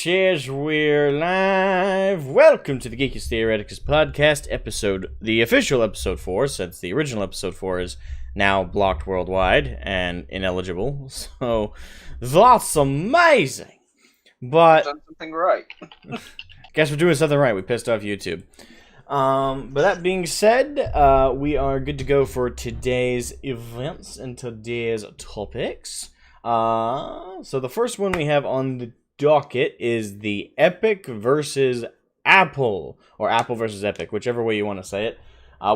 Cheers, we're live. Welcome to the Geekiest Theoreticus podcast the official episode 4, since the original episode 4 is now blocked worldwide and ineligible. So, that's amazing. But, done something right. guess we're doing something right. We pissed off YouTube. But that being said, we are good to go for today's events and today's topics. So the first one we have on the docket is the Epic versus Apple, or Apple versus Epic, whichever way you want to say it.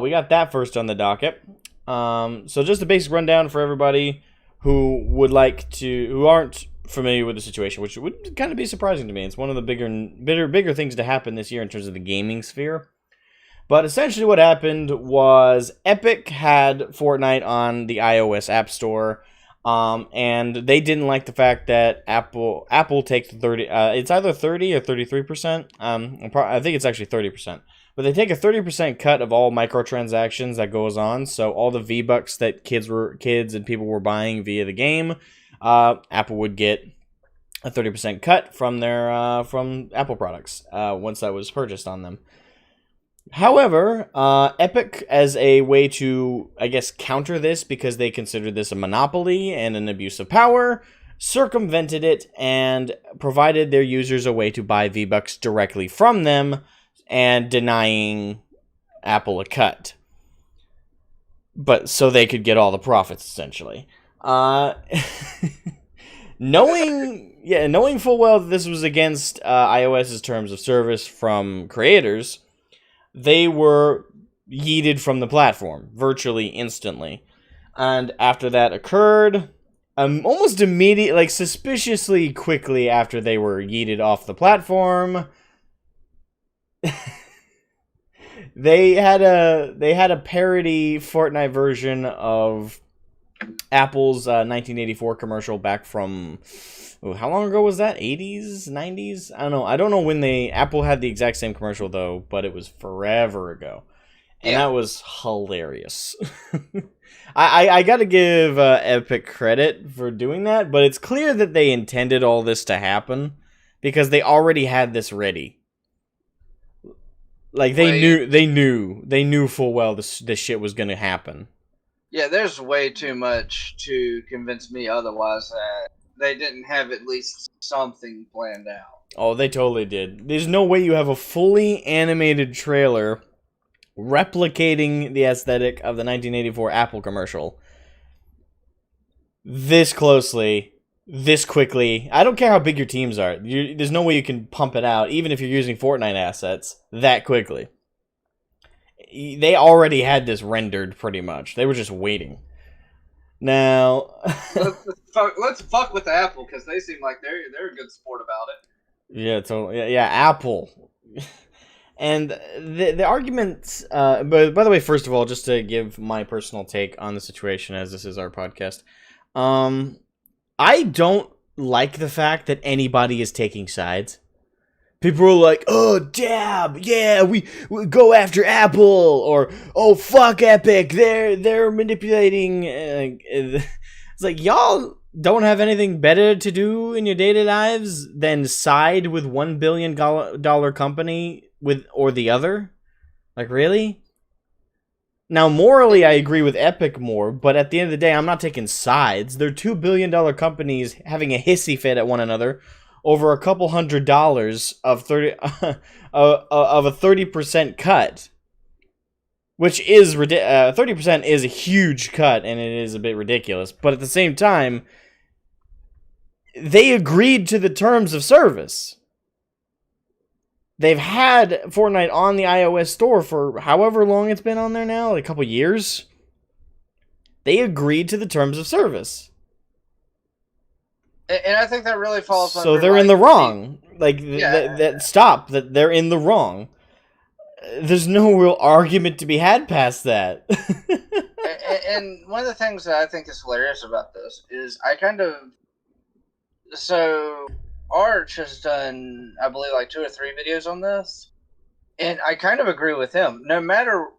We got that first on the docket. So just a basic rundown for everybody who aren't familiar with the situation, which would kind of be surprising to me. It's one of the bigger things to happen this year in terms of the gaming sphere. But essentially what happened was Epic had Fortnite on the iOS App Store, and they didn't like the fact that Apple takes 30, it's either 30 or 33%, I think it's actually 30%, but they take a 30% cut of all microtransactions that goes on, so all the V-Bucks that kids and people were buying via the game, Apple would get a 30% cut from their, from Apple products, once that was purchased on them. However, Epic, as a way to, I guess, counter this, because they considered this a monopoly and an abuse of power, circumvented it and provided their users a way to buy V-Bucks directly from them and denying Apple a cut. But so they could get all the profits, essentially. Knowing full well that this was against iOS's terms of service from creators, they were yeeted from the platform virtually instantly. And after that occurred, almost immediately, like suspiciously quickly after they were yeeted off the platform, they had a parody Fortnite version of Apple's 1984 commercial back from, how long ago was that? 80s? 90s? I don't know. I don't know when Apple had the exact same commercial, though, but it was forever ago. And that was hilarious. I gotta give Epic credit for doing that, but it's clear that they intended all this to happen, because they already had this ready. Like, they knew full well this shit was gonna happen. Yeah, there's way too much to convince me otherwise that they didn't have at least something planned out. Oh, they totally did. There's no way you have a fully animated trailer replicating the aesthetic of the 1984 Apple commercial this closely, this quickly. I don't care how big your teams are. There's no way you can pump it out, even if you're using Fortnite assets, that quickly. They already had this rendered, pretty much. They were just waiting. Now, let's fuck with Apple, because they seem like they're a good sport about it. Yeah, totally. Yeah, Apple. And the arguments. But by the way, first of all, just to give my personal take on the situation, as this is our podcast, I don't like the fact that anybody is taking sides. People are like, oh, dab, yeah, we go after Apple, or, oh, fuck Epic, they're manipulating. It's like, y'all don't have anything better to do in your daily lives than side with $1 billion company or the other? Like, really? Now, morally, I agree with Epic more, but at the end of the day, I'm not taking sides. They're $2 billion companies having a hissy fit at one another over a couple $100 of a 30% cut, which is 30% is a huge cut, and it is a bit ridiculous. But at the same time, they agreed to the terms of service. They've had Fortnite on the iOS store for however long it's been on there now, like a couple years. They agreed to the terms of service. And I think that really falls so they're in the wrong. Like, they're in the wrong. There's no real argument to be had past that. And one of the things that I think is hilarious about this is so Arch has done, I believe, like 2 or 3 videos on this, and I kind of agree with him. No matter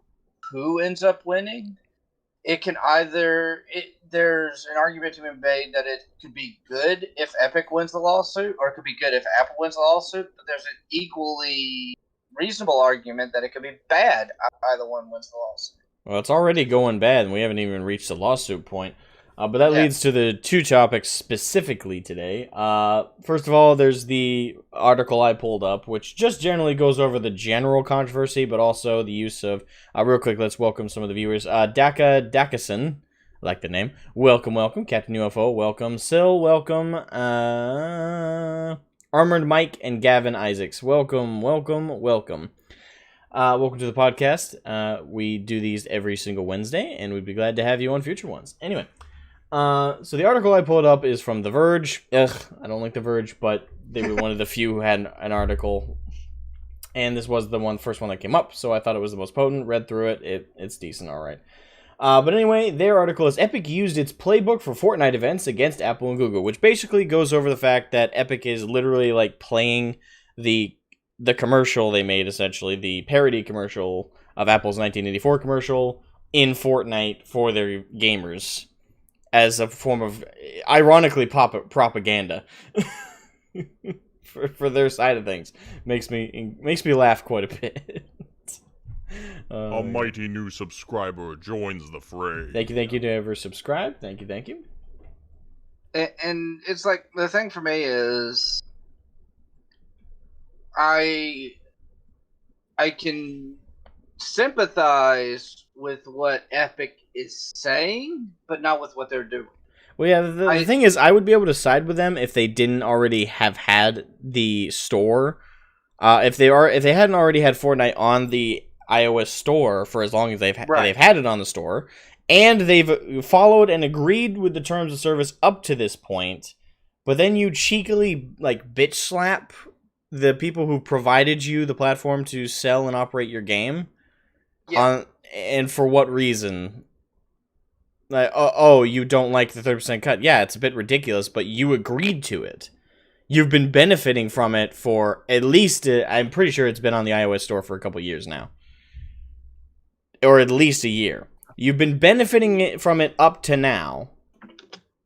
who ends up winning, it can either there's an argument to be made that it could be good if Epic wins the lawsuit, or it could be good if Apple wins the lawsuit. But there's an equally reasonable argument that it could be bad if either one wins the lawsuit. Well, it's already going bad, and we haven't even reached the lawsuit point. But that leads to the two topics specifically today. First of all, there's the article I pulled up, which just generally goes over the general controversy, but also the use of... real quick, let's welcome some of the viewers. Daka Dakason, I like the name. Welcome. Captain UFO, welcome. Sil, welcome. Armored Mike and Gavin Isaacs, welcome. Welcome to the podcast. We do these every single Wednesday, and we'd be glad to have you on future ones. Anyway... so the article I pulled up is from The Verge. I don't like The Verge, but they were one of the few who had an article. And this was the first one that came up, so I thought it was the most potent. Read through it. It's decent, alright. But anyway, their article is Epic used its playbook for Fortnite events against Apple and Google, which basically goes over the fact that Epic is literally like playing the commercial they made, essentially, the parody commercial of Apple's 1984 commercial in Fortnite for their gamers. As a form of, ironically, propaganda for their side of things. Makes me laugh quite a bit. A mighty new subscriber joins the fray. Thank you to ever subscribe. Thank you. And it's like, the thing for me is, I can sympathize with what Epic is saying, but not with what they're doing. Well, yeah, the thing is, I would be able to side with them if they didn't already have had the store. If they hadn't already had Fortnite on the iOS store for as long as they've had it on the store, and they've followed and agreed with the terms of service up to this point, but then you cheekily like bitch slap the people who provided you the platform to sell and operate your game. Yeah. And for what reason? Like, you don't like the 30% cut? Yeah, it's a bit ridiculous, but you agreed to it. You've been benefiting from it for at least, I'm pretty sure it's been on the iOS store for a couple years now. Or at least a year. You've been benefiting from it up to now.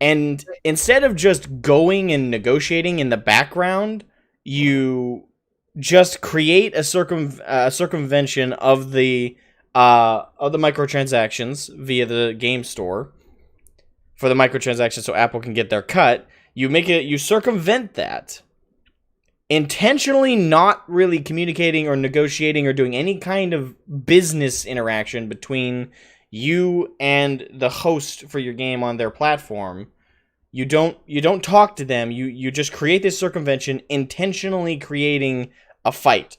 And instead of just going and negotiating in the background, you just create a circumvention of the microtransactions via the game store for the microtransactions, so Apple can get their cut. You circumvent that, intentionally not really communicating or negotiating or doing any kind of business interaction between you and the host for your game on their platform. You don't talk to them. You just create this circumvention, intentionally creating a fight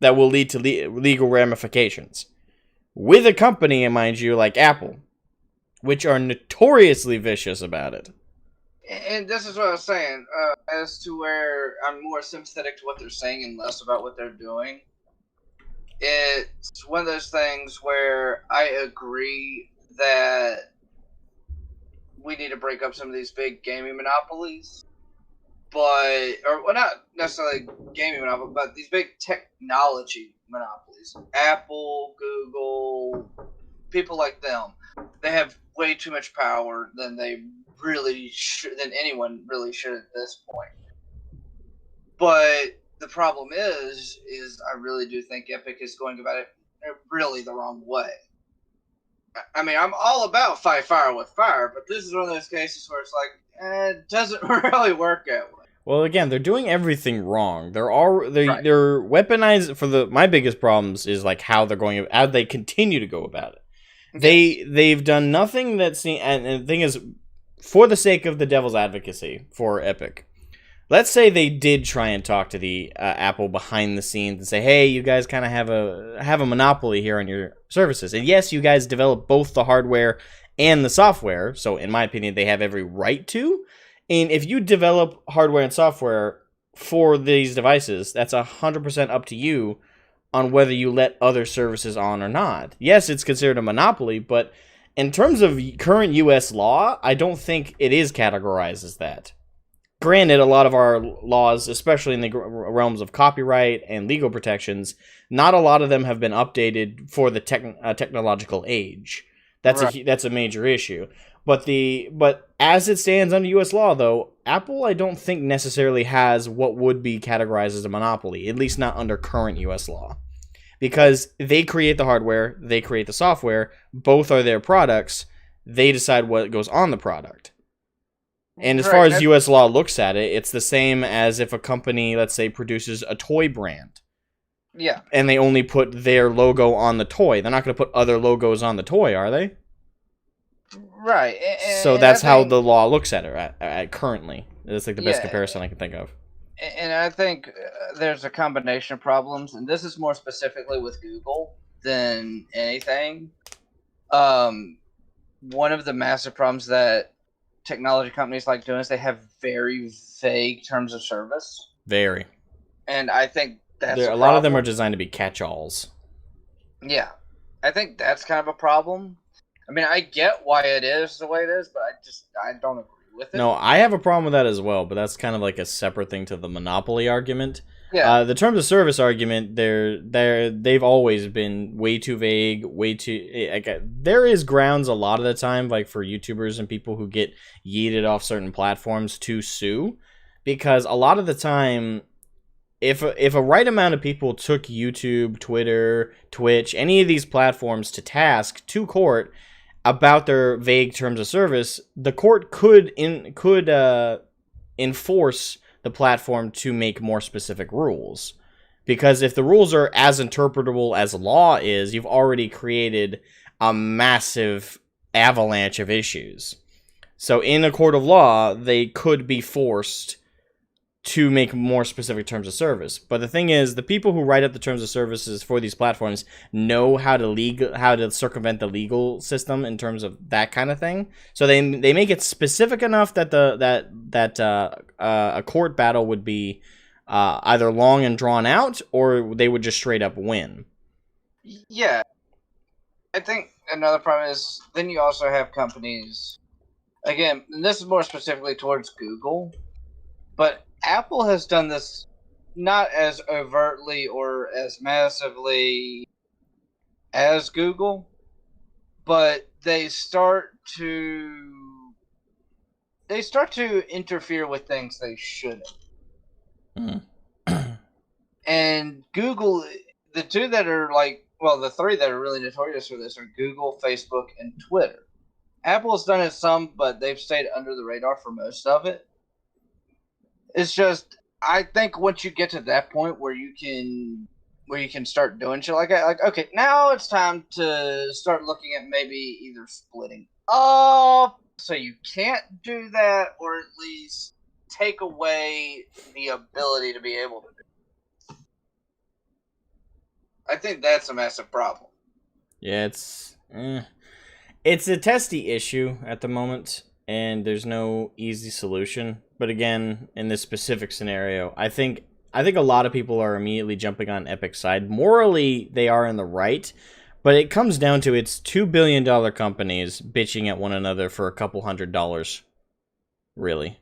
that will lead to legal ramifications. With a company, mind you, like Apple, which are notoriously vicious about it. And this is what I was saying, as to where I'm more sympathetic to what they're saying and less about what they're doing. It's one of those things where I agree that we need to break up some of these big gaming monopolies. Not necessarily gaming monopoly, but these big technology monopolies. Apple, Google, people like them. They have way too much power than than anyone really should at this point. But the problem is I really do think Epic is going about it really the wrong way. I mean, I'm all about fight fire with fire, but this is one of those cases where it's like, it doesn't really work that way. Well, again, they're doing everything wrong. They're weaponized. My biggest problems is like how they continue to go about it. Yes. They've done nothing and the thing is, for the sake of the devil's advocacy for Epic, let's say they did try and talk to the Apple behind the scenes and say, hey, you guys kind of have a monopoly here on your services, and yes, you guys develop both the hardware and the software. So, in my opinion, they have every right to. And if you develop hardware and software for these devices, that's 100% up to you on whether you let other services on or not. Yes, it's considered a monopoly, but in terms of current U.S. law, I don't think it is categorized as that. Granted, a lot of our laws, especially in the realms of copyright and legal protections, not a lot of them have been updated for the technological age. That's a major issue. But as it stands under U.S. law, though, Apple I don't think necessarily has what would be categorized as a monopoly, at least not under current U.S. law, because they create the hardware, they create the software, both are their products. They decide what goes on the product. And as far as U.S. law looks at it, it's the same as if a company, let's say, produces a toy brand. Yeah. And they only put their logo on the toy. They're not going to put other logos on the toy, are they? Right. So that's how the law looks at it at currently. That's like the best comparison I can think of. And I think there's a combination of problems, and this is more specifically with Google than anything. One of the massive problems that technology companies like doing is they have very vague terms of service. Very. And I think that's a lot of them are designed to be catch-alls. Yeah. I think that's kind of a problem. I mean, I get why it is the way it is, but I don't agree with it. No, I have a problem with that as well, but that's kind of like a separate thing to the monopoly argument. Yeah. The terms of service argument, they've always been way too vague, way too... there is grounds a lot of the time, like for YouTubers and people who get yeeted off certain platforms to sue, because a lot of the time, if a right amount of people took YouTube, Twitter, Twitch, any of these platforms to task, to court, about their vague terms of service, the court could enforce the platform to make more specific rules. Because if the rules are as interpretable as law is, you've already created a massive avalanche of issues. So in a court of law, they could be forced to make more specific terms of service. But the thing is, the people who write up the terms of services for these platforms know how to circumvent the legal system in terms of that kind of thing. So they make it specific enough that a court battle would be either long and drawn out, or they would just straight up win. Yeah. I think another problem is then you also have companies, again, and this is more specifically towards Google, but Apple has done this not as overtly or as massively as Google, but they start to interfere with things they shouldn't. Mm. And Google, the two that are like, well, the three that are really notorious for this are Google, Facebook, and Twitter. Apple's done it some, but they've stayed under the radar for most of it. It's just, I think once you get to that point where you can start doing shit like that, like, okay, now it's time to start looking at maybe either splitting up so you can't do that, or at least take away the ability to be able to do it. I think that's a massive problem. Yeah, it's a testy issue at the moment, and there's no easy solution. But again, in this specific scenario, I think a lot of people are immediately jumping on Epic's side. Morally, they are in the right, but it comes down to it's $2 billion companies bitching at one another for a couple $100. Really.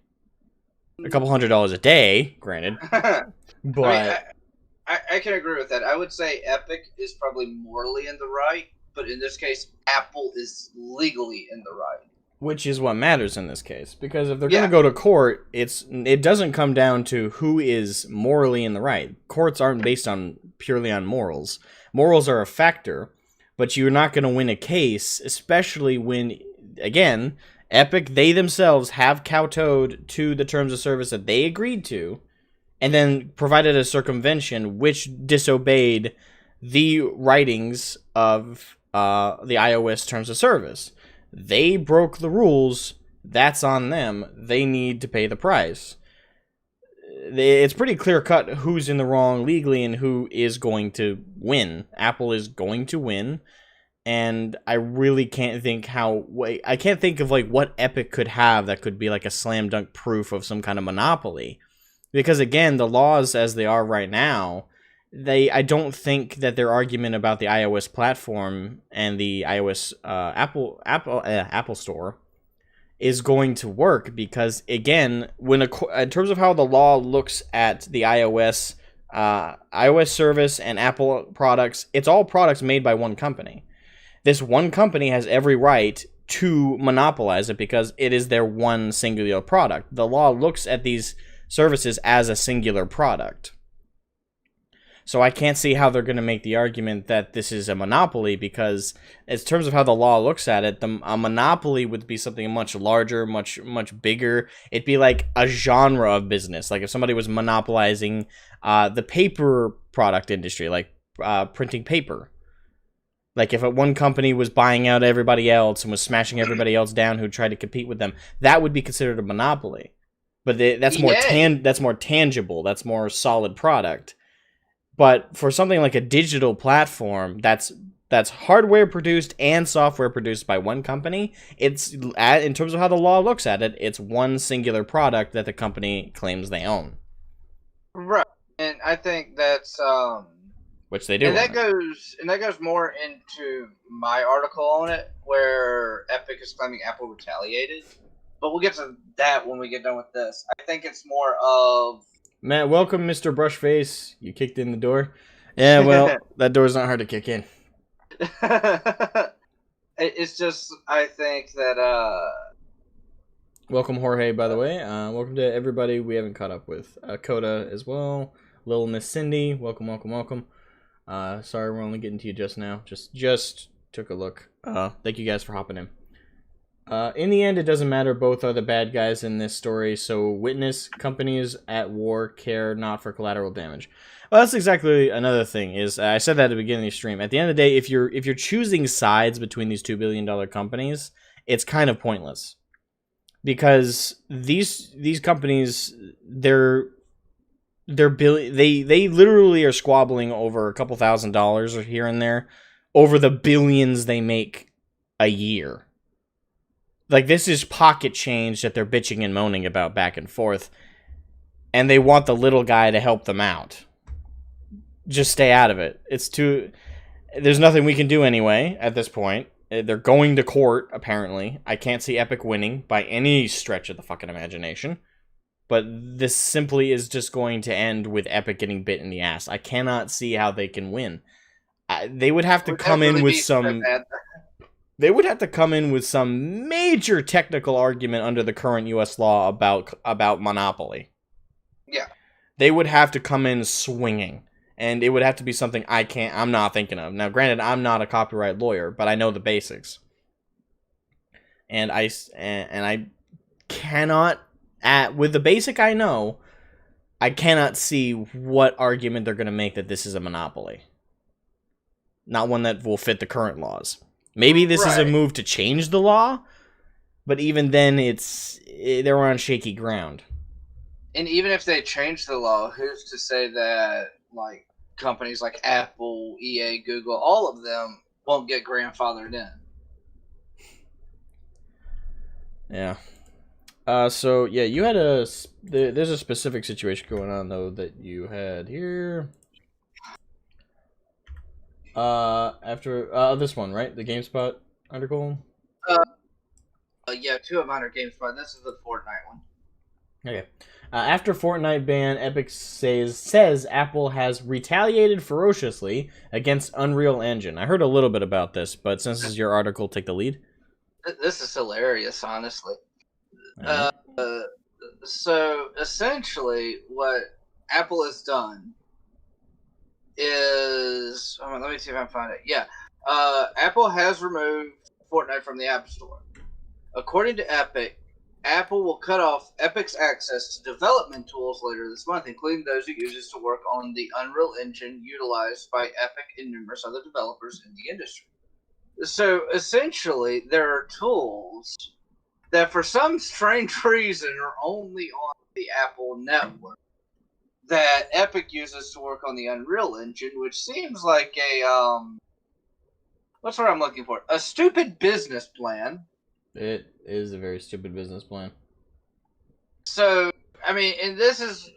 A couple $100 a day, granted. But I can agree with that. I would say Epic is probably morally in the right, but in this case, Apple is legally in the right. Which is what matters in this case, because if they're going to go to court, it doesn't come down to who is morally in the right. Courts aren't based purely on morals. Morals are a factor, but you're not going to win a case, especially when, again, Epic, they themselves have kowtowed to the terms of service that they agreed to, and then provided a circumvention which disobeyed the writings of the iOS terms of service. They broke the rules. That's on them. They need to pay the price. It's pretty clear cut who's in the wrong legally and who is going to win. Apple is going to win, and I really can't think I can't think of like what Epic could have that could be like a slam dunk proof of some kind of monopoly, because again, the laws as they are right now, I don't think that their argument about the iOS platform and the iOS Apple Store is going to work, because again, in terms of how the law looks at the iOS service and Apple products, it's all products made by one company. this one company has every right to monopolize it because it is their one singular product. The law looks at these services as a singular product. So I can't see how they're going to make the argument that this is a monopoly, because in terms of how the law looks at it, a monopoly would be something much larger, much bigger. It'd be like a genre of business. Like if somebody was monopolizing the paper product industry, like printing paper. Like if one company was buying out everybody else and was smashing everybody else down who tried to compete with them, that would be considered a monopoly. But that's more tangible. That's more solid product. But for something like a digital platform that's hardware produced and software produced by one company, it's in terms of how the law looks at it, it's one singular product that the company claims they own. Right, and I think that's which they do. And that goes more into my article on it, where Epic is claiming Apple retaliated. But we'll get to that when we get done with this. I think it's more of... Matt, welcome, Mr. Brushface. You kicked in the door. Yeah, well, that door's not hard to kick in. It's just, I think that... Welcome, Jorge, by the way. Welcome to everybody we haven't caught up with. Coda as well. Little Miss Cindy, welcome. Sorry, we're only getting to you just now. Just took a look. Thank you guys for hopping in. In the end, it doesn't matter. Both are the bad guys in this story. So witness companies at war care not for collateral damage. Well, that's exactly another thing. Is I said that at the beginning of the stream. At the end of the day, if you're choosing sides between these $2 billion companies, it's kind of pointless, because these companies they literally are squabbling over a couple $1,000s here and there over the billions they make a year. Like, this is pocket change that they're bitching and moaning about back and forth, and they want the little guy to help them out. Just stay out of it. There's nothing we can do anyway at this point. They're going to court, apparently. I can't see Epic winning by any stretch of the fucking imagination. But this simply is just going to end with Epic getting bit in the ass. I cannot see how they can win. They would have to come in with some... They would have to come in with some major technical argument under the current U.S. law about monopoly. Yeah. They would have to come in swinging. And it would have to be something I'm not thinking of. Now, granted, I'm not a copyright lawyer, but I know the basics. And I cannot... with the basic I know, I cannot see what argument they're going to make that this is a monopoly. Not one that will fit the current laws. Maybe this is a move to change the law, but even then, they're on shaky ground. And even if they change the law, who's to say that like companies like Apple, EA, Google, all of them won't get grandfathered in? Yeah. So yeah, you had there's a specific situation going on though that you had here. After this one, right? The GameSpot article. Yeah, two of mine are GameSpot. This is the Fortnite one. Okay. After Fortnite ban, Epic says Apple has retaliated ferociously against Unreal Engine. I heard a little bit about this, but since this is your article, take the lead. This is hilarious, honestly. Right. So essentially, what Apple has done is, let me see if I can find it. Yeah, Apple has removed Fortnite from the App Store. According to Epic, Apple will cut off Epic's access to development tools later this month, including those it uses to work on the Unreal Engine utilized by Epic and numerous other developers in the industry. So essentially, there are tools that for some strange reason are only on the Apple network that Epic uses to work on the Unreal Engine, which seems like a, what's what I'm looking for? A stupid business plan. It is a very stupid business plan. So, I mean, and this is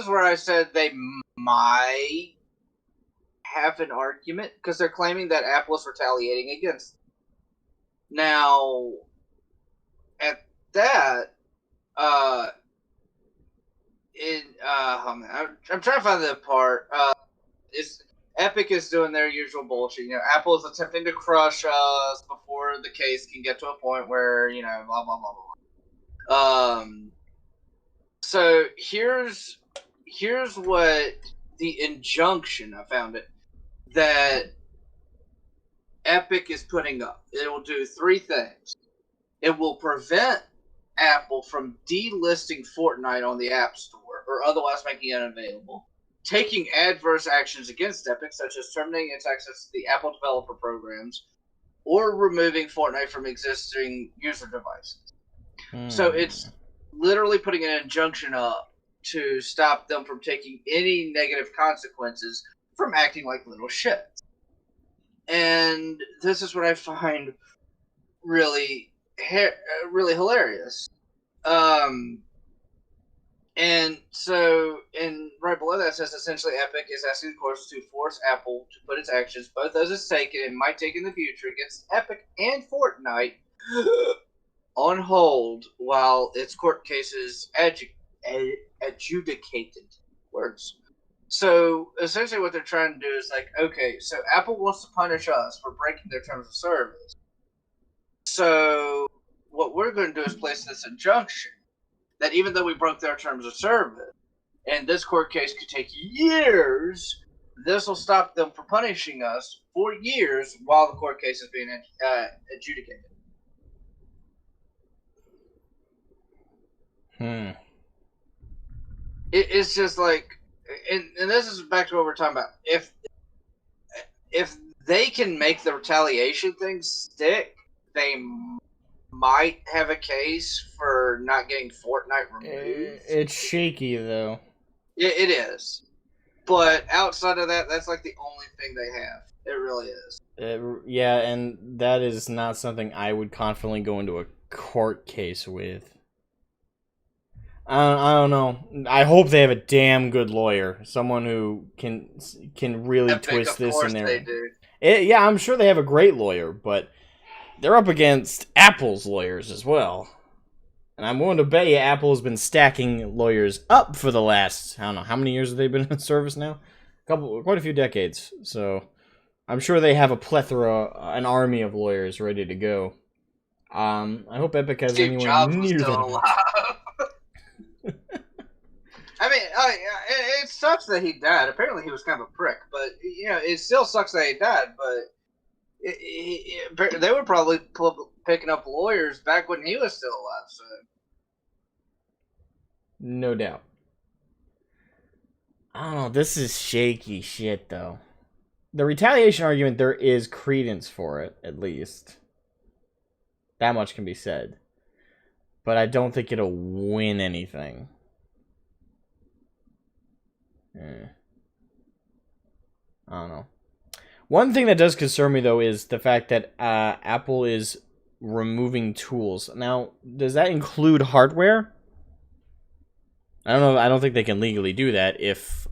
where I said they might have an argument, because they're claiming that Apple is retaliating against them. Now, at that, I'm trying to find the part. Epic is doing their usual bullshit. Apple is attempting to crush us before the case can get to a point where, blah, blah, blah, blah. So here's what the injunction, I found it, that Epic is putting up. It will do 3 things. It will prevent Apple from delisting Fortnite on the App Store or otherwise making it unavailable, taking adverse actions against Epic, such as terminating its access to the Apple developer programs, or removing Fortnite from existing user devices. So it's literally putting an injunction up to stop them from taking any negative consequences from acting like little shits. And this is what I find really hilarious. And so, right below that says essentially Epic is asking the courts to force Apple to put its actions, both those it's taken and might take in the future, against Epic and Fortnite on hold while its court cases adjudicated. Words. So essentially what they're trying to do is like, okay, so Apple wants to punish us for breaking their terms of service. So what we're going to do is place this injunction that even though we broke their terms of service, and this court case could take years, this will stop them from punishing us for years while the court case is being adjudicated. It's just like, and this is back to what we're talking about. If they can make the retaliation thing stick, they might have a case for not getting Fortnite removed. It's shaky, though. It is. But outside of that, that's like the only thing they have. It really is. Yeah, and that is not something I would confidently go into a court case with. I don't know. I hope they have a damn good lawyer, someone who can really twist this in there. They do. Yeah, I'm sure they have a great lawyer, but they're up against Apple's lawyers as well. And I'm willing to bet you Apple has been stacking lawyers up for the last, I don't know, how many years have they been in service now? Quite a few decades. So I'm sure they have a plethora, an army of lawyers ready to go. I hope Epic has Steve anyone Jobs near was still them. alive. I mean, it sucks that he died. Apparently he was kind of a prick, but, it still sucks that he died, but they were probably picking up lawyers back when he was still alive, so. No doubt. I don't know, this is shaky shit, though. The retaliation argument, there is credence for it, at least. That much can be said. But I don't think it'll win anything. I don't know. One thing that does concern me, though, is the fact that Apple is removing tools. Now, does that include hardware? I don't know. I don't think they can legally do that if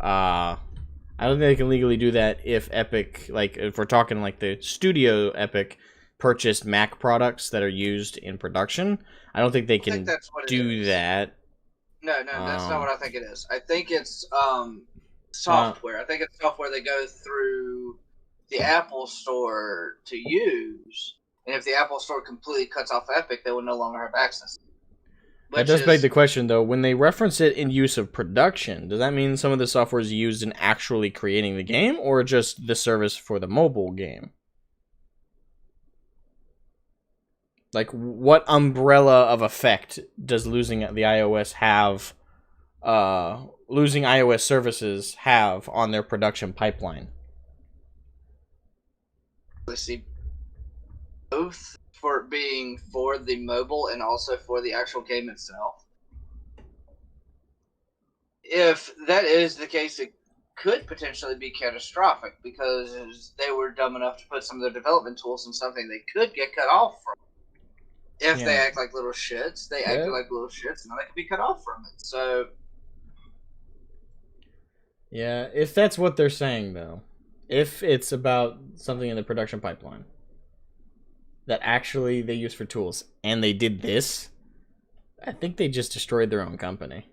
Epic, like, if we're talking like the studio Epic purchased Mac products that are used in production. I don't think they can do that. No, that's not what I think it is. I think it's software. I think it's software they go through the Apple Store to use, and if the Apple Store completely cuts off Epic, they will no longer have access. That does beg the question, though. When they reference it in use of production, does that mean some of the software is used in actually creating the game, or just the service for the mobile game? Like, what umbrella of effect does losing the iOS have? Losing iOS services have on their production pipeline? Let's see. Both for being for the mobile and also for the actual game itself. If that is the case, it could potentially be catastrophic because they were dumb enough to put some of their development tools in something they could get cut off from. If they act like little shits, they acted like little shits, and they could be cut off from it. So, yeah, if that's what they're saying, though, if it's about something in the production pipeline that actually they use for tools, and they did this, I think they just destroyed their own company.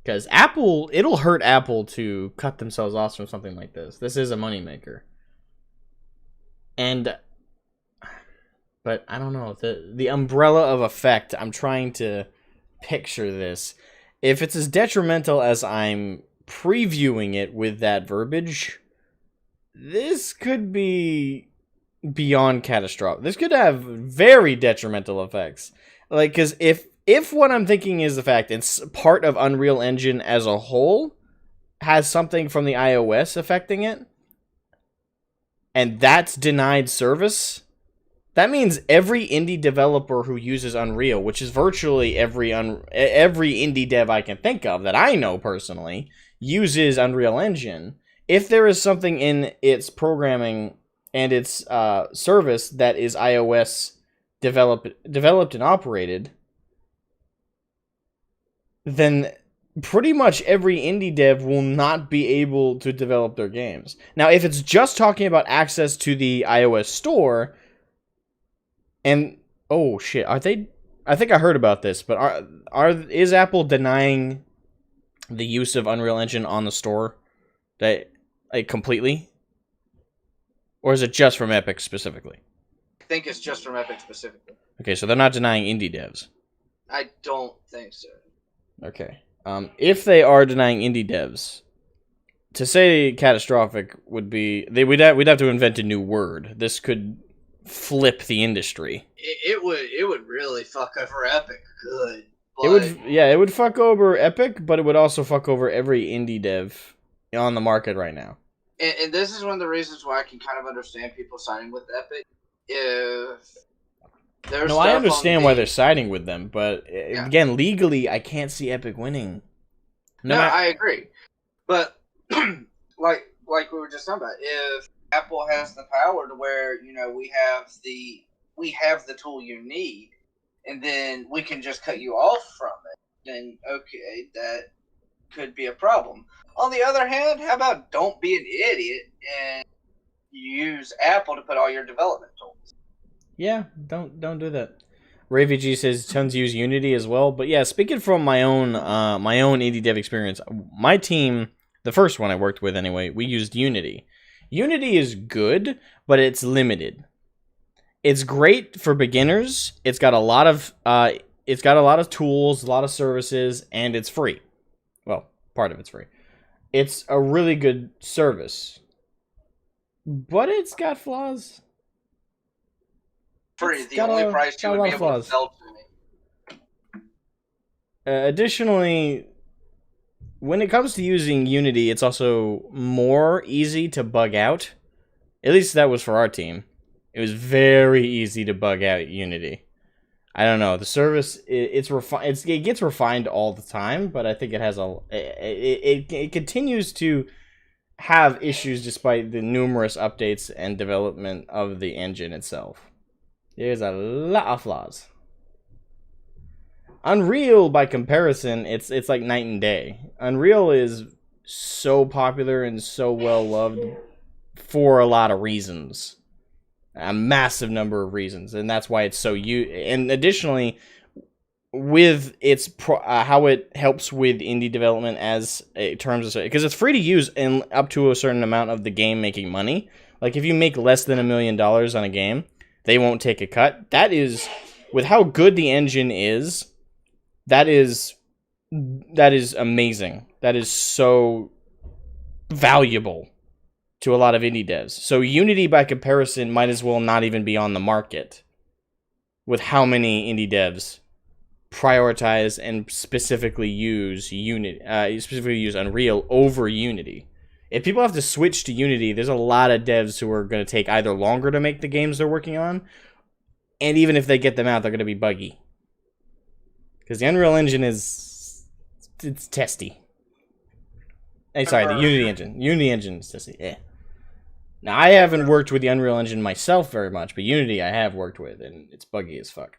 Because Apple, it'll hurt Apple to cut themselves off from something like this. This is a moneymaker. But I don't know. The umbrella of effect, I'm trying to picture this. If it's as detrimental as I'm previewing it with that verbiage, this could be beyond catastrophic. This could have very detrimental effects. Like, because if what I'm thinking is the fact it's part of Unreal Engine as a whole has something from the iOS affecting it, and that's denied service, that means every indie developer who uses Unreal, which is virtually every indie dev I can think of that I know personally, uses Unreal Engine. If there is something in its programming and its service that is iOS developed and operated, then pretty much every indie dev will not be able to develop their games. Now, if it's just talking about access to the iOS store, and oh shit, are they? I think I heard about this, but is Apple denying the use of Unreal Engine on the store, completely, or is it just from Epic specifically? I think it's just from Epic specifically. Okay, so they're not denying indie devs. I don't think so. Okay. If they are denying indie devs, to say catastrophic would be we'd have to invent a new word. This could flip the industry. It would really fuck over Epic. Good. It would fuck over Epic, but it would also fuck over every indie dev on the market right now. And this is one of the reasons why I can kind of understand people signing with Epic. If there's I understand why they're siding with them, but again, legally, I can't see Epic winning. I agree. But like we were just talking about, if Apple has the power to where we have the tool you need, and then we can just cut you off from it, then okay, that could be a problem. On the other hand, how about don't be an idiot and use Apple to put all your development tools? Yeah, don't do that. RavyG says tons use Unity as well, but yeah, speaking from my own indie dev experience, my team, the first one I worked with anyway, we used Unity. Unity is good, but it's limited. It's great for beginners. It's got a lot of tools, a lot of services, and it's free. Well, part of it's free. It's a really good service, but it's got flaws. Free, the only price you would be able to sell to me. Additionally, when it comes to using Unity, it's also more easy to bug out. At least that was for our team. It was very easy to bug out Unity. I don't know. The service it gets refined all the time, but I think it has it continues to have issues despite the numerous updates and development of the engine itself. There's a lot of flaws. Unreal, by comparison, it's like night and day. Unreal is so popular and so well loved for a lot of reasons. A massive number of reasons, and that's why it's so and additionally, with its how it helps with indie development as terms of, because it's free to use and up to a certain amount of the game making money. Like if you make less than $1 million on a game, they won't take a cut. That is, with how good the engine is, that is amazing. That is so valuable to a lot of indie devs. So Unity, by comparison, might as well not even be on the market with how many indie devs prioritize and specifically use Unreal over Unity. If people have to switch to Unity, there's a lot of devs who are going to take either longer to make the games they're working on, and even if they get them out, they're going to be buggy. Because the Unreal Engine it's testy. Hey, sorry, the Unity Engine. Unity Engine is testy. Yeah. Now, I haven't worked with the Unreal Engine myself very much, but Unity I have worked with, and it's buggy as fuck.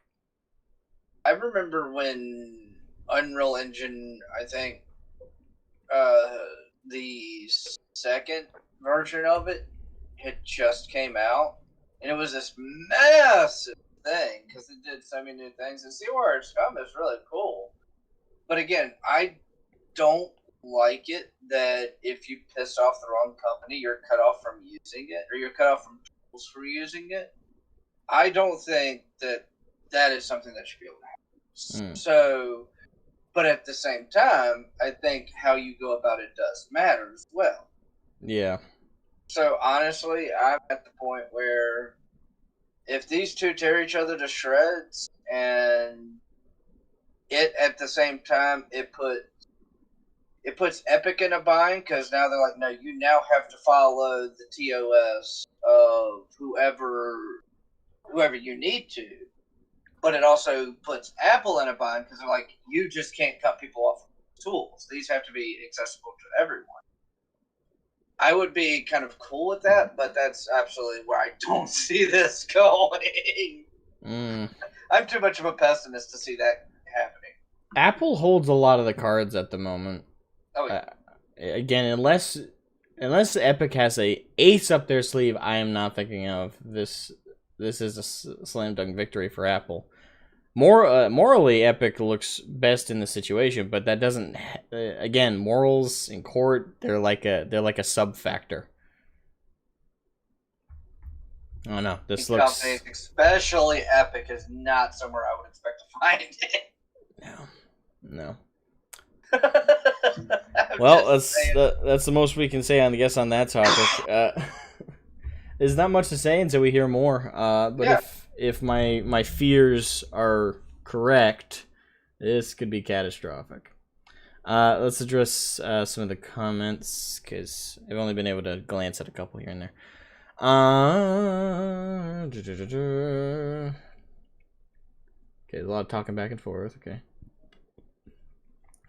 I remember when Unreal Engine, I think, the second version of it had just came out, and it was this massive thing, because it did so many new things, and see where it's come is really cool. But again, I don't like it that if you piss off the wrong company, you're cut off from using it, or you're cut off from tools for using it. I don't think that is something that should be able to happen. So, but at the same time, I think how you go about it does matter as well. Yeah. So honestly, I'm at the point where if these two tear each other to shreds, and it at the same time it puts Epic in a bind, because now they're like, no, you now have to follow the TOS of whoever you need to. But it also puts Apple in a bind, because they're like, you just can't cut people off of tools. These have to be accessible to everyone. I would be kind of cool with that, but that's absolutely where I don't see this going. I'm too much of a pessimist to see that happening. Apple holds a lot of the cards at the moment. Oh, yeah. Again, unless Epic has a ace up their sleeve, I am not thinking of this. This is a slam dunk victory for Apple. Morally, Epic looks best in the situation, but that doesn't. Again, morals in court, they're like a sub factor. Oh no, this looks. Companies, especially Epic, is not somewhere I would expect to find it. No. Well, that's the most we can say on that topic. There's not much to say until we hear more. But yeah. If my fears are correct, this could be catastrophic. Let's address some of the comments, because I've only been able to glance at a couple here and there. Okay, a lot of talking back and forth. Okay.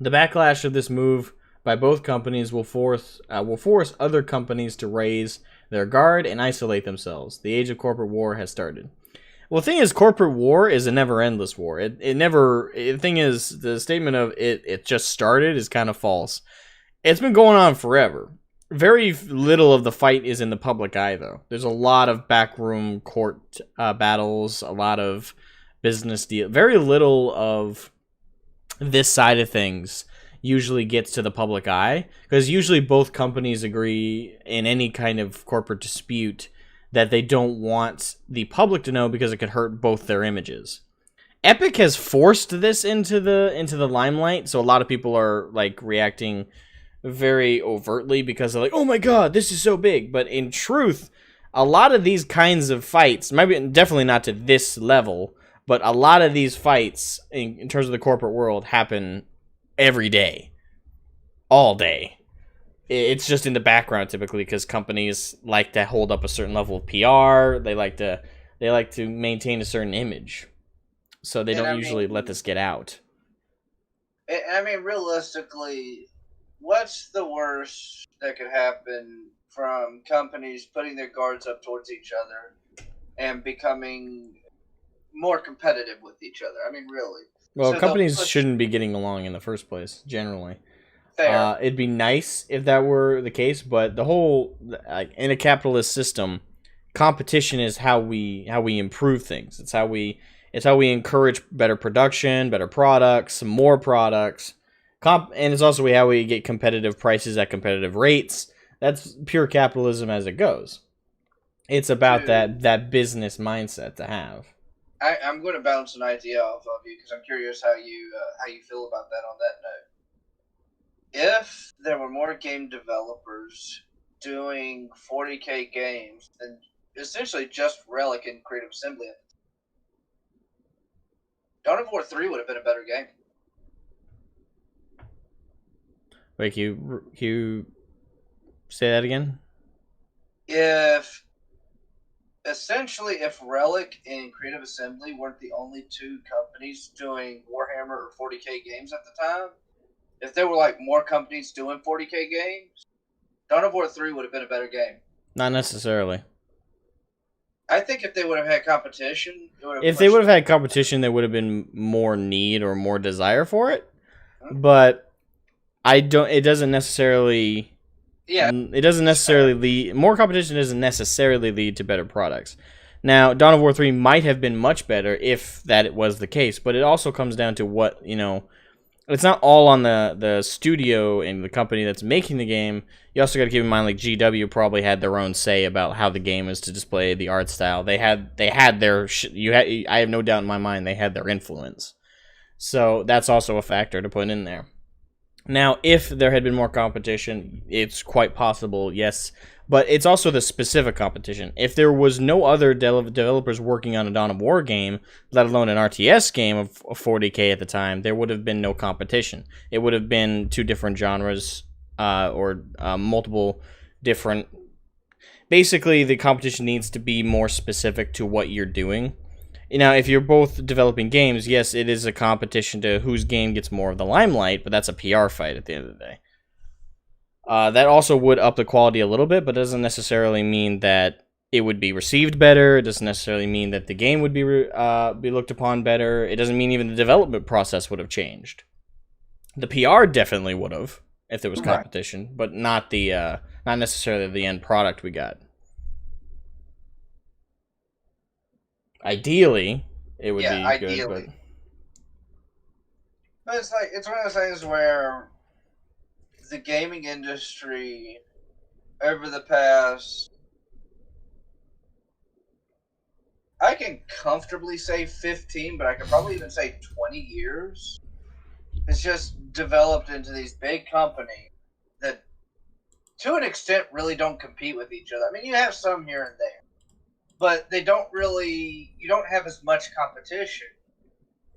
The backlash of this move by both companies will force other companies to raise their guard and isolate themselves. The age of corporate war has started. Well, the thing is, corporate war is a never-endless war. The thing is, the statement of it just started is kind of false. It's been going on forever. Very little of the fight is in the public eye, though. There's a lot of backroom court battles, a lot of business deals. Very little of this side of things usually gets to the public eye, because usually both companies agree in any kind of corporate dispute that they don't want the public to know, because it could hurt both their images. Epic has forced this into the limelight, so a lot of people are like reacting very overtly because they're like, "Oh my god, this is so big." But in truth, a lot of these kinds of fights, definitely not to this level, but a lot of these fights in terms of the corporate world happen every day, all day. It's just in the background typically, because companies like to hold up a certain level of PR. They like to maintain a certain image, so they don't usually let this get out. I mean, realistically, what's the worst that could happen from companies putting their guards up towards each other and becoming more competitive with each other? I mean, really. Well, so companies shouldn't be getting along in the first place, generally. Fair. It'd be nice if that were the case, but the whole, in a capitalist system, competition is how we improve things. It's how we encourage better production, better products, more products, and it's also how we get competitive prices at competitive rates. That's pure capitalism as it goes. It's about that business mindset to have. I'm going to bounce an idea off of you, because I'm curious how you feel about that on that note. If there were more game developers doing 40K games than essentially just Relic and Creative Assembly, Dawn of War 3 would have been a better game. Wait, can you say that again? If Relic and Creative Assembly weren't the only two companies doing Warhammer or 40K games at the time, if there were like more companies doing 40K games, Dawn of War 3 would have been a better game. Not necessarily. I think if they would have had competition, they would have had competition, there would have been more need or more desire for it. But it doesn't necessarily. Yeah. It doesn't necessarily lead. More competition doesn't necessarily lead to better products. Now, Dawn of War 3 might have been much better if that was the case, but it also comes down to what it's not all on the studio and the company that's making the game. You also got to keep in mind, like, GW probably had their own say about how the game is to display the art style. They had their I have no doubt in my mind they had their influence. So that's also a factor to put in there. Now, if there had been more competition, it's quite possible, yes. But it's also the specific competition. If there was no other developers working on a Dawn of War game, let alone an RTS game of 40K at the time, there would have been no competition. It would have been two different genres or multiple different... Basically, the competition needs to be more specific to what you're doing. Now, if you're both developing games, yes, it is a competition to whose game gets more of the limelight, but that's a PR fight at the end of the day. That also would up the quality a little bit, but doesn't necessarily mean that it would be received better. It doesn't necessarily mean that the game would be looked upon better. It doesn't mean even the development process would have changed. The PR definitely would have if there was competition, but not necessarily the end product we got. Ideally, it would be good, but it's like it's one of those things where the gaming industry over the past, I can comfortably say 15, but I could probably even say 20 years, it's just developed into these big companies that, to an extent, really don't compete with each other. I mean, you have some here and there, but they don't really, you don't have as much competition.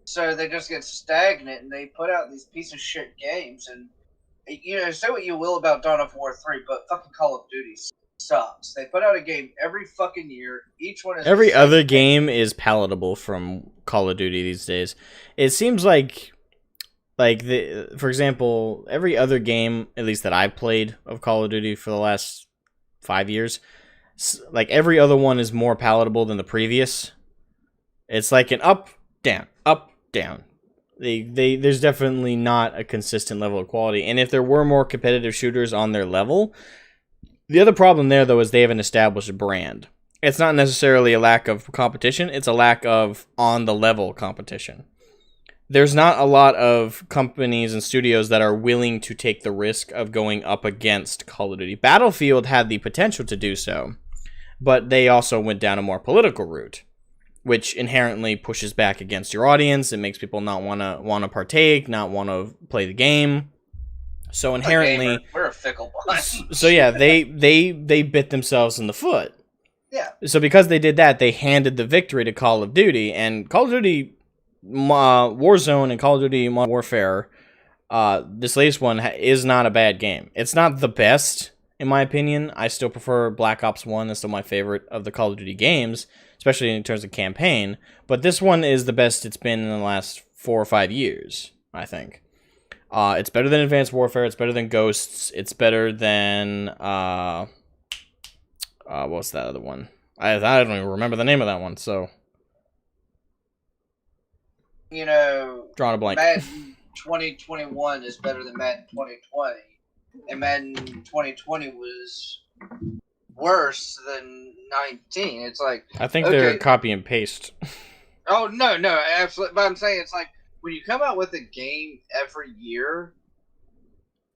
So they just get stagnant and they put out these piece of shit games. And, you know, say what you will about Dawn of War 3, but fucking Call of Duty sucks. They put out a game every fucking year. Each one is... Every other game is palatable from Call of Duty these days. It seems like for example, every other game, at least that I've played of Call of Duty for the last 5 years, like every other one is more palatable than the previous. It's like an up, down, up, down. There's definitely not a consistent level of quality. And if there were more competitive shooters on their level, the other problem there, though, is they haven't established a brand. It's not necessarily a lack of competition. It's a lack of on-the-level competition. There's not a lot of companies and studios that are willing to take the risk of going up against Call of Duty. Battlefield had the potential to do so, but they also went down a more political route, which inherently pushes back against your audience. It makes people not want to partake, not want to play the game. So inherently, we're a fickle bunch. So yeah, they bit themselves in the foot. Yeah. So because they did that, they handed the victory to Call of Duty, and Call of Duty Warzone and Call of Duty Modern Warfare, this latest one is not a bad game. It's not the best, in my opinion. I still prefer Black Ops 1. That's still my favorite of the Call of Duty games, especially in terms of campaign. But this one is the best it's been in the last 4 or 5 years, I think. It's better than Advanced Warfare. It's better than Ghosts. It's better than... what's that other one? I don't even remember the name of that one, so... You know... Drawing a blank. Madden 2021 is better than Madden 2020. And Madden 2020 was worse than 19. It's like... I think they're copy and paste. Oh, no, absolutely. But I'm saying it's like, when you come out with a game every year,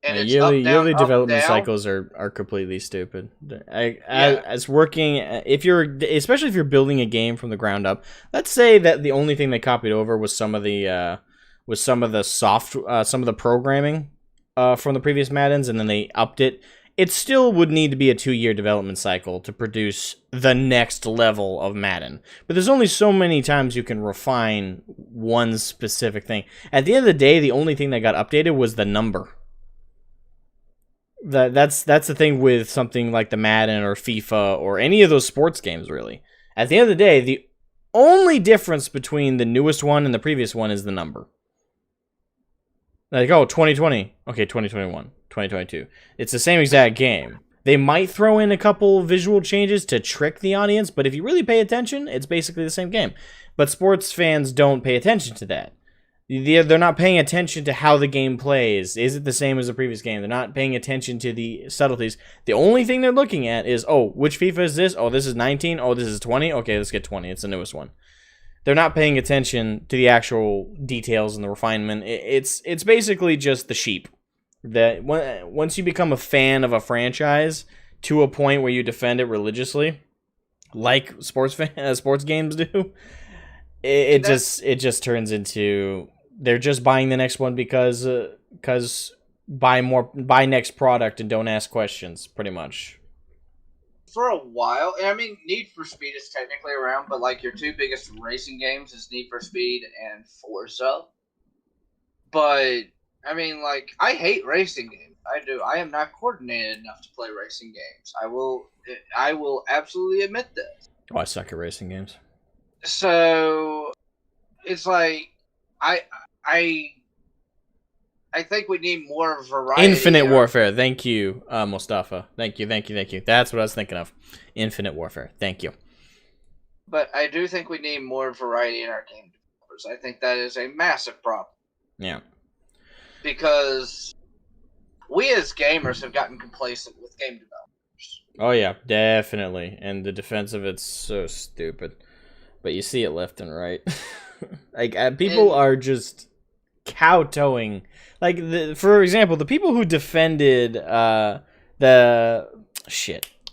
and it's yearly development down, cycles are completely stupid. As working, especially if you're building a game from the ground up. Let's say that the only thing they copied over was some of the programming from the previous Maddens, and then they upped it. It still would need to be a 2-year development cycle to produce the next level of Madden. But there's only so many times you can refine one specific thing. At the end of the day, the only thing that got updated was the number. That's the thing with something like the Madden or FIFA or any of those sports games, really. At the end of the day, the only difference between the newest one and the previous one is the number. Like, oh, 2020. Okay, 2021. 2022. It's the same exact game. They might throw in a couple visual changes to trick the audience, but if you really pay attention, it's basically the same game. But sports fans don't pay attention to that. They're not paying attention to how the game plays. Is it the same as the previous game? They're not paying attention to the subtleties. The only thing they're looking at is, oh, which FIFA is this? Oh, this is 19. Oh, this is 20. Okay, let's get 20. It's the newest one. they're not paying attention to the actual details and the refinement. It's basically just the sheep. That once you become a fan of a franchise to a point where you defend it religiously, like sports games do, it just turns into they're just buying the next one because buy next product and don't ask questions, pretty much. For a while, I mean, Need for Speed is technically around, but like your two biggest racing games is Need for Speed and Forza. But I mean, like, I hate racing games. I do. I am not coordinated enough to play racing games. I will absolutely admit this. Oh, I suck at racing games. So it's like I think we need more variety. Infinite Warfare. Thank you, Mustafa. Thank you. That's what I was thinking of. Infinite Warfare. Thank you. But I do think we need more variety in our game developers. I think that is a massive problem. Yeah. Because we as gamers have gotten complacent with game developers. Oh yeah, definitely. And the defense of it's so stupid. But you see it left and right. Like people are just kowtowing. Like for example, the people who defended the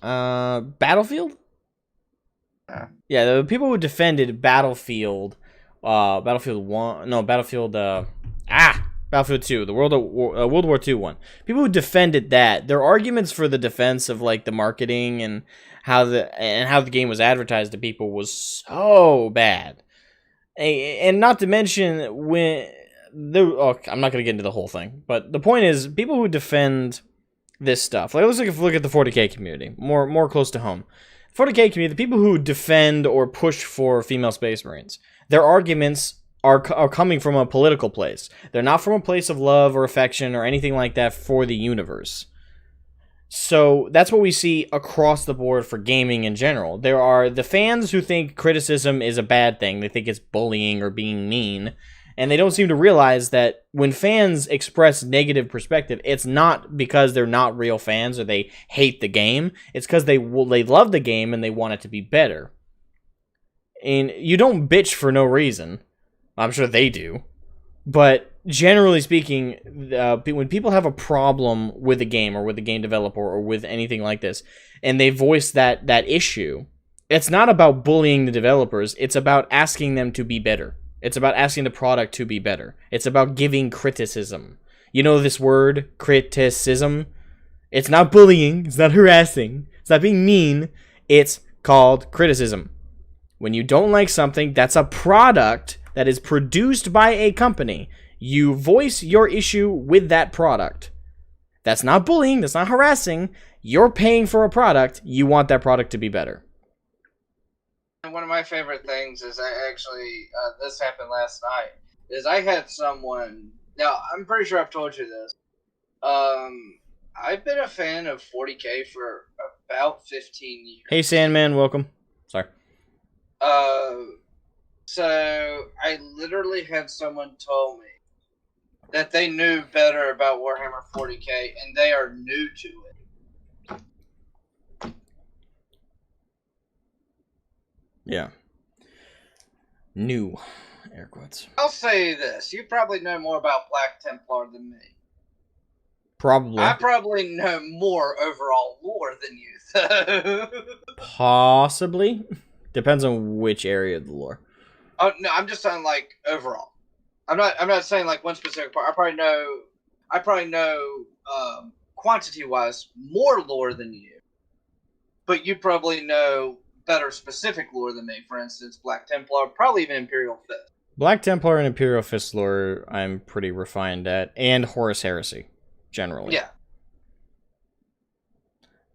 Battlefield? Yeah, the people who defended Battlefield Battlefield 2, the World War II one. People who defended that, their arguments for the defense of like the marketing and how the game was advertised to people was so bad. And not to mention I'm not going to get into the whole thing, but the point is, people who defend this stuff, like let's look at the 40K community, more close to home. 40K community, the people who defend or push for female Space Marines, their arguments are coming from a political place. They're not from a place of love or affection or anything like that for the universe. So that's what we see across the board for gaming in general. There are the fans who think criticism is a bad thing. They think it's bullying or being mean. And they don't seem to realize that when fans express negative perspective, it's not because they're not real fans or they hate the game. It's because they love the game and they want it to be better. And you don't bitch for no reason. I'm sure they do. But generally speaking, when people have a problem with a game or with a game developer or with anything like this, and they voice that issue, it's not about bullying the developers. It's about asking them to be better. It's about asking the product to be better. It's about giving criticism. You know this word, criticism? It's not bullying. It's not harassing. It's not being mean. It's called criticism. When you don't like something, that's a product that is produced by a company. You voice your issue with that product. That's not bullying. That's not harassing. You're paying for a product. You want that product to be better. And one of my favorite things is this happened last night, is I had someone, now I'm pretty sure I've told you this, I've been a fan of 40K for about 15 years. Hey Sandman, welcome. Sorry. So I literally had someone tell me that they knew better about Warhammer 40K and they are new to it. Yeah. New. Air quotes. I'll say this. You probably know more about Black Templar than me. Probably. I probably know more overall lore than you, though. Possibly. Depends on which area of the lore. Oh no, I'm just saying like overall. I'm not saying like one specific part. I probably know quantity wise more lore than you. But you probably know better specific lore than me. For instance, Black Templar, probably even Imperial Fist. Black Templar and Imperial Fist lore I'm pretty refined at, and Horus Heresy, generally. Yeah.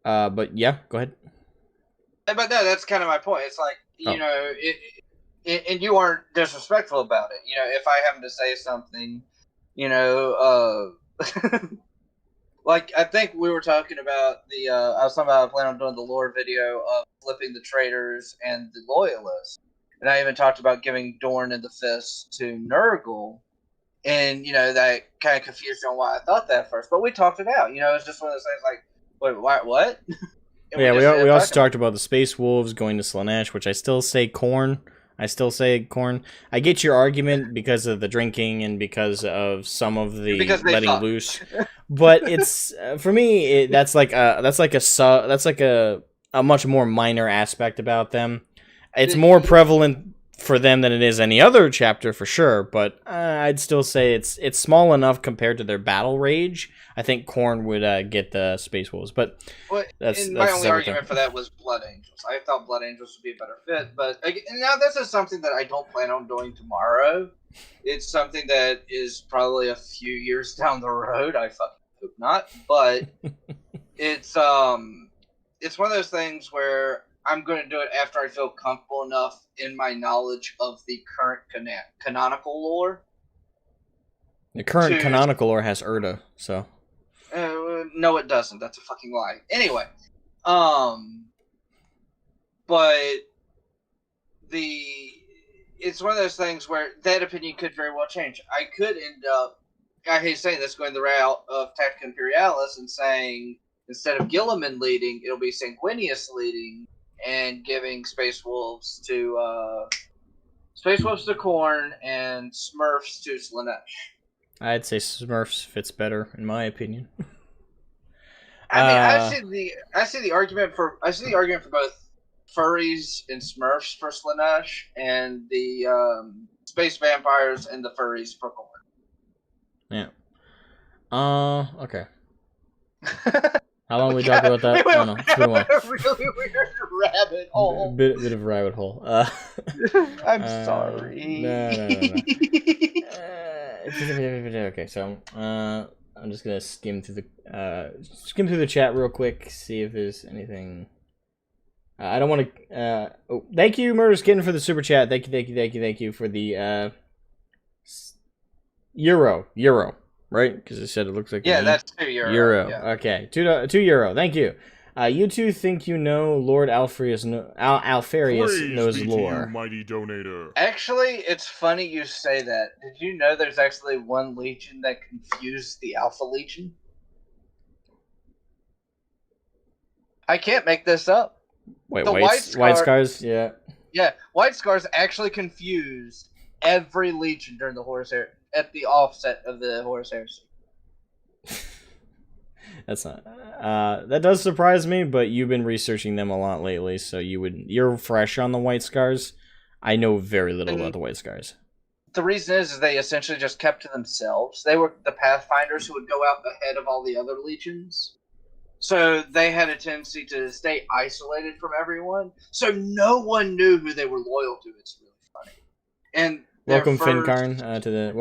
But yeah, go ahead. But no, that's kind of my point. It's like, you know, and you aren't disrespectful about it. You know, if I happen to say something, you know, like I think we were talking about I was talking about I plan on doing the lore video of flipping the traitors and the loyalists. And I even talked about giving Dorn and the Fist to Nurgle. And, you know, that kind of confused me on why I thought that first. But we talked it out. You know, it's just one of those things like, wait, what? Yeah, we also talked about the Space Wolves going to Slaanesh, which I still say Khorne. I still say Korn. I get your argument because of the drinking and because of some of the letting loose, but it's for me that's like a much more minor aspect about them. It's more prevalent for them than it is any other chapter for sure, but I'd still say it's small enough compared to their battle rage. I think Korn would get the Space Wolves, but my only argument for that was Blood Angels. I thought Blood Angels would be a better fit, but now this is something that I don't plan on doing tomorrow. It's something that is probably a few years down the road. I fucking hope not, but it's one of those things where I'm going to do it after I feel comfortable enough in my knowledge of the current canonical lore. The current canonical lore has Erda, so. No, it doesn't. That's a fucking lie. Anyway, but it's one of those things where that opinion could very well change. I could end up, I hate saying this, going the route of Tactica Imperialis and saying instead of Gilliman leading, it'll be Sanguinius leading and giving Space Wolves to Khorne and Smurfs to Slaanesh. I'd say Smurfs fits better, in my opinion. I mean, I see the argument for both furries and Smurfs for Slaanesh, and the space vampires and the furries for Khorne. Yeah. Okay. How long we talked about that? I don't know. It's been a while. Really weird rabbit hole. Bit of a rabbit hole. I'm sorry. No. Okay, so I'm just gonna skim through the chat real quick, see if there's anything. I don't want to. Thank you, Murders Kitten, for the super chat. Thank you for the euro, right? Because it said it looks like that's €2. Euro. Yeah. Okay, €2. Thank you. You two think you know Lord Alfarius knows lore. You, mighty donator. Actually, it's funny you say that. Did you know there's actually one legion that confused the Alpha Legion? I can't make this up. Wait, White Scars? Yeah. Yeah, White Scars actually confused every legion during the Horus at the offset of the Horus Heresy. That's not. That does surprise me, but you've been researching them a lot lately, so you're fresh on the White Scars. I know very little about the White Scars. The reason is they essentially just kept to themselves. They were the Pathfinders who would go out ahead of all the other legions. So they had a tendency to stay isolated from everyone. So no one knew who they were loyal to. It's really funny. And welcome Fincarn to the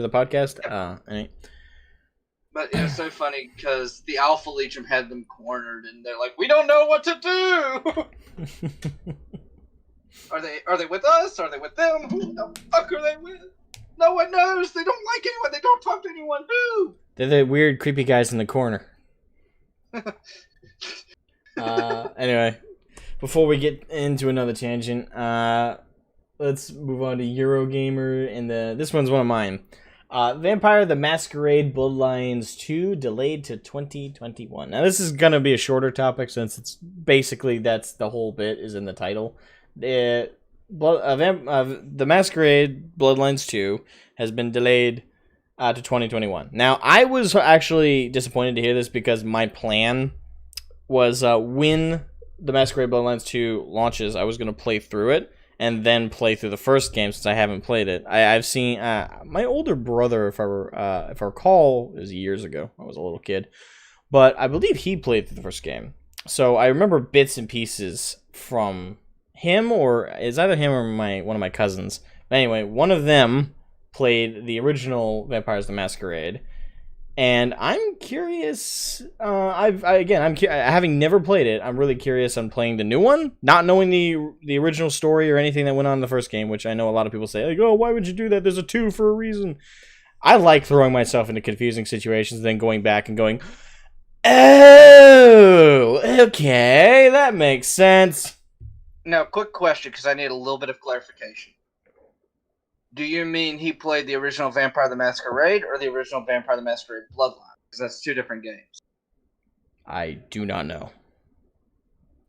podcast. Yep. But it was so funny because the Alpha Legion had them cornered, and they're like, "We don't know what to do. Are they with us? Are they with them? Who the fuck are they with? No one knows. They don't like anyone. They don't talk to anyone. Who? They're the weird, creepy guys in the corner." Anyway, before we get into another tangent, let's move on to Eurogamer, and this one's one of mine. Vampire the Masquerade Bloodlines 2 delayed to 2021. Now this is gonna be a shorter topic since it's basically that's the whole bit is in the title. The Masquerade Bloodlines 2 has been delayed to 2021. Now I was actually disappointed to hear this because my plan was when the Masquerade Bloodlines 2 launches, I was gonna play through it and then play through the first game since I haven't played it. I've seen my older brother, if I recall, it was years ago. I was a little kid, but I believe he played through the first game. So I remember bits and pieces from him, or it's either him or one of my cousins. But anyway, one of them played the original Vampires the Masquerade, and I'm curious. Having never played it, I'm really curious on playing the new one, not knowing the original story or anything that went on in the first game, which I know a lot of people say, like, "Oh, why would you do that? There's a 2 for a reason." I like throwing myself into confusing situations, then going back and going, "Oh, okay, that makes sense." Now, quick question, because I need a little bit of clarification. Do you mean he played the original Vampire the Masquerade or the original Vampire the Masquerade Bloodline? Because that's 2 different games. I do not know.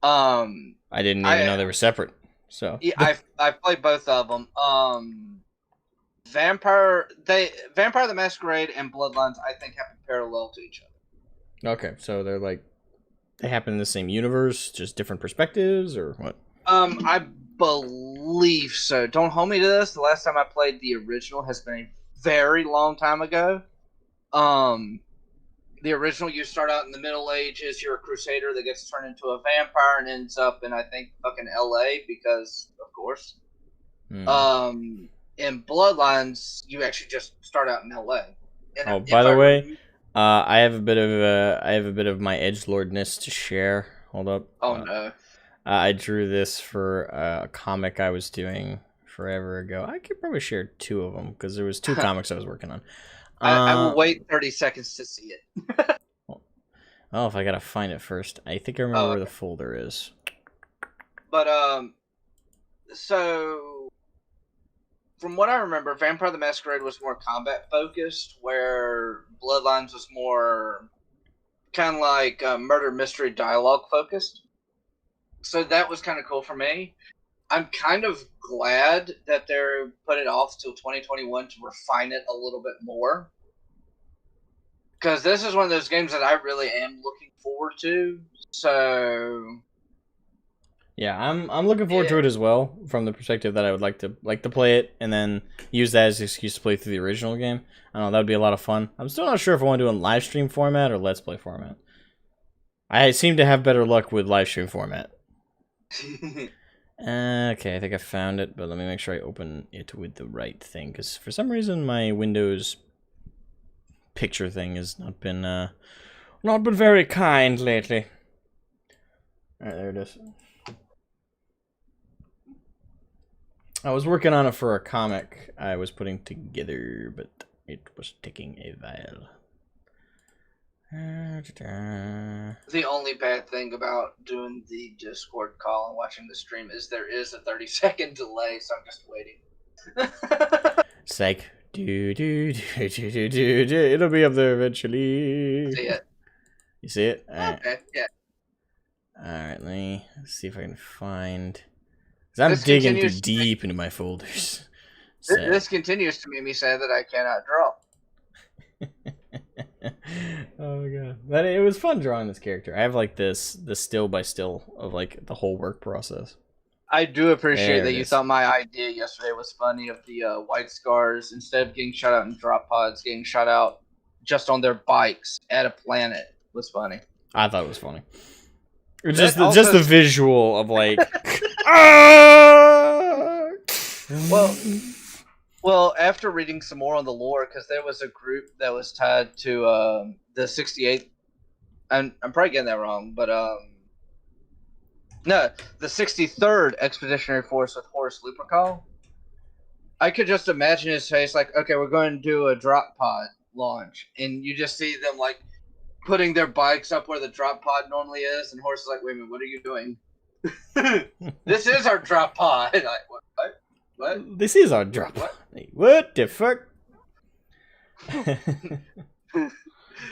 I didn't even know they were separate. So Yeah, I've played both of them. Vampire the Masquerade and Bloodlines, I think, happen parallel to each other. okay, so they're like they happen in the same universe, just different perspectives, or what? I believe so. Don't hold me to this. The last time I played the original has been a very long time ago. The original, you start out in the Middle Ages. You're a crusader that gets turned into a vampire and ends up in, I think, fucking L.A. because, of course. In Bloodlines, you actually just start out in L.A. And Oh, by the way, I have a bit of my edgelordness to share. Hold up. Oh no. I drew this for a comic I was doing forever ago. I could probably share 2 of them because there was 2 comics I was working on. I will wait 30 seconds to see it. Oh, if I gotta find it first. I think I remember where the folder is. But so from what I remember, Vampire the Masquerade was more combat focused, where Bloodlines was more kind of like murder mystery dialogue focused. So that was kind of cool for me. I'm kind of glad that they're put it off till 2021 to refine it a little bit more. Because this is one of those games that I really am looking forward to. So yeah, I'm looking forward to it as well, from the perspective that I would like to play it and then use that as an excuse to play through the original game. I don't know, that would be a lot of fun. I'm still not sure if I want to do it in live stream format or let's play format. I seem to have better luck with live stream format. Okay, I think I found it, but let me make sure I open it with the right thing, because for some reason my Windows picture thing has not been very kind lately. Alright, there it is. I was working on it for a comic I was putting together, but it was taking a while. The only bad thing about doing the Discord call and watching the stream is there is a 30-second delay, so I'm just waiting. Psych. It'll be up there eventually. See it? You see it? Alright. Okay, yeah. Alright, let me see if I can find... Because I'm digging through deep into my folders. This continues to make me sad that I cannot draw. Oh my god, but it was fun drawing this character. I have like the still by still of like the whole work process. I do appreciate that you thought my idea yesterday was funny of the white scars, instead of getting shot out in drop pods, getting shot out just on their bikes at a planet was funny. I thought it was funny. Just the visual of like Well, after reading some more on the lore, because there was a group that was tied to the 68th, and I'm probably getting that wrong, but no, the 63rd Expeditionary Force with Horace Lupercal. I could just imagine his face like, okay, we're going to do a drop pod launch, and you just see them like putting their bikes up where the drop pod normally is, and Horace is like, wait a minute, what are you doing? This is our drop pod. Like, what? This is our drop. What the fuck?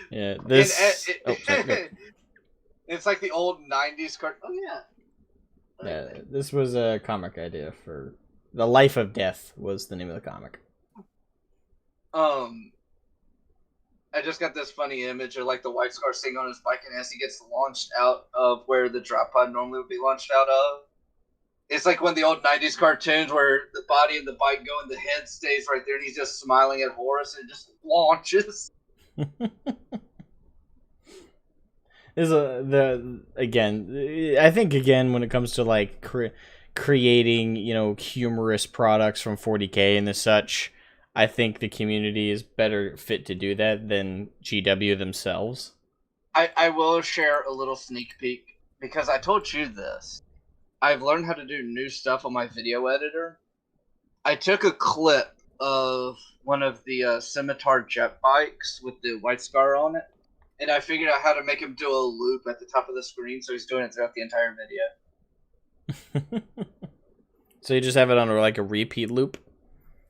Yeah, this. It's like the old '90s card. Oh yeah. Yeah, this was a comic idea for The Life of Death was the name of the comic. I just got this funny image of like the White Scar sitting on his bike, and as he gets launched out of where the drop pod normally would be launched out of, it's like one of the old 90s cartoons where the body and the bike go and the head stays right there and he's just smiling at Horace and it just launches. I think when it comes to like creating, humorous products from 40K and such, I think the community is better fit to do that than GW themselves. I will share a little sneak peek because I told you this. I've learned how to do new stuff on my video editor. I took a clip of one of the Scimitar jet bikes with the White Scar on it, and I figured out how to make him do a loop at the top of the screen, so he's doing it throughout the entire video. So you just have it on like a repeat loop?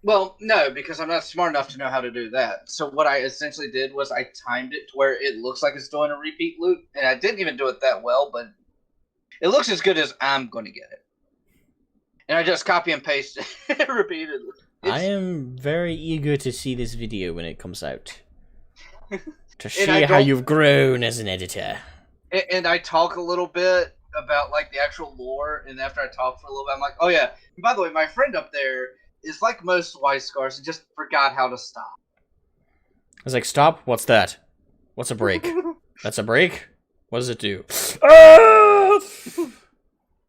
Well, no, because I'm not smart enough to know how to do that. So what I essentially did was I timed it to where it looks like it's doing a repeat loop, and I didn't even do it that well, but it looks as good as I'm going to get it. And I just copy and paste it repeatedly. I am very eager to see this video when it comes out. To see I how don't- you've grown as an editor. And I talk a little bit about like the actual lore, and after I talk for a little bit, I'm like, oh yeah. And by the way, my friend up there is like most White Scars and just forgot how to stop. I was like, stop? What's that? What's a break? That's a break? What does it do? Ah! He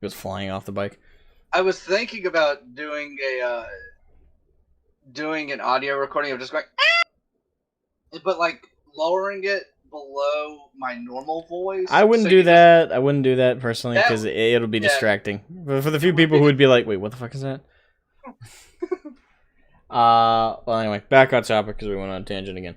goes flying off the bike. I was thinking about doing an audio recording of just going, ah! But like lowering it below my normal voice. I wouldn't so do you that. I wouldn't do that personally That- because it'll be yeah. distracting. But for the few people who would be like, wait, what the fuck is that? Well, anyway, back on topic because we went on a tangent again.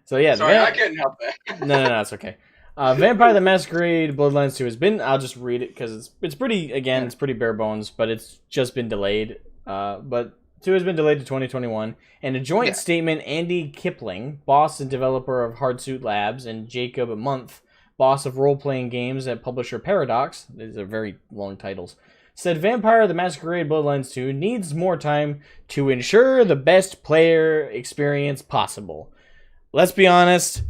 So yeah, Sorry, I couldn't help that. no, it's okay. Vampire the Masquerade Bloodlines 2 has been, I'll just read it because it's pretty, again, it's pretty bare bones, but it's just been delayed. But 2 has been delayed to 2021. And a joint statement, Andy Kipling, boss and developer of Hardsuit Labs, and Jacob Month, boss of role-playing games at publisher Paradox, these are very long titles, said Vampire the Masquerade Bloodlines 2 needs more time to ensure the best player experience possible. Let's be honest,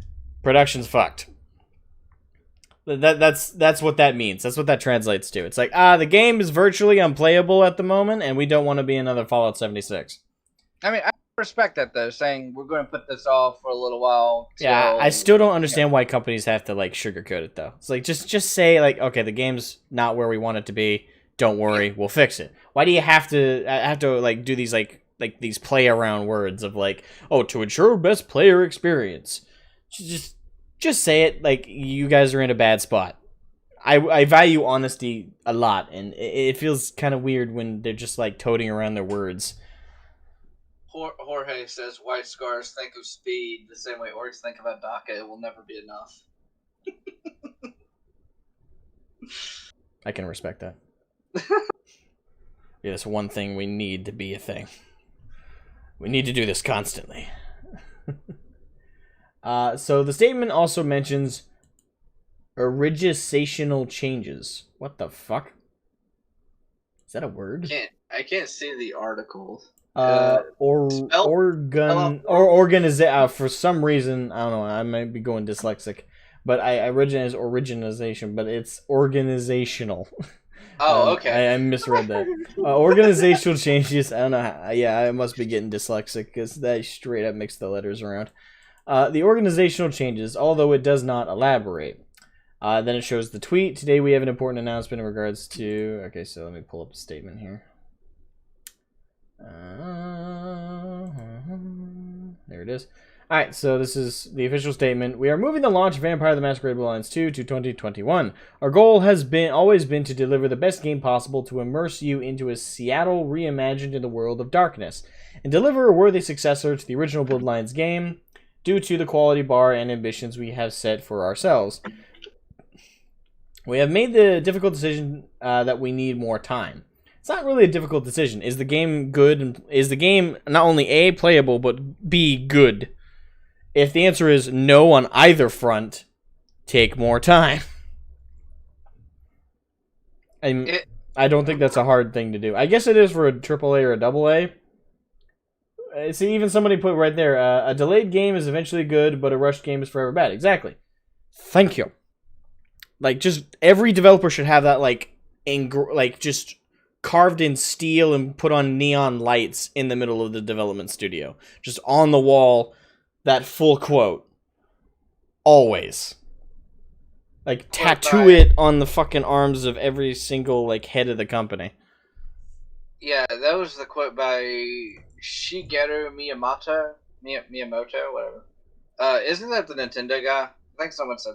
production's fucked. That's what that means. That's what that translates to. It's like, the game is virtually unplayable at the moment, and we don't want to be another Fallout 76. I mean, I respect that though, saying we're going to put this off for a little while. Yeah, I still don't understand why companies have to like sugarcoat it though. It's like just say like, okay, the game's not where we want it to be. Don't worry, we'll fix it. Why do you have to like do these like these play around words of like, oh, to ensure best player experience? Just say it. Like, you guys are in a bad spot. I value honesty a lot, and it feels kind of weird when they're just like toting around their words. Jorge says White Scars think of speed the same way orcs think about DACA. It will never be enough. I can respect that. Yeah, that's one thing we need to be a thing. We need to do this constantly. So the statement also mentions organizational changes. What the fuck? Is that a word? I can't see the article. For some reason, I don't know, I might be going dyslexic, but I read it as organization, but it's organizational. Oh, okay. I misread that. Organizational changes. I don't know. I must be getting dyslexic because that straight up mixed the letters around. The organizational changes, although it does not elaborate. Then it shows the tweet. Today we have an important announcement in regards to... Okay, so let me pull up the statement here. There it is. Alright, so this is the official statement. We are moving the launch of Vampire the Masquerade Bloodlines 2 to 2021. Our goal has always been to deliver the best game possible to immerse you into a Seattle reimagined in the world of darkness, and deliver a worthy successor to the original Bloodlines game due to the quality bar and ambitions we have set for ourselves. We have made the difficult decision that we need more time. It's not really a difficult decision. Is the game good? And is the game not only A, playable, but B, good? If the answer is no on either front, take more time. I don't think that's a hard thing to do. I guess it is for a AAA or a AA. See, even somebody put right there, a delayed game is eventually good, but a rushed game is forever bad. Exactly. Thank you. Like, just every developer should have that, like just carved in steel and put on neon lights in the middle of the development studio. Just on the wall, that full quote. Always. Like, tattoo it on the fucking arms of every single, like, head of the company. Yeah, that was the quote by Shigeru Miyamoto, whatever. Isn't that the Nintendo guy? I think someone said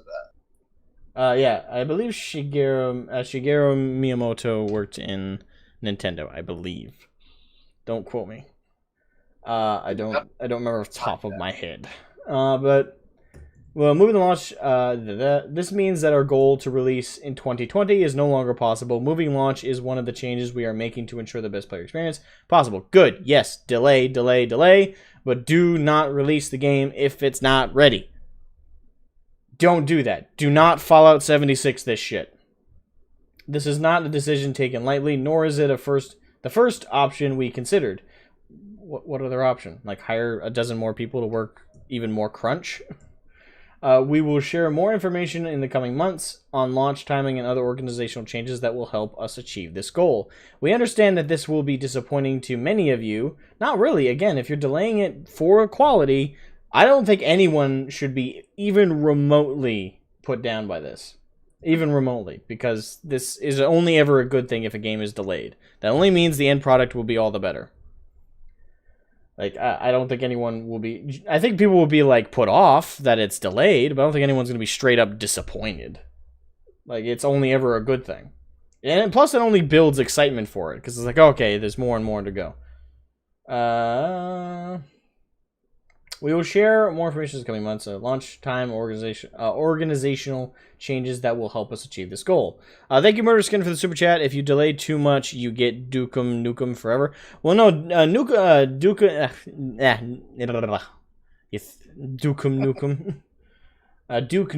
that. Yeah, I believe Shigeru Miyamoto worked in Nintendo, I believe. Don't quote me. I don't remember off the top of my head. But, well, moving the launch, this means that our goal to release in 2020 is no longer possible. Moving launch is one of the changes we are making to ensure the best player experience possible. Good, yes, delay, but do not release the game if it's not ready. Don't do that. Do not Fallout 76 this shit. This is not a decision taken lightly, nor is it the first option we considered. What other option? Like hire a dozen more people to work even more crunch? We will share more information in the coming months on launch timing and other organizational changes that will help us achieve this goal. We understand that this will be disappointing to many of you. Not really. Again, if you're delaying it for quality, I don't think anyone should be even remotely put down by this. Even remotely. Because this is only ever a good thing if a game is delayed. That only means the end product will be all the better. Like, I don't think anyone will be... I think people will be, like, put off that it's delayed, but I don't think anyone's going to be straight up disappointed. Like, it's only ever a good thing. And plus, it only builds excitement for it, because it's like, okay, there's more and more to go. We will share more information in the coming months. Launch time, organizational changes that will help us achieve this goal. Thank you, Murder Skin, for the super chat. If you delay too much, you get Dukem Nukem forever. Well, no, Duke Nukem. Duke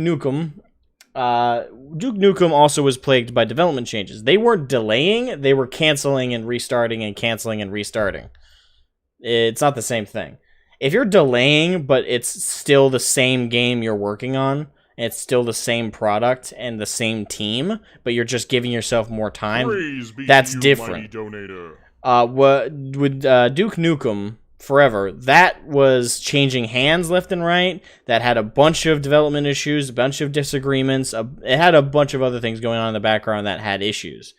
Nukem also was plagued by development changes. They weren't delaying, they were canceling and restarting and canceling and restarting. It's not the same thing. If you're delaying, but it's still the same game you're working on, and it's still the same product and the same team, but you're just giving yourself more time, that's different. With Duke Nukem Forever, that was changing hands left and right. That had a bunch of development issues, a bunch of disagreements. It had a bunch of other things going on in the background that had issues.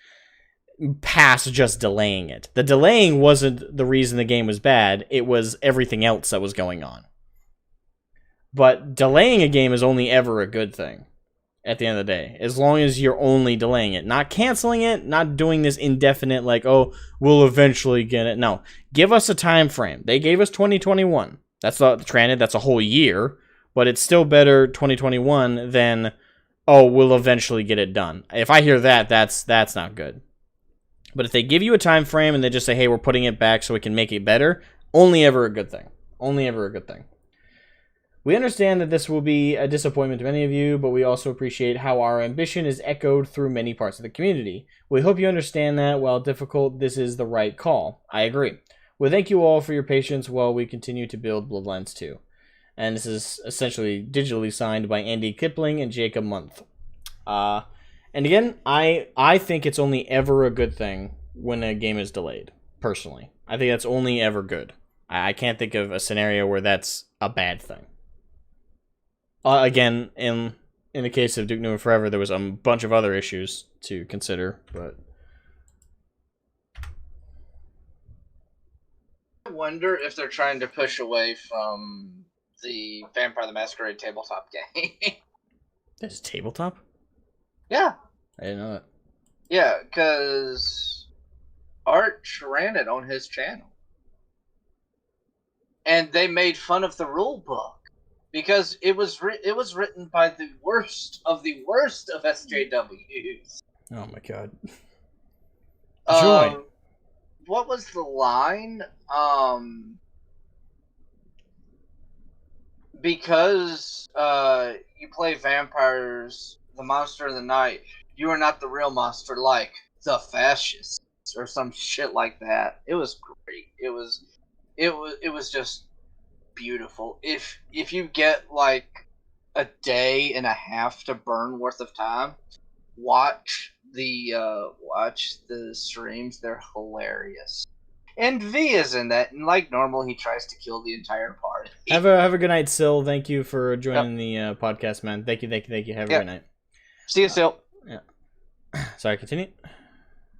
Past just delaying it. The delaying wasn't the reason the game was bad, it was everything else that was going on. But delaying a game is only ever a good thing at the end of the day, as long as you're only delaying it. Not canceling it, not doing this indefinite, like, oh, we'll eventually get it. No, give us a time frame. They gave us 2021. That's not, granted, that's a whole year, but it's still better 2021 than, oh, we'll eventually get it done. If I hear that, that's not good. But if they give you a time frame and they just say, hey, we're putting it back so we can make it better, only ever a good thing. Only ever a good thing. We understand that this will be a disappointment to many of you, but we also appreciate how our ambition is echoed through many parts of the community. We hope you understand that, while difficult, this is the right call. I agree. We thank you all for your patience while we continue to build Bloodlines 2. And this is essentially digitally signed by Andy Kipling and Jacob Month. And again, I think it's only ever a good thing when a game is delayed, personally. I think that's only ever good. I can't think of a scenario where that's a bad thing. Again, in the case of Duke Nukem Forever, there was a bunch of other issues to consider, but... I wonder if they're trying to push away from the Vampire the Masquerade tabletop game. There's tabletop? Yeah. I didn't know that. Yeah, because Arch ran it on his channel. And they made fun of the rule book. Because it was written by the worst of SJWs. Oh my god. Join. What was the line? Because you play vampires, the monster of the night, you are not the real monster, like the fascists or some shit like that. It was great. It was just beautiful. If you get like a day and a half to burn worth of time, watch the streams. They're hilarious. And V is in that, and like normal, he tries to kill the entire party. Have a good night, Sil. Thank you for joining the podcast, man. Thank you. Have a good night. See you, Sil. Yeah. Sorry, continue.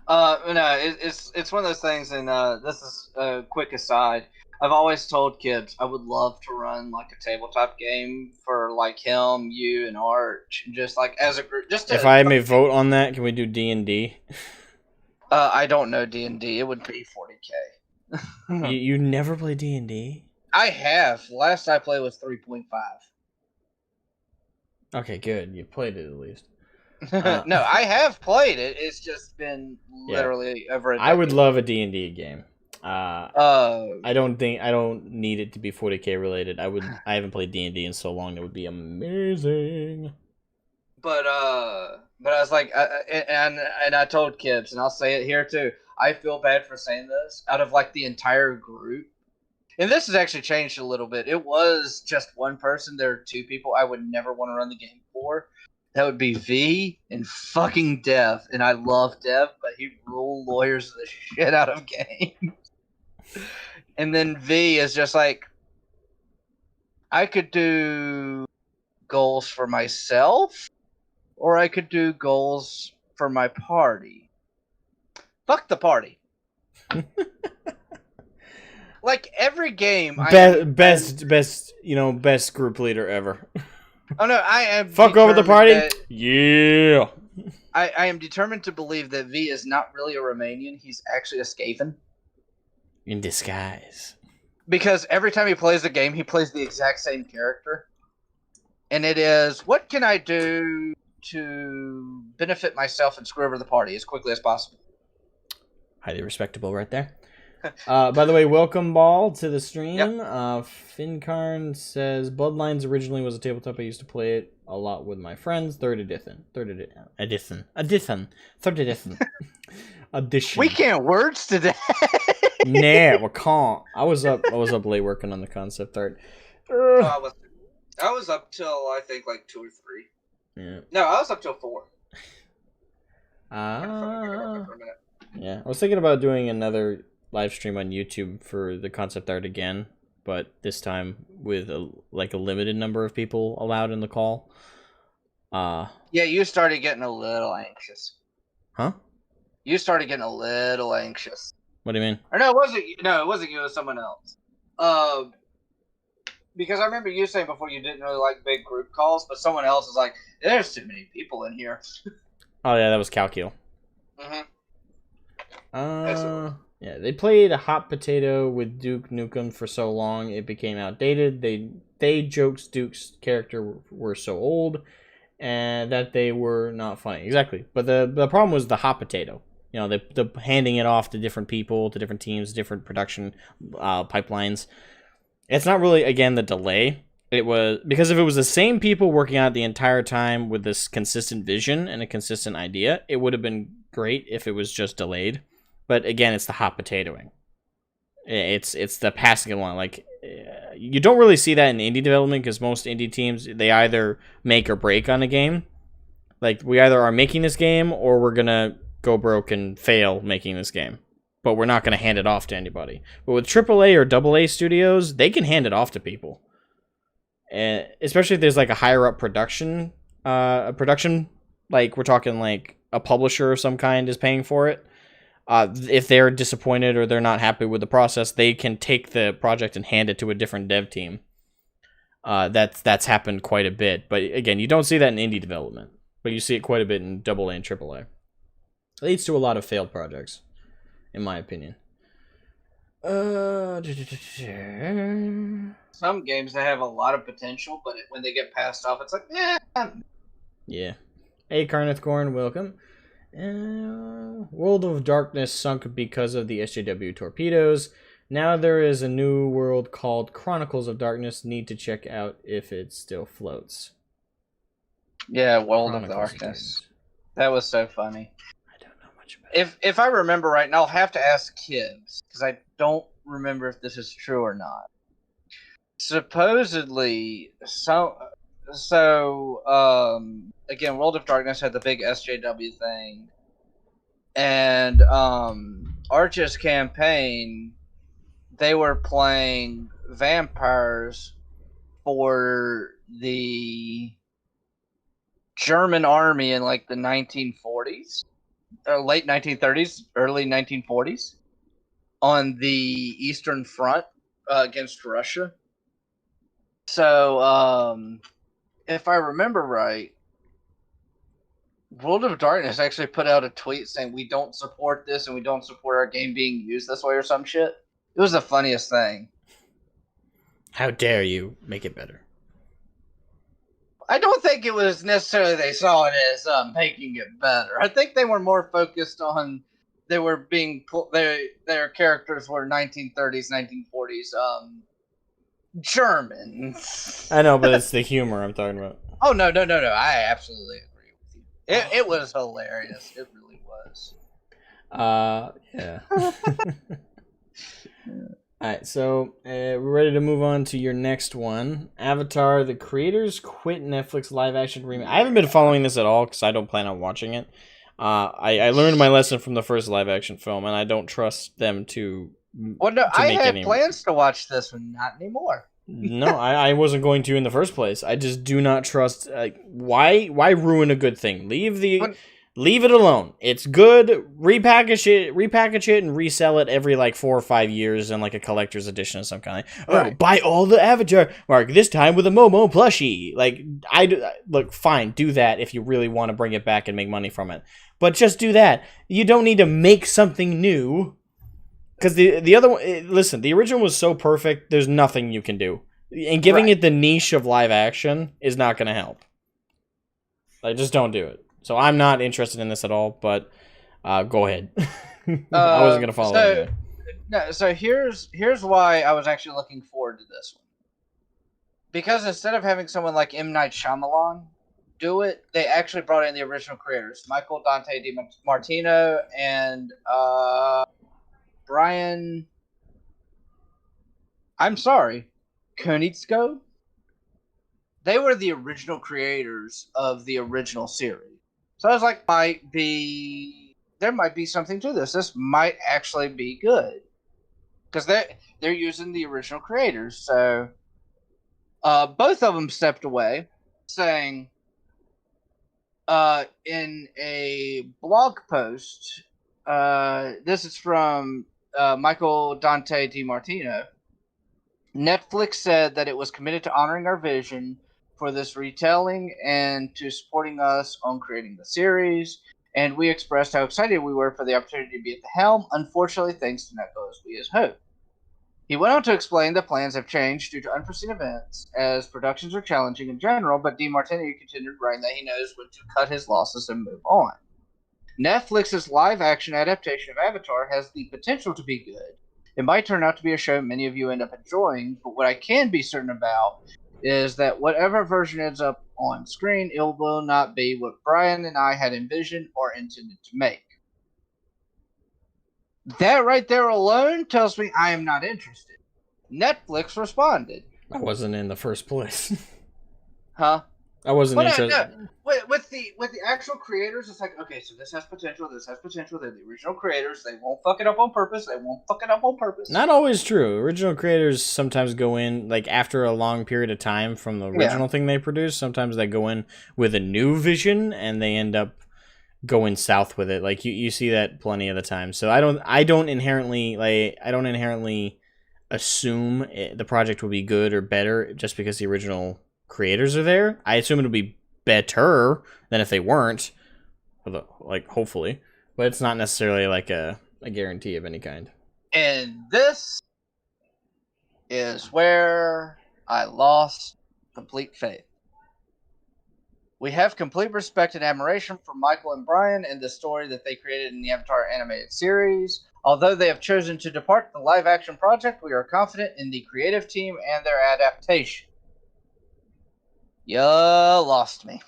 No, it's one of those things, and this is a quick aside. I've always told kids I would love to run like a tabletop game for like him, you, and Arch, just like as a group. Just if I may vote on that, can we do D&D? I don't know D&D. It would be 40K. You never play D&D? I have. Last I played was 3.5. Okay, good. You played it at least. No, I have played it. It's just been literally over a decade. I would love a D&D game. I don't need it to be 40K related. I haven't played D&D in so long. It would be amazing. But I was like, and I told Kibbs, and I'll say it here too. I feel bad for saying this. Out of like the entire group, and this has actually changed a little bit. It was just one person. There are two people I would never want to run the game for. That would be V and fucking Dev. And I love Dev, but he rule lawyers the shit out of games. And then V is just like, I could do goals for myself, or I could do goals for my party. Fuck the party. Like every game, best group leader ever. Oh no, I am. Fuck over the party. Yeah. I am determined to believe that V is not really a Romanian. He's actually a Skaven. In disguise. Because every time he plays the game, he plays the exact same character. And it is, what can I do to benefit myself and screw over the party as quickly as possible? Highly respectable right there. By the way, welcome Ball to the stream. Yep. Fincarn says Bloodlines originally was a tabletop. I used to play it a lot with my friends. Third edition. We can't words today. Nah, we can't. I was up late working on the concept art. I was up till I think like 2 or 3. Yeah. No, I was up till 4. Yeah, I was thinking about doing another live stream on YouTube for the concept art again, but this time with a limited number of people allowed in the call. Yeah, you started getting a little anxious. Huh? You started getting a little anxious. What do you mean? Or no, it wasn't you. It was someone else. Because I remember you saying before you didn't really like big group calls, but someone else was like, "There's too many people in here." Oh yeah, that was Calcule. Yeah, they played a hot potato with Duke Nukem for so long it became outdated. They joked Duke's character were so old, and that they were not funny. Exactly, but the problem was the hot potato. You know, the handing it off to different people, to different teams, different production pipelines. It's not really, again, the delay. It was because if it was the same people working on it the entire time with this consistent vision and a consistent idea, it would have been great if it was just delayed. But again, it's the hot potatoing. It's the passing along. Like, you don't really see that in indie development because most indie teams, they either make or break on a game. Like, we either are making this game or we're gonna go broke and fail making this game. But we're not gonna hand it off to anybody. But with AAA or AA studios, they can hand it off to people. Especially if there's like a higher up production, like we're talking like a publisher of some kind is paying for it. If they're disappointed or they're not happy with the process, they can take the project and hand it to a different dev team. That's happened quite a bit. But again, you don't see that in indie development, but you see it quite a bit in AA and AAA. It leads to a lot of failed projects, in my opinion. Some games that have a lot of potential, but when they get passed off, it's like, Yeah. Hey, Carneth Gorn, welcome. World of Darkness sunk because of the SJW torpedoes. Now there is a new world called Chronicles of Darkness. Need to check out if it still floats. Yeah, World of Darkness. That was so funny. I don't know much about it. If I remember right, and I'll have to ask Kibbs, because I don't remember if this is true or not. Supposedly, again, World of Darkness had the big SJW thing, and Arch's campaign, they were playing vampires for the German army in like the 1940s, or late 1930s, early 1940s, on the Eastern Front against Russia. So, if I remember right, World of Darkness actually put out a tweet saying we don't support this and we don't support our game being used this way or some shit. It was the funniest thing. How dare you make it better? I don't think it was necessarily they saw it as making it better. I think they were more focused on their characters were 1930s, 1940s Germans. I know, but it's the humor I'm talking about. Oh, no. I absolutely agree. It was hilarious. It really was. Yeah. Alright, so we're ready to move on to your next one. Avatar, the creators quit Netflix live action remake. I haven't been following this at all because I don't plan on watching it. I learned my lesson from the first live action film, and I don't trust them to. Well, no, I had plans to watch this one, not anymore. No, I wasn't going to in the first place. I just do not trust. Why ruin a good thing? Leave it alone. It's good. Repackage it, and resell it every like 4 or 5 years in like a collector's edition of some kind. Right. Oh, buy all the Avatar mark this time with a Momo plushie. Like look, fine, do that if you really want to bring it back and make money from it. But just do that. You don't need to make something new. Because the other one, listen, the original was so perfect. There's nothing you can do, and giving it the niche of live action is not going to help. Like, just don't do it. So I'm not interested in this at all, but go ahead. I wasn't going to follow it. No, so here's why I was actually looking forward to this one. Because instead of having someone like M. Night Shyamalan do it, they actually brought in the original creators, Michael Dante DiMartino and Brian... I'm sorry, Konietzko? They were the original creators of the original series. So I was like, there might be something to this. This might actually be good. Because they're using the original creators. So both of them stepped away, saying in a blog post, this is from Michael Dante DiMartino, Netflix said that it was committed to honoring our vision for this retelling and to supporting us on creating the series, and we expressed how excited we were for the opportunity to be at the helm. Unfortunately, things did not go as we had hoped. He went on to explain that plans have changed due to unforeseen events, as productions are challenging in general, but DiMartino continued writing that he knows when to cut his losses and move on. Netflix's live-action adaptation of Avatar has the potential to be good. It might turn out to be a show many of you end up enjoying, but what I can be certain about is that whatever version ends up on screen, it will not be what Brian and I had envisioned or intended to make. That right there alone tells me I am not interested. Netflix responded. I wasn't in the first place. Huh? I wasn't interested. No. With the actual creators, it's like, okay, so this has potential, they're the original creators, they won't fuck it up on purpose, Not always true. Original creators sometimes go in, like, after a long period of time from the original thing they produced, sometimes they go in with a new vision, and they end up going south with it. Like, you see that plenty of the time. So I don't inherently assume the project will be good or better just because the original creators are there. I assume it'll be better than if they weren't, like, hopefully, but it's not necessarily like a guarantee of any kind. And this is where I lost complete faith. We have complete respect and admiration for Michael and Brian and the story that they created in the Avatar animated series. Although they have chosen to depart the live-action project, we are confident in the creative team and their adaptation. You lost me.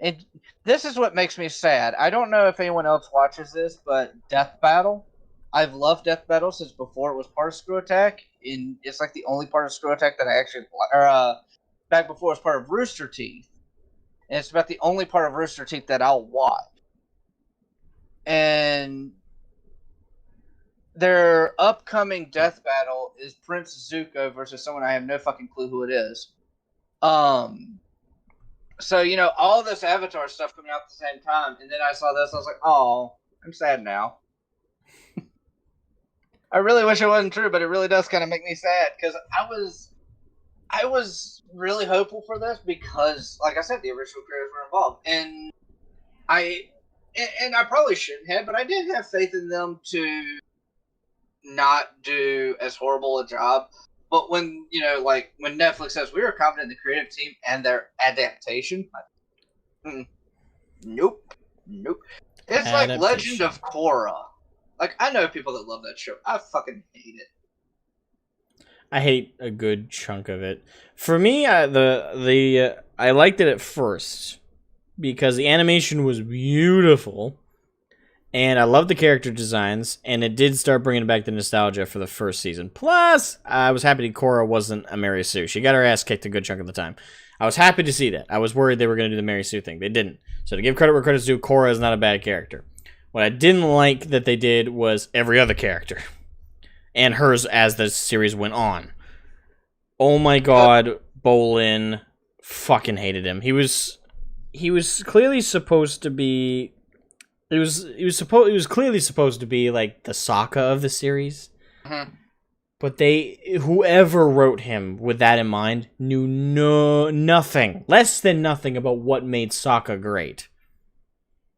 And this is what makes me sad. I don't know if anyone else watches this, but Death Battle. I've loved Death Battle since before it was part of Screw Attack. It's like the only part of Screw Attack that I actually... back before it was part of Rooster Teeth. And it's about the only part of Rooster Teeth that I'll watch. And their upcoming Death Battle is Prince Zuko versus someone I have no fucking clue who it is. So, you know, all this Avatar stuff coming out at the same time, and then I saw this, I was like, oh, I'm sad now. I really wish it wasn't true, but it really does kind of make me sad, because I was really hopeful for this, because, like I said, the original creators were involved, and I probably shouldn't have, but I did have faith in them to not do as horrible a job. But when, you know, like, when Netflix says we are confident in the creative team and their adaptation, nope. It's like Legend of Korra. Like, I know people that love that show. I fucking hate it. I hate a good chunk of it. For me, I liked it at first, because the animation was beautiful, and I love the character designs, and it did start bringing back the nostalgia for the first season. Plus, I was happy Korra wasn't a Mary Sue. She got her ass kicked a good chunk of the time. I was happy to see that. I was worried they were going to do the Mary Sue thing. They didn't. So to give credit where credit's due, Korra is not a bad character. What I didn't like that they did was every other character. And hers as the series went on. Oh my god, Bolin fucking hated him. He was clearly supposed to be he was clearly supposed to be like the Sokka of the series. Mm-hmm. But whoever wrote him with that in mind knew nothing, less than nothing about what made Sokka great.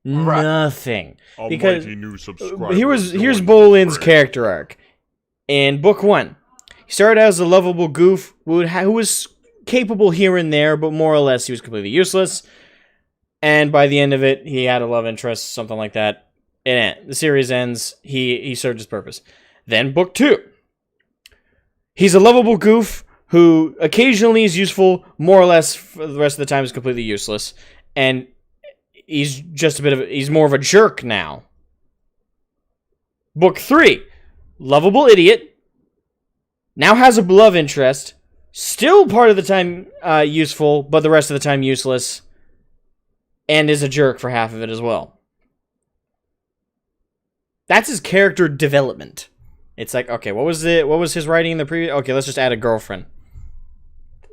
Right. Nothing. Because here's Bolin's character arc. In book 1, he started out as a lovable goof who was capable here and there, but more or less he was completely useless. And by the end of it, he had a love interest, something like that. And the series ends. He served his purpose. Then book 2. He's a lovable goof who occasionally is useful, more or less for the rest of the time is completely useless. And he's he's more of a jerk now. Book 3. Lovable idiot. Now has a love interest. Still part of the time useful, but the rest of the time useless. And is a jerk for half of it as well. That's his character development. It's like, okay, what was his writing in the previous? Okay, let's just add a girlfriend.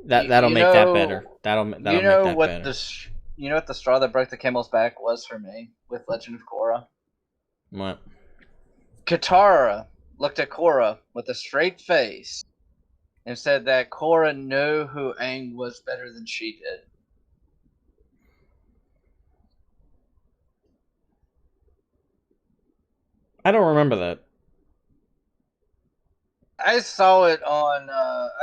That'll make that better. That'll make that better. You know what the straw that broke the camel's back was for me with Legend of Korra? What? Katara looked at Korra with a straight face and said that Korra knew who Aang was better than she did. I don't remember that. I saw it on.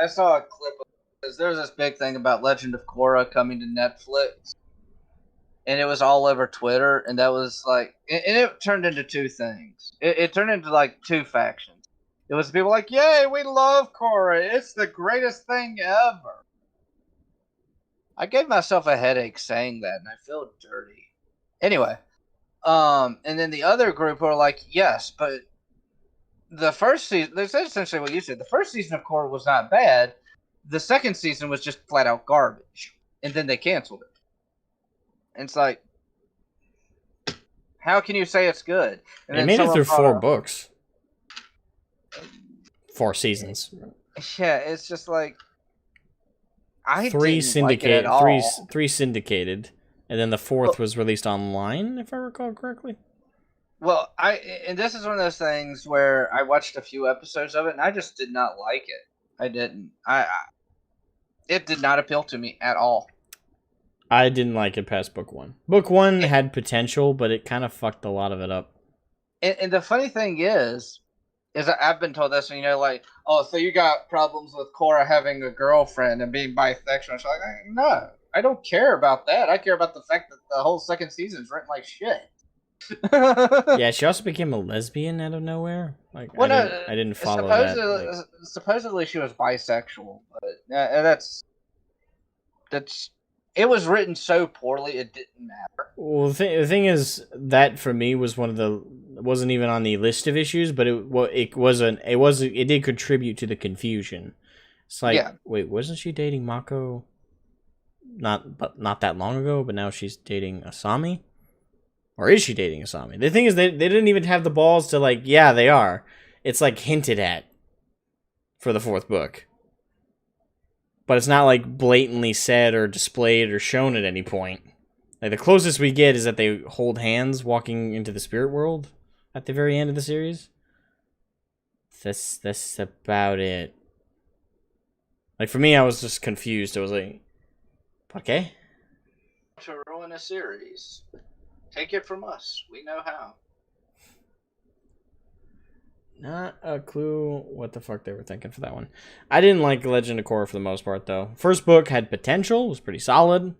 I saw a clip of because there's this big thing about Legend of Korra coming to Netflix, and it was all over Twitter, and that was like, and it turned into two things. It turned into like two factions. It was people like, "Yay, we love Korra! It's the greatest thing ever." I gave myself a headache saying that, and I feel dirty. Anyway, and then the other group were like, "Yes, but." The first season, that's essentially what you said. The first season of Korra was not bad. The second season was just flat out garbage. And then they canceled it. And it's like, how can you say it's good? And they made it through 4 books. 4 seasons. Yeah, it's just like, I 3 didn't syndicated, like it at all. 3 syndicated, and then the 4th was released online, if I recall correctly. Well, and this is one of those things where I watched a few episodes of it, and I just did not like it. I didn't. It did not appeal to me at all. I didn't like it past book 1. Book 1 had potential, but it kind of fucked a lot of it up. And the funny thing is I've been told this, and like, oh, so you got problems with Korra having a girlfriend and being bisexual. It's like, no, I don't care about that. I care about the fact that the whole second season's written like shit. Yeah, she also became a lesbian out of nowhere. Like, well, I didn't follow that. Like, supposedly she was bisexual, but that's it was written so poorly it didn't matter. Well, the thing is that for me was wasn't even on the list of issues, but it did contribute to the confusion. It's like, wait, wasn't she dating Mako? Not that long ago, but now she's dating Asami. Or is she dating Asami? The thing is, they didn't even have the balls to, like, yeah, they are. It's, like, hinted at for the 4th book. But it's not, like, blatantly said or displayed or shown at any point. Like, the closest we get is that they hold hands walking into the spirit world at the very end of the series. That's about it. Like, for me, I was just confused. I was like, okay? To ruin a series. Take it from us. We know how. Not a clue what the fuck they were thinking for that one. I didn't like Legend of Korra for the most part, though. First book had potential. It was pretty solid.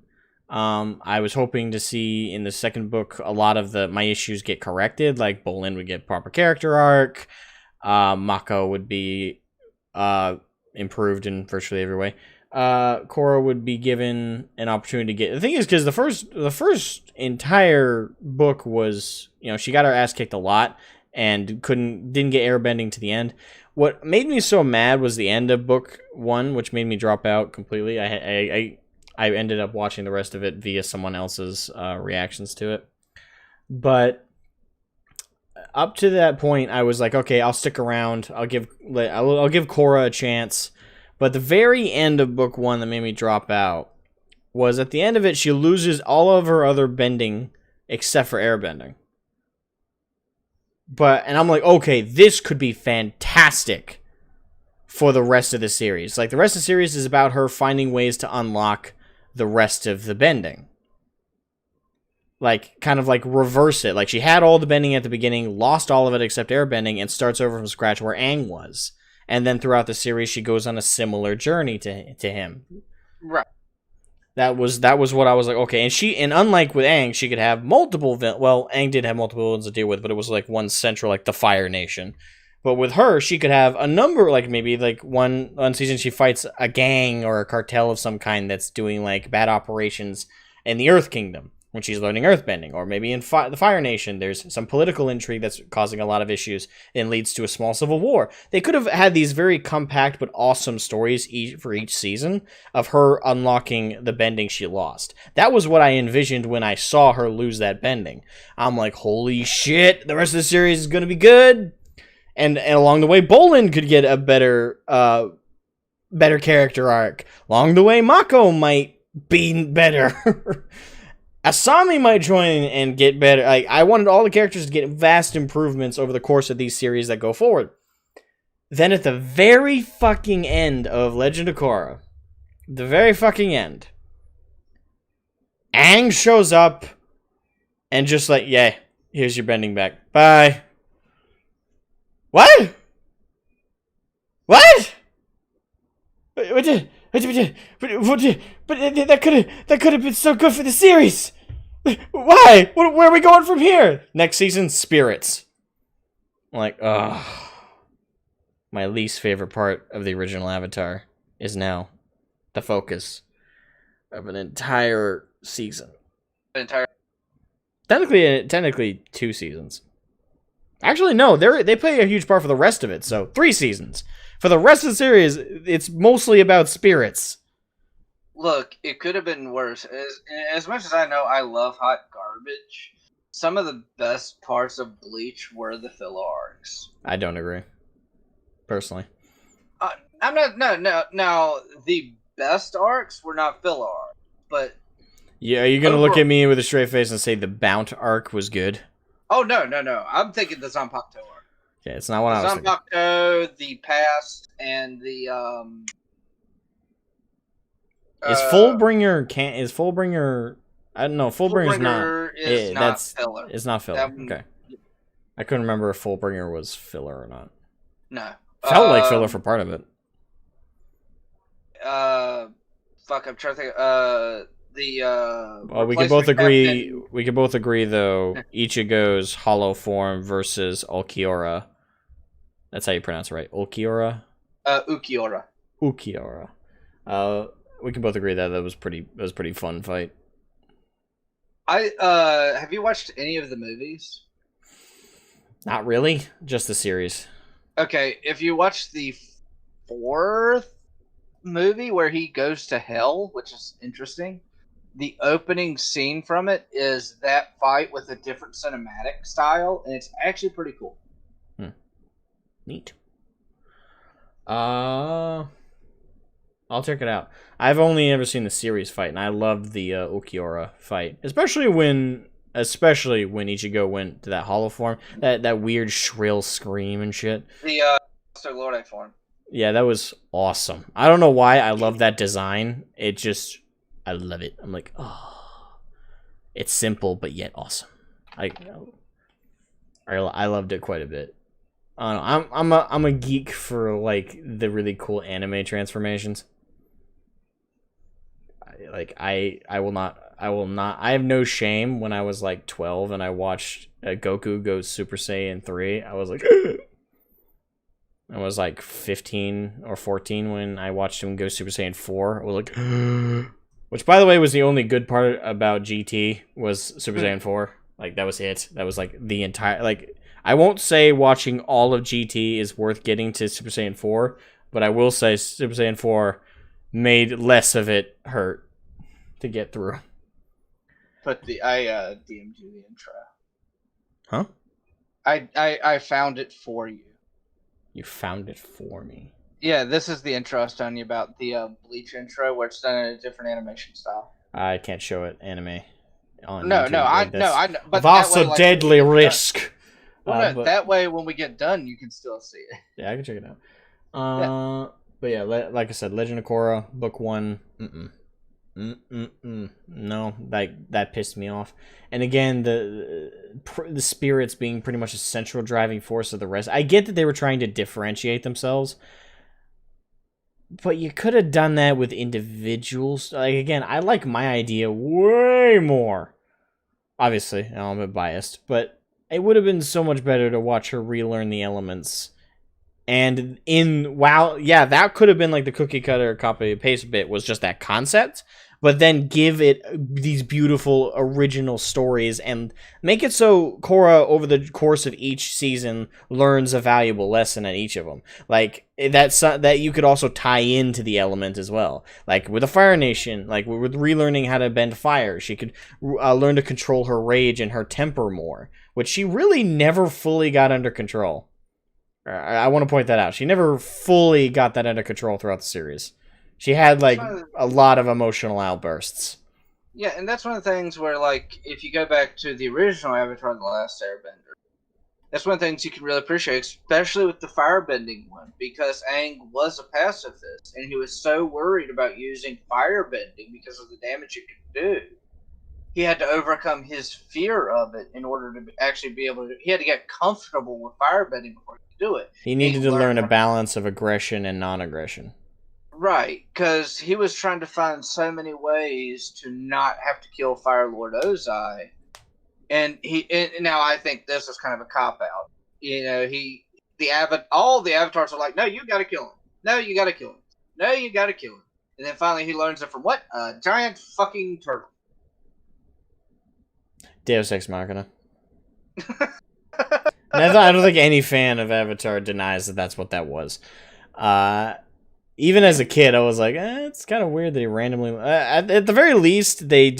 I was hoping to see in the second book a lot of my issues get corrected. Like, Bolin would get proper character arc. Mako would be improved in virtually every way. Korra would be given an opportunity to get. The thing is, because the first entire book was, she got her ass kicked a lot and didn't get airbending to the end. What made me so mad was the end of book 1, which made me drop out completely. I ended up watching the rest of it via someone else's reactions to it. But up to that point, I was like, okay, I'll stick around. I'll give Korra a chance. But the very end of book 1 that made me drop out was at the end of it, she loses all of her other bending except for airbending. And I'm like, okay, this could be fantastic for the rest of the series. Like, the rest of the series is about her finding ways to unlock the rest of the bending. Like, kind of like reverse it. Like, she had all the bending at the beginning, lost all of it except airbending, and starts over from scratch where Aang was. And then throughout the series, she goes on a similar journey to him. Right. That was what I was like, okay. And unlike with Aang, she could have multiple Aang did have multiple villains to deal with, but it was like one central, like the Fire Nation. But with her, she could have a number, like maybe like one season she fights a gang or a cartel of some kind that's doing like bad operations in the Earth Kingdom when she's learning earthbending. Or maybe in the Fire Nation, there's some political intrigue that's causing a lot of issues and leads to a small civil war. They could have had these very compact but awesome stories for each season of her unlocking the bending she lost. That was what I envisioned when I saw her lose that bending. I'm like, holy shit, the rest of the series is going to be good. And along the way, Bolin could get a better character arc. Along the way, Mako might be better. Asami might join and get better. I wanted all the characters to get vast improvements over the course of these series that go forward. Then at the very fucking end of Legend of Korra, the very fucking end, Aang shows up and just like, yeah, here's your bending back. Bye. What? What? But that could have been so good for the series. Why? Where are we going from here? Next season, spirits. I'm like, ugh. My least favorite part of the original Avatar is now the focus of an entire season. Technically 2 seasons. Actually, no, they play a huge part for the rest of it, so 3 seasons. For the rest of the series, it's mostly about spirits. Look, it could have been worse. As much as I know I love hot garbage, some of the best parts of Bleach were the filler arcs. I don't agree. Personally. I'm not, no. Now, the best arcs were not filler arcs, but... Yeah, are you going to look at me with a straight face and say the Bount arc was good? Oh, no. I'm thinking the Zanpakuto arc. Yeah, it's not what I was thinking. Zanpakuto, the past, and the, Is Fullbringer... I don't know, Fullbringer's not... is not filler. It's not filler, okay. I couldn't remember if Fullbringer was filler or not. No. Felt like filler for part of it. Fuck, I'm trying to think, well, we can both agree. We can both agree, though. Ichigo's hollow form versus Ulquiorra. That's how you pronounce it, right? Ulquiorra. Ukiora. Ukiora. We can both agree that that was pretty fun fight. Have you watched any of the movies? Not really, just the series. Okay, if you watch the 4th movie where he goes to hell, which is interesting. The opening scene from it is that fight with a different cinematic style, and it's actually pretty cool. Neat. I'll check it out. I've only ever seen the series fight, and I loved the Ulquiorra fight, especially when Ichigo went to that hollow form, that weird shrill scream and shit. The Lorde form. Yeah, that was awesome. I don't know why I love that design. I love it. I'm like, oh, it's simple but yet awesome. I loved it quite a bit. I don't know. I'm a geek for like the really cool anime transformations. I will not. I have no shame. When I was like 12 and I watched Goku go Super Saiyan 3, I was like, I was like 15 or 14 when I watched him go Super Saiyan 4. I was like, which by the way was the only good part about GT was Super Saiyan 4. Like that was it. That was like the entire like. I won't say watching all of GT is worth getting to Super Saiyan 4, but I will say Super Saiyan 4 made less of it hurt to get through. But I DM'd you the intro. Huh? I found it for you. You found it for me. Yeah, this is the intro I was telling you about, the Bleach intro, where it's done in a different animation style. I can't show it anime on No, YouTube no, like I this. know. But That's that way, a like, deadly risk. Well, no, But- that way when we get done, you can still see it. Yeah, I can check it out. But yeah, like I said, Legend of Korra, book 1. No, like that pissed me off. And again, the spirits being pretty much a central driving force of the rest. I get that they were trying to differentiate themselves, but you could have done that with individuals. Like again, I like my idea way more. Obviously, I'm a bit biased, but it would have been so much better to watch her relearn the elements. And yeah, that could have been like the cookie cutter copy paste bit was just that concept, but then give it these beautiful original stories and make it so Korra over the course of each season learns a valuable lesson at each of them. Like that you could also tie into the element as well. Like with the Fire Nation, like with relearning how to bend fire, she could learn to control her rage and her temper more, which she really never fully got under control. I want to point that out. She never fully got that under control throughout the series. She had, like, a lot of emotional outbursts. Yeah, and that's one of the things where, like, if you go back to the original Avatar: The Last Airbender, that's one of the things you can really appreciate, especially with the firebending one, because Aang was a pacifist, and he was so worried about using firebending because of the damage it could do. He had to overcome his fear of it in order to actually be able to. He had to get comfortable with firebending before he could do it. He needed to learn a balance of aggression and non-aggression. Right, because he was trying to find so many ways to not have to kill Fire Lord Ozai, and now I think this is kind of a cop out. You know, all the avatars are like, no, you got to kill him. No, you got to kill him. No, you got to kill him. And then finally he learns it from what? A giant fucking turtle. Deus Ex Machina. I don't think any fan of Avatar denies that that's what that was. Even as a kid, I was like, it's kind of weird that he randomly... at the very least, they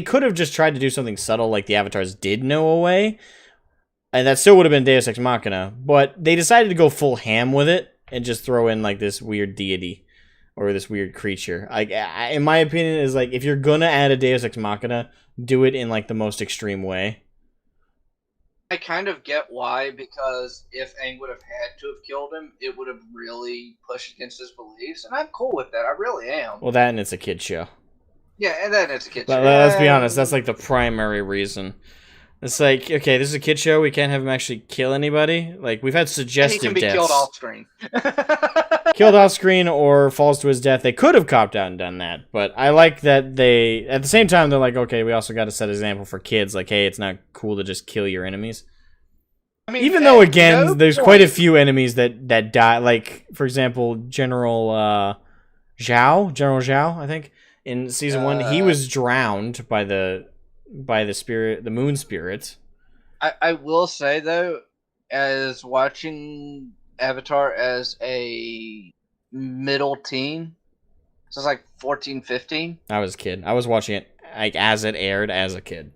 could have just tried to do something subtle like the Avatars did know away, and that still would have been Deus Ex Machina, but they decided to go full ham with it and just throw in like this weird deity or this weird creature. Like, in my opinion, is like, if you're gonna add a Deus Ex Machina, do it in like the most extreme way. I kind of get why, because if Aang would have had to have killed him, it would have really pushed against his beliefs, and I'm cool with that. I really am. Well, that and it's a kid show. Yeah, and then it's a kid But show. let's be honest, that's like the primary reason. It's like, okay, this is a kid show. We can't have him actually kill anybody. Like, we've had And suggestive he can be deaths. killed off screen. Killed off screen or falls to his death. They could have copped out and done that, but I like that they, at the same time, they're like, okay, we also got to set an example for kids. Like, hey, it's not cool to just kill your enemies. I mean, Even though, again, no there's point. quite a few enemies that die. Like, for example, General Zhao, I think, in season 1, he was drowned by the spirit, the moon spirit. I will say, though, as watching Avatar as a middle teen, so it's like 14, 15. I was a kid. I was watching it like as it aired as a kid.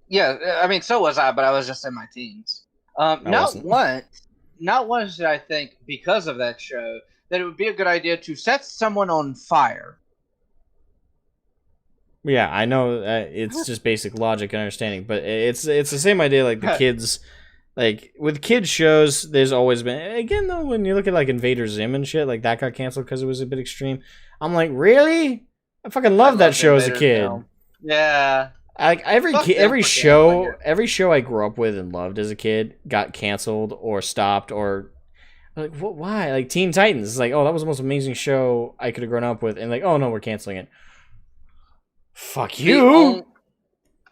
Yeah, I mean, so was I, but I was just in my teens. Not wasn't. once did I think, because of that show, that it would be a good idea to set someone on fire. Yeah, I know it's just basic logic and understanding, but it's the same idea. Like the kids, like with kids shows, there's always been, again though, when you look at like Invader Zim and shit, like that got canceled because it was a bit extreme. I'm like, really? I fucking loved that show as a kid. Yeah. Like every Fuck them every for show canceling it. every show I grew up with and loved as a kid got canceled or stopped or like what? Why? Like Teen Titans is like, oh, that was the most amazing show I could have grown up with, and like, oh no, we're canceling it. Fuck you.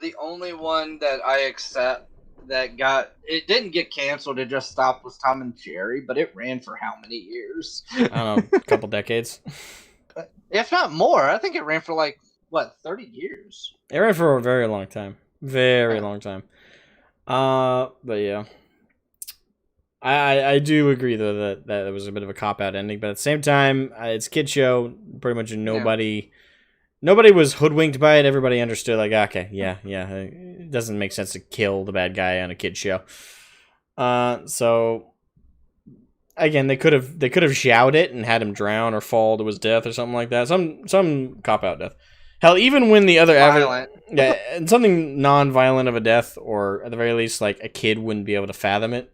The only one that I accept that it didn't get canceled. It just stopped was Tom and Jerry, but it ran for how many years? I don't know, a couple decades. If not more. I think it ran for like, what, 30 years? It ran for a very long time. Very long time. But yeah. I do agree, though, that it was a bit of a cop-out ending, but at the same time, it's a kid show. Pretty much nobody was hoodwinked by it. Everybody understood, like, okay, yeah, it doesn't make sense to kill the bad guy on a kid show. So again, they could have shouted it and had him drown or fall to his death or something like that. Some cop-out death. Hell, even when the other and something non-violent of a death, or at the very least, like, a kid wouldn't be able to fathom it.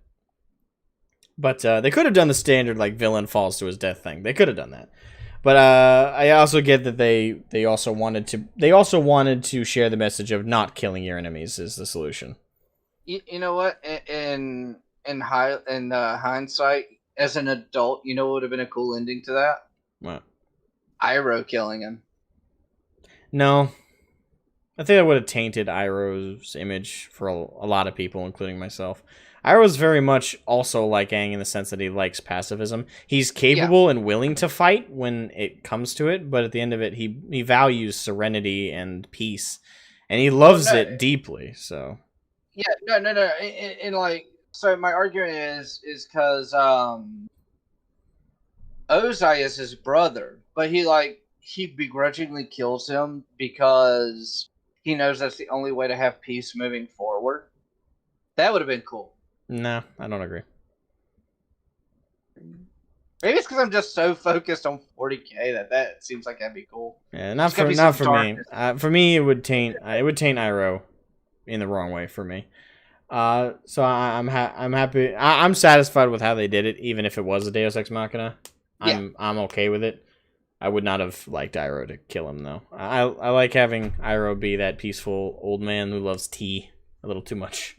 But they could have done the standard, like, villain falls to his death thing. They could have done that. But I also get that they also wanted to share the message of not killing your enemies is the solution. You know what? In hindsight, as an adult, you know what would have been a cool ending to that? What? Iroh killing him. No. I think that would have tainted Iroh's image for a lot of people, including myself. Iroh's very much also like Aang in the sense that he likes pacifism. He's capable and willing to fight when it comes to it, but at the end of it, he values serenity and peace, and he loves it deeply. So yeah, no. And like, so my argument is because Ozai is his brother, but he begrudgingly kills him because he knows that's the only way to have peace moving forward. That would have been cool. No, I don't agree. Maybe it's because I'm just so focused on 40K that seems like that'd be cool. Yeah, not for me. For me, it would taint Iroh in the wrong way for me. So I'm happy. I'm satisfied with how they did it, even if it was a Deus Ex Machina. I'm okay with it. I would not have liked Iroh to kill him, though. I like having Iroh be that peaceful old man who loves tea a little too much.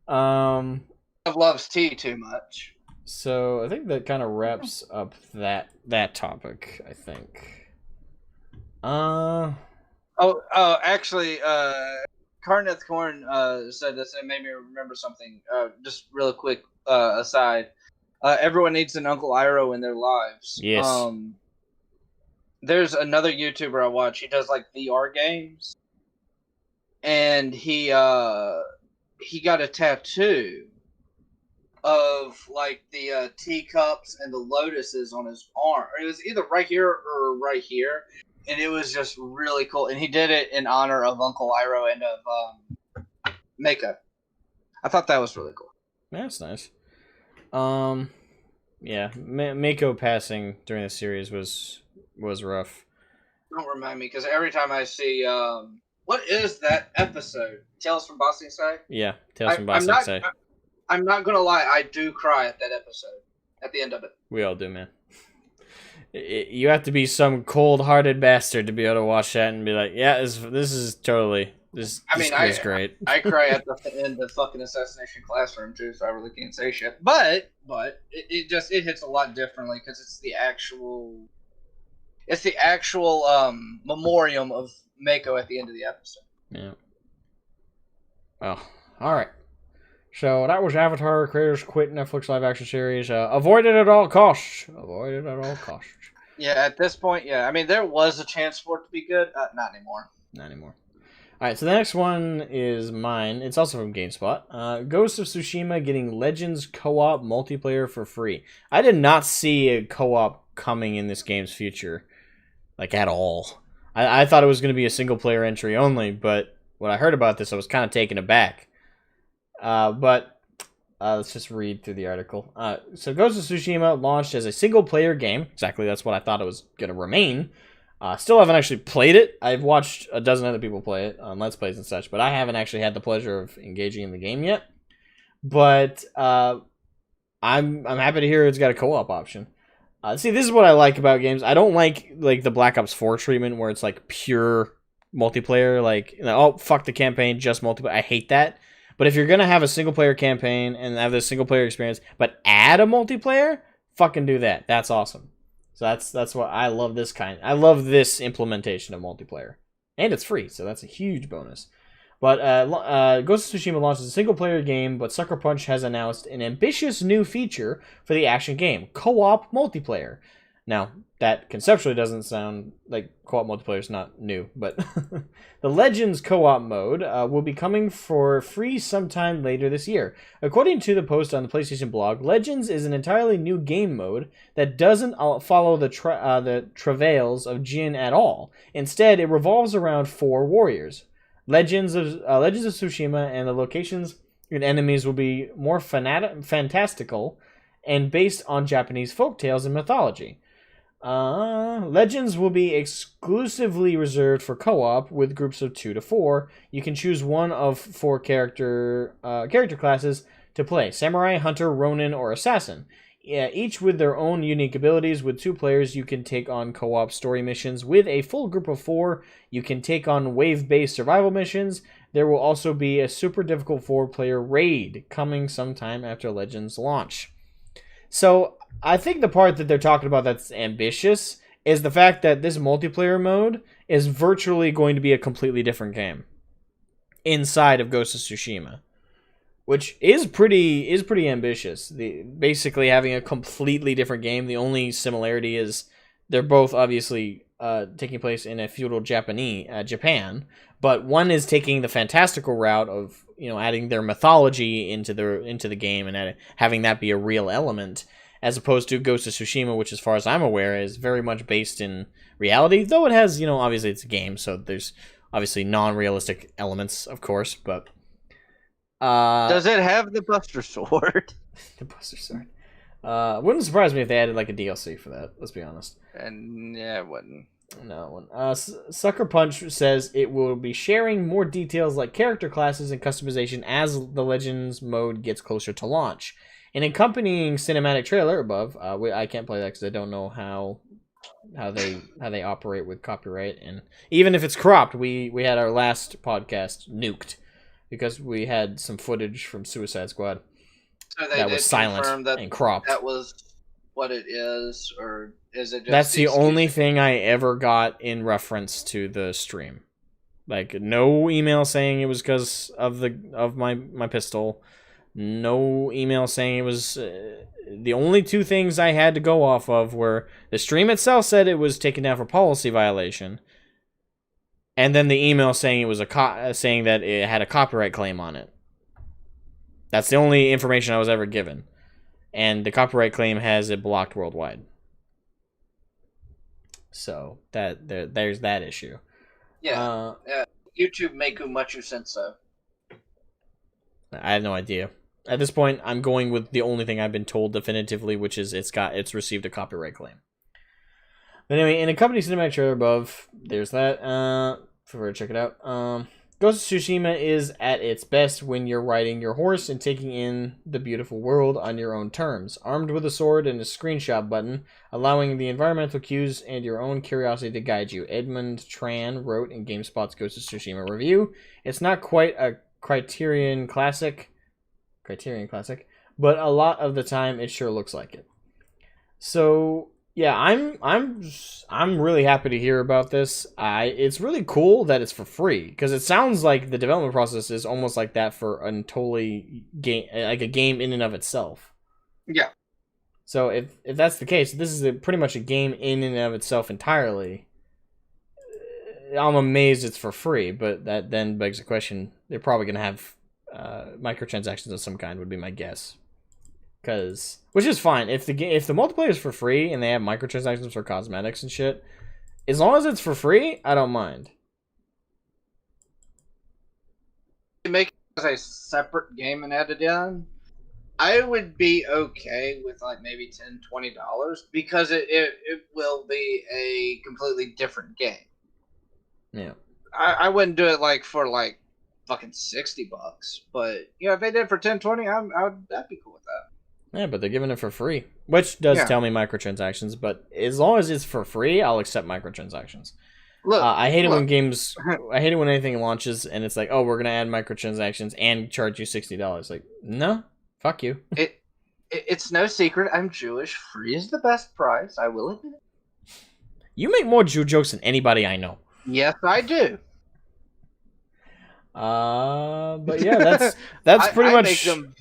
Loves tea too much. So I think that kind of wraps up that topic, I think. Actually, Carneth Corn said this and it made me remember something. Just real quick aside. Everyone needs an Uncle Iroh in their lives. Yes. There's another YouTuber I watch. He does like VR games, and he got a tattoo of like the teacups and the lotuses on his arm. It was either right here or right here, and it was just really cool. And he did it in honor of Uncle Iroh and of Mako. I thought that was really cool. That's nice. Yeah, Mako passing during the series was rough. Don't remind me, because every time I see what is that episode? Tales from Ba Sing Se? Yeah, Tales from Ba Sing Se. I'm not gonna lie, I do cry at that episode. At the end of it. We all do, man. You have to be some cold-hearted bastard to be able to watch that and be like, yeah, this is totally this is great. I cry at the end of fucking Assassination Classroom too, so I really can't say shit. But it hits a lot differently because it's the actual memoriam of Mako at the end of the episode. Yeah. Well, all right. So that was Avatar: Creators Quit Netflix live action series. Avoid it at all costs. Avoid it at all costs. Yeah, at this point, yeah. I mean, there was a chance for it to be good. Not anymore. Not anymore. All right, so the next one is mine. It's also from GameSpot. Ghost of Tsushima getting Legends co-op multiplayer for free. I did not see a co-op coming in this game's future, like at all. I thought it was going to be a single-player entry only, but when I heard about this, I was kind of taken aback. But let's just read through the article. So Ghost of Tsushima launched as a single-player game. Exactly, that's what I thought it was going to remain. Still haven't actually played it. I've watched a dozen other people play it on Let's Plays and such, but I haven't actually had the pleasure of engaging in the game yet. But I'm happy to hear it's got a co-op option. See, this is what I like about games. I don't like the Black Ops 4 treatment where it's like pure multiplayer. Like, oh, fuck the campaign, just multiplayer. I hate that. But if you're going to have a single-player campaign and have this single-player experience, but add a multiplayer, fucking do that. That's awesome. So that's what I love this kind. I love this implementation of multiplayer. And it's free, so that's a huge bonus. But Ghost of Tsushima launches a single-player game, but Sucker Punch has announced an ambitious new feature for the action game, co-op multiplayer. Now, that conceptually doesn't sound like co-op multiplayer is not new, but the Legends co-op mode will be coming for free sometime later this year. According to the post on the PlayStation blog, Legends is an entirely new game mode that doesn't follow the travails of Jin at all. Instead, it revolves around 4 warriors. Legends of Tsushima and the locations and enemies will be more fantastical and based on Japanese folktales and mythology. Legends will be exclusively reserved for co-op with groups of 2 to 4. You can choose one of 4 character classes to play: Samurai, Hunter, Ronin, or Assassin. Each with their own unique abilities. With 2 players, you can take on co-op story missions. With a full group of 4, you can take on wave-based survival missions. There will also be a super difficult 4-player raid coming sometime after Legends launch. So, I think the part that they're talking about that's ambitious is the fact that this multiplayer mode is virtually going to be a completely different game inside of Ghost of Tsushima, which is pretty ambitious. Basically having a completely different game. The only similarity is they're both obviously taking place in a feudal Japan, but one is taking the fantastical route of adding their mythology into the game and having that be a real element, as opposed to Ghost of Tsushima, which, as far as I'm aware, is very much based in reality. Though it has, obviously it's a game, so there's obviously non-realistic elements, of course, but... Does it have the Buster Sword? The Buster Sword. Wouldn't surprise me if they added, like, a DLC for that, let's be honest. And, yeah, it wouldn't. No, it wouldn't. Sucker Punch says it will be sharing more details like character classes and customization as the Legends mode gets closer to launch. An accompanying cinematic trailer above. I can't play that because I don't know how they operate with copyright, and even if it's cropped, we had our last podcast nuked because we had some footage from Suicide Squad that was silent and cropped. That was what it is, or is it? Just That's the only thing I ever got in reference to the stream. Like, no email saying it was because of my pistol. No email saying it was... the only 2 things I had to go off of were the stream itself said it was taken down for policy violation, and then the email saying it was saying that it had a copyright claim on it. That's the only information I was ever given, and the copyright claim has it blocked worldwide. So there's that issue. Yeah. YouTube Meku Machu Senso. I have no idea. At this point, I'm going with the only thing I've been told definitively, which is it's received a copyright claim. But anyway, in a company cinematic trailer above, there's that. Check it out. Ghost of Tsushima is at its best when you're riding your horse and taking in the beautiful world on your own terms, armed with a sword and a screenshot button, allowing the environmental cues and your own curiosity to guide you. Edmund Tran wrote in GameSpot's Ghost of Tsushima review, "It's not quite a Criterion Classic, but a lot of the time it sure looks like it." So yeah, I'm really happy to hear about this. It's really cool that it's for free, because it sounds like the development process is almost like that for a totally game, like a game in and of itself. Yeah. So if that's the case, this is pretty much a game in and of itself entirely. I'm amazed it's for free, but that then begs the question: they're probably going to have microtransactions of some kind, would be my guess. Which is fine if the multiplayer is for free and they have microtransactions for cosmetics and shit. As long as it's for free, I don't mind. Make it as a separate game and add it in, I would be okay with like maybe $10-20 because it will be a completely different game. Yeah, I wouldn't do it like for like fucking $60, but if they did it for $10-20, I'd be cool with that. Yeah, but they're giving it for free, which does tell me microtransactions. But as long as it's for free, I'll accept microtransactions. Look, I hate it when games. I hate it when anything launches and it's like, oh, we're gonna add microtransactions and charge you $60. Like, no, fuck you. It's no secret I'm Jewish. Free is the best price. I will admit. You make more Jew jokes than anybody I know. Yes, I do. But yeah, that's pretty much. Make them,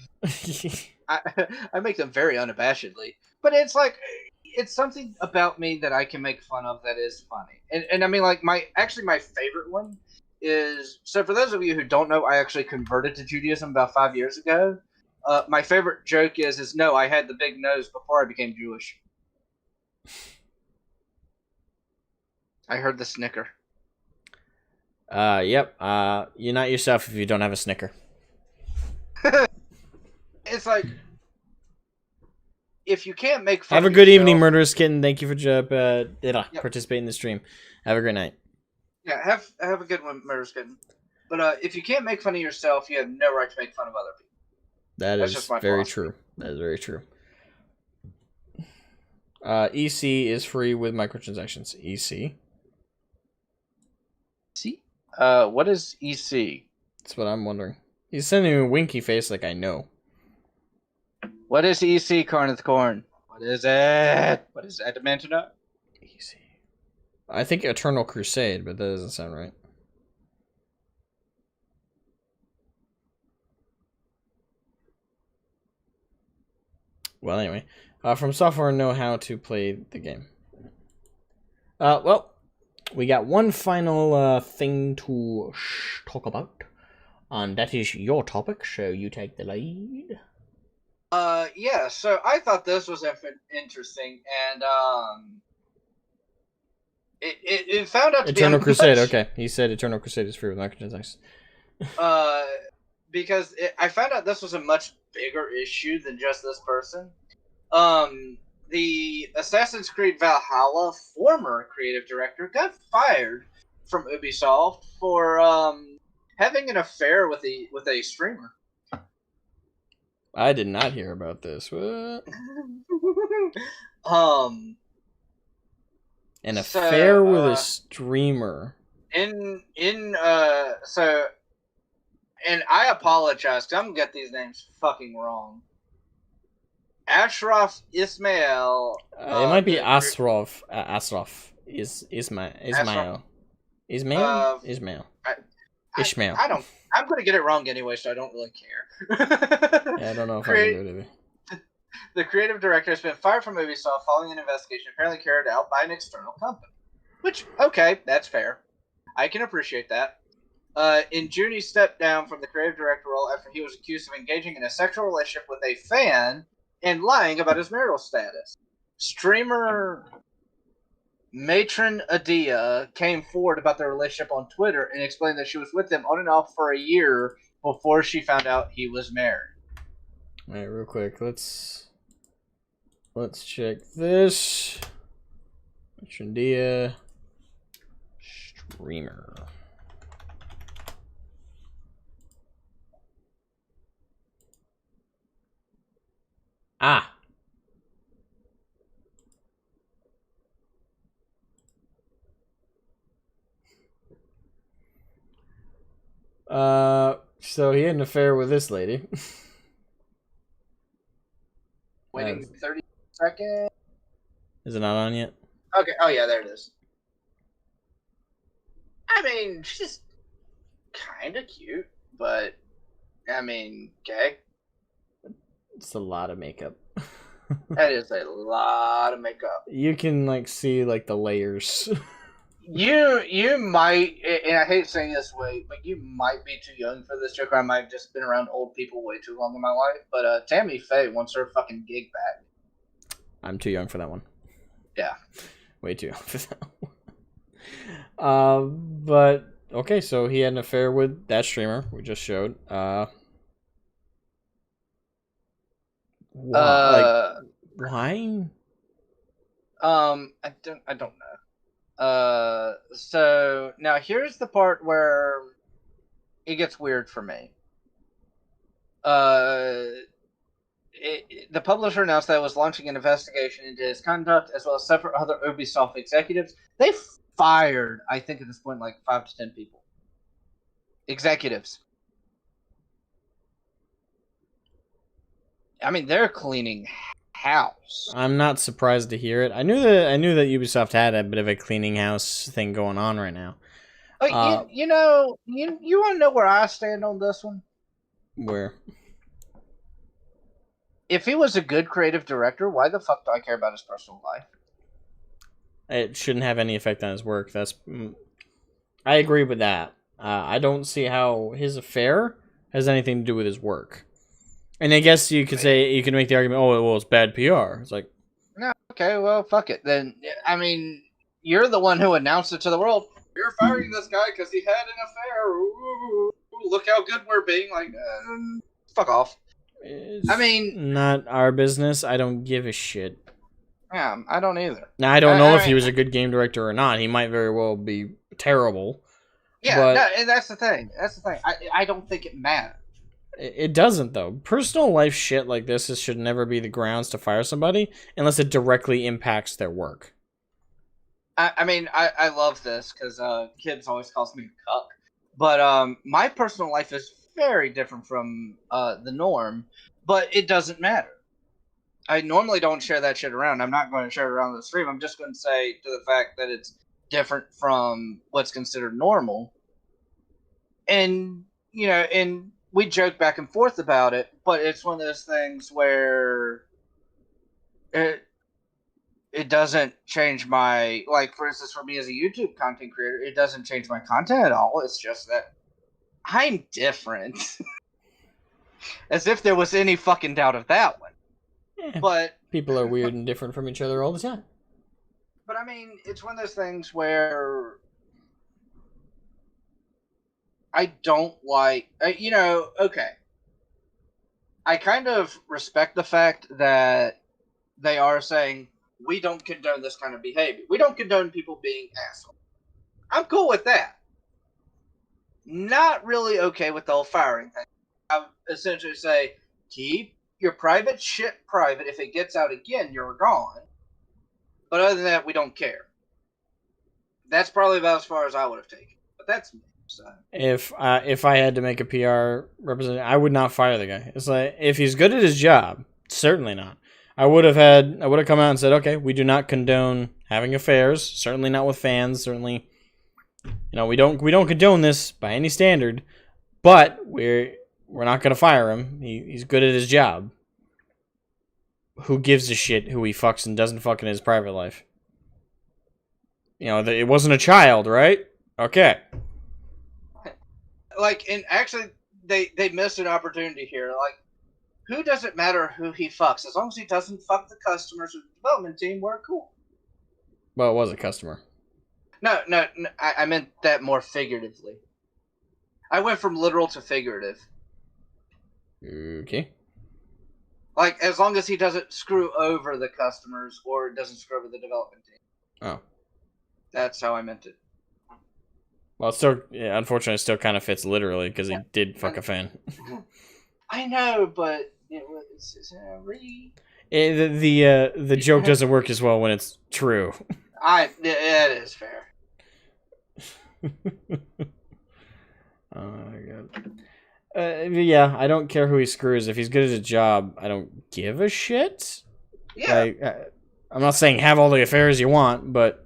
I make them very unabashedly, but it's like it's something about me that I can make fun of that is funny, and I mean like my favorite one is, so for those of you who don't know, I actually converted to Judaism about 5 years ago. My favorite joke is no, I had the big nose before I became Jewish. I heard the snicker. Yep. You're not yourself if you don't have a snicker. It's like, if you can't make fun have a of good yourself, evening, Murderous Kitten. Thank you for participating in the stream. Have a great night. Yeah, have a good one, Murderous Kitten. But if you can't make fun of yourself, you have no right to make fun of other people. That's is just my very philosophy. true. That is very true. EC is free with microtransactions. EC. See? What is EC? That's what I'm wondering. He's sending a winky face like I know. What is EC, Corn of the Corn? What is it? What is that demand to know? EC. I think Eternal Crusade, but that doesn't sound right. Well, anyway, from software know how to play the game. Well, we got one final thing to talk about, and that is your topic. So you take the lead. Yeah. So I thought this was interesting, and it found out to Eternal be Crusade. Okay, he said Eternal Crusade is free with microtransactions. Because I found out this was a much bigger issue than just this person. The Assassin's Creed Valhalla former creative director got fired from Ubisoft for having an affair with a streamer. I did not hear about this. What? An affair with a streamer. And I apologize because I'm gonna get these names fucking wrong. Ashraf Ismail. It might be Asraf. Ismail. Ishmael. I'm gonna get it wrong anyway, so I don't really care. Yeah, I don't know if I can do it either. The creative director has been fired from Ubisoft following an investigation apparently carried out by an external company. Which, okay, that's fair. I can appreciate that. In June, he stepped down from the creative director role after he was accused of engaging in a sexual relationship with a fan and lying about his marital status. Streamer Matron Adia came forward about their relationship on Twitter and explained that she was with him on and off for a year before she found out he was married. All right, real quick, let's check this. Matron Adia streamer. Ah. So he had an affair with this lady. Waiting 30 seconds. Is it not on yet? Okay. Oh, yeah, there it is. I mean, she's kind of cute, but, I mean, okay. It's a lot of makeup. That is a lot of makeup. You can, like, see, like, the layers. You might, and I hate saying this way, but you might be too young for this joke, or I might have just been around old people way too long in my life, but Tammy Faye wants her fucking gig back. I'm too young for that one. Yeah. Way too young for that one. But, okay, so he had an affair with that streamer we just showed. Why? I don't know. So now here's the part where it gets weird for me. The publisher announced that it was launching an investigation into his conduct, as well as several other Ubisoft executives. They fired, I think at this point, like 5 to 10 people. Executives. I mean, they're cleaning house. I'm not surprised to hear it. I knew that Ubisoft had a bit of a cleaning house thing going on right now. But you know, you want to know where I stand on this one? Where? If he was a good creative director, why the fuck do I care about his personal life? It shouldn't have any effect on his work. I agree with that. I don't see how his affair has anything to do with his work. And I guess you could say, you can make the argument, oh, well, it's bad PR. It's like, No, okay, well, fuck it. Then, I mean, you're the one who announced it to the world. You're firing this guy because he had an affair. Ooh, look how good we're being. Like, fuck off. it's I mean, not our business. I don't give a shit. Yeah, I don't either. Now, I don't know if he was a good game director or not. He might very well be terrible. Yeah, but no, and that's the thing. I don't think it matters. it doesn't, though. Personal life shit like this should never be the grounds to fire somebody unless it directly impacts their work. I mean, I love this because kids always calls me a cuck. But my personal life is very different from the norm, but it doesn't matter. I normally don't share that shit around. I'm not going to share it around the stream. I'm just going to say to the fact that it's different from what's considered normal. And, you know, and we joke back and forth about it, but it's one of those things where it doesn't change my, like, for instance, for me as a YouTube content creator, it doesn't change my content at all. It's just that I'm different. As if there was any fucking doubt of that one. Yeah, but people are weird and different from each other all the time. But I mean, it's one of those things where I don't like, you know, okay. I kind of respect the fact that they are saying, we don't condone this kind of behavior. We don't condone people being assholes. I'm cool with that. Not really okay with the whole firing thing. I essentially say, keep your private shit private. If it gets out again, you're gone. But other than that, we don't care. That's probably about as far as I would have taken. But that's me. So. If I had to make a PR representative, I would not fire the guy. It's like, if he's good at his job, certainly not. I would have come out and said, okay, we do not condone having affairs. Certainly not with fans. Certainly, you know, we don't condone this by any standard. But we're not gonna fire him. He's good at his job. Who gives a shit who he fucks and doesn't fuck in his private life? You know, it wasn't a child, right? Okay. Like, and actually, they missed an opportunity here. Like, who does it matter who he fucks? As long as he doesn't fuck the customers or the development team, we're cool. Well, it was a customer. No, I meant that more figuratively. I went from literal to figurative. Okay. Like, as long as he doesn't screw over the customers or doesn't screw over the development team. Oh. That's how I meant it. Well, it still, yeah, unfortunately, it still kind of fits literally because he did fuck a fan. I know, but it was the joke doesn't work as well when it's true. It is fair. Oh my god. Yeah, I don't care who he screws. If he's good at his job, I don't give a shit. Yeah. Like, I'm not saying have all the affairs you want, but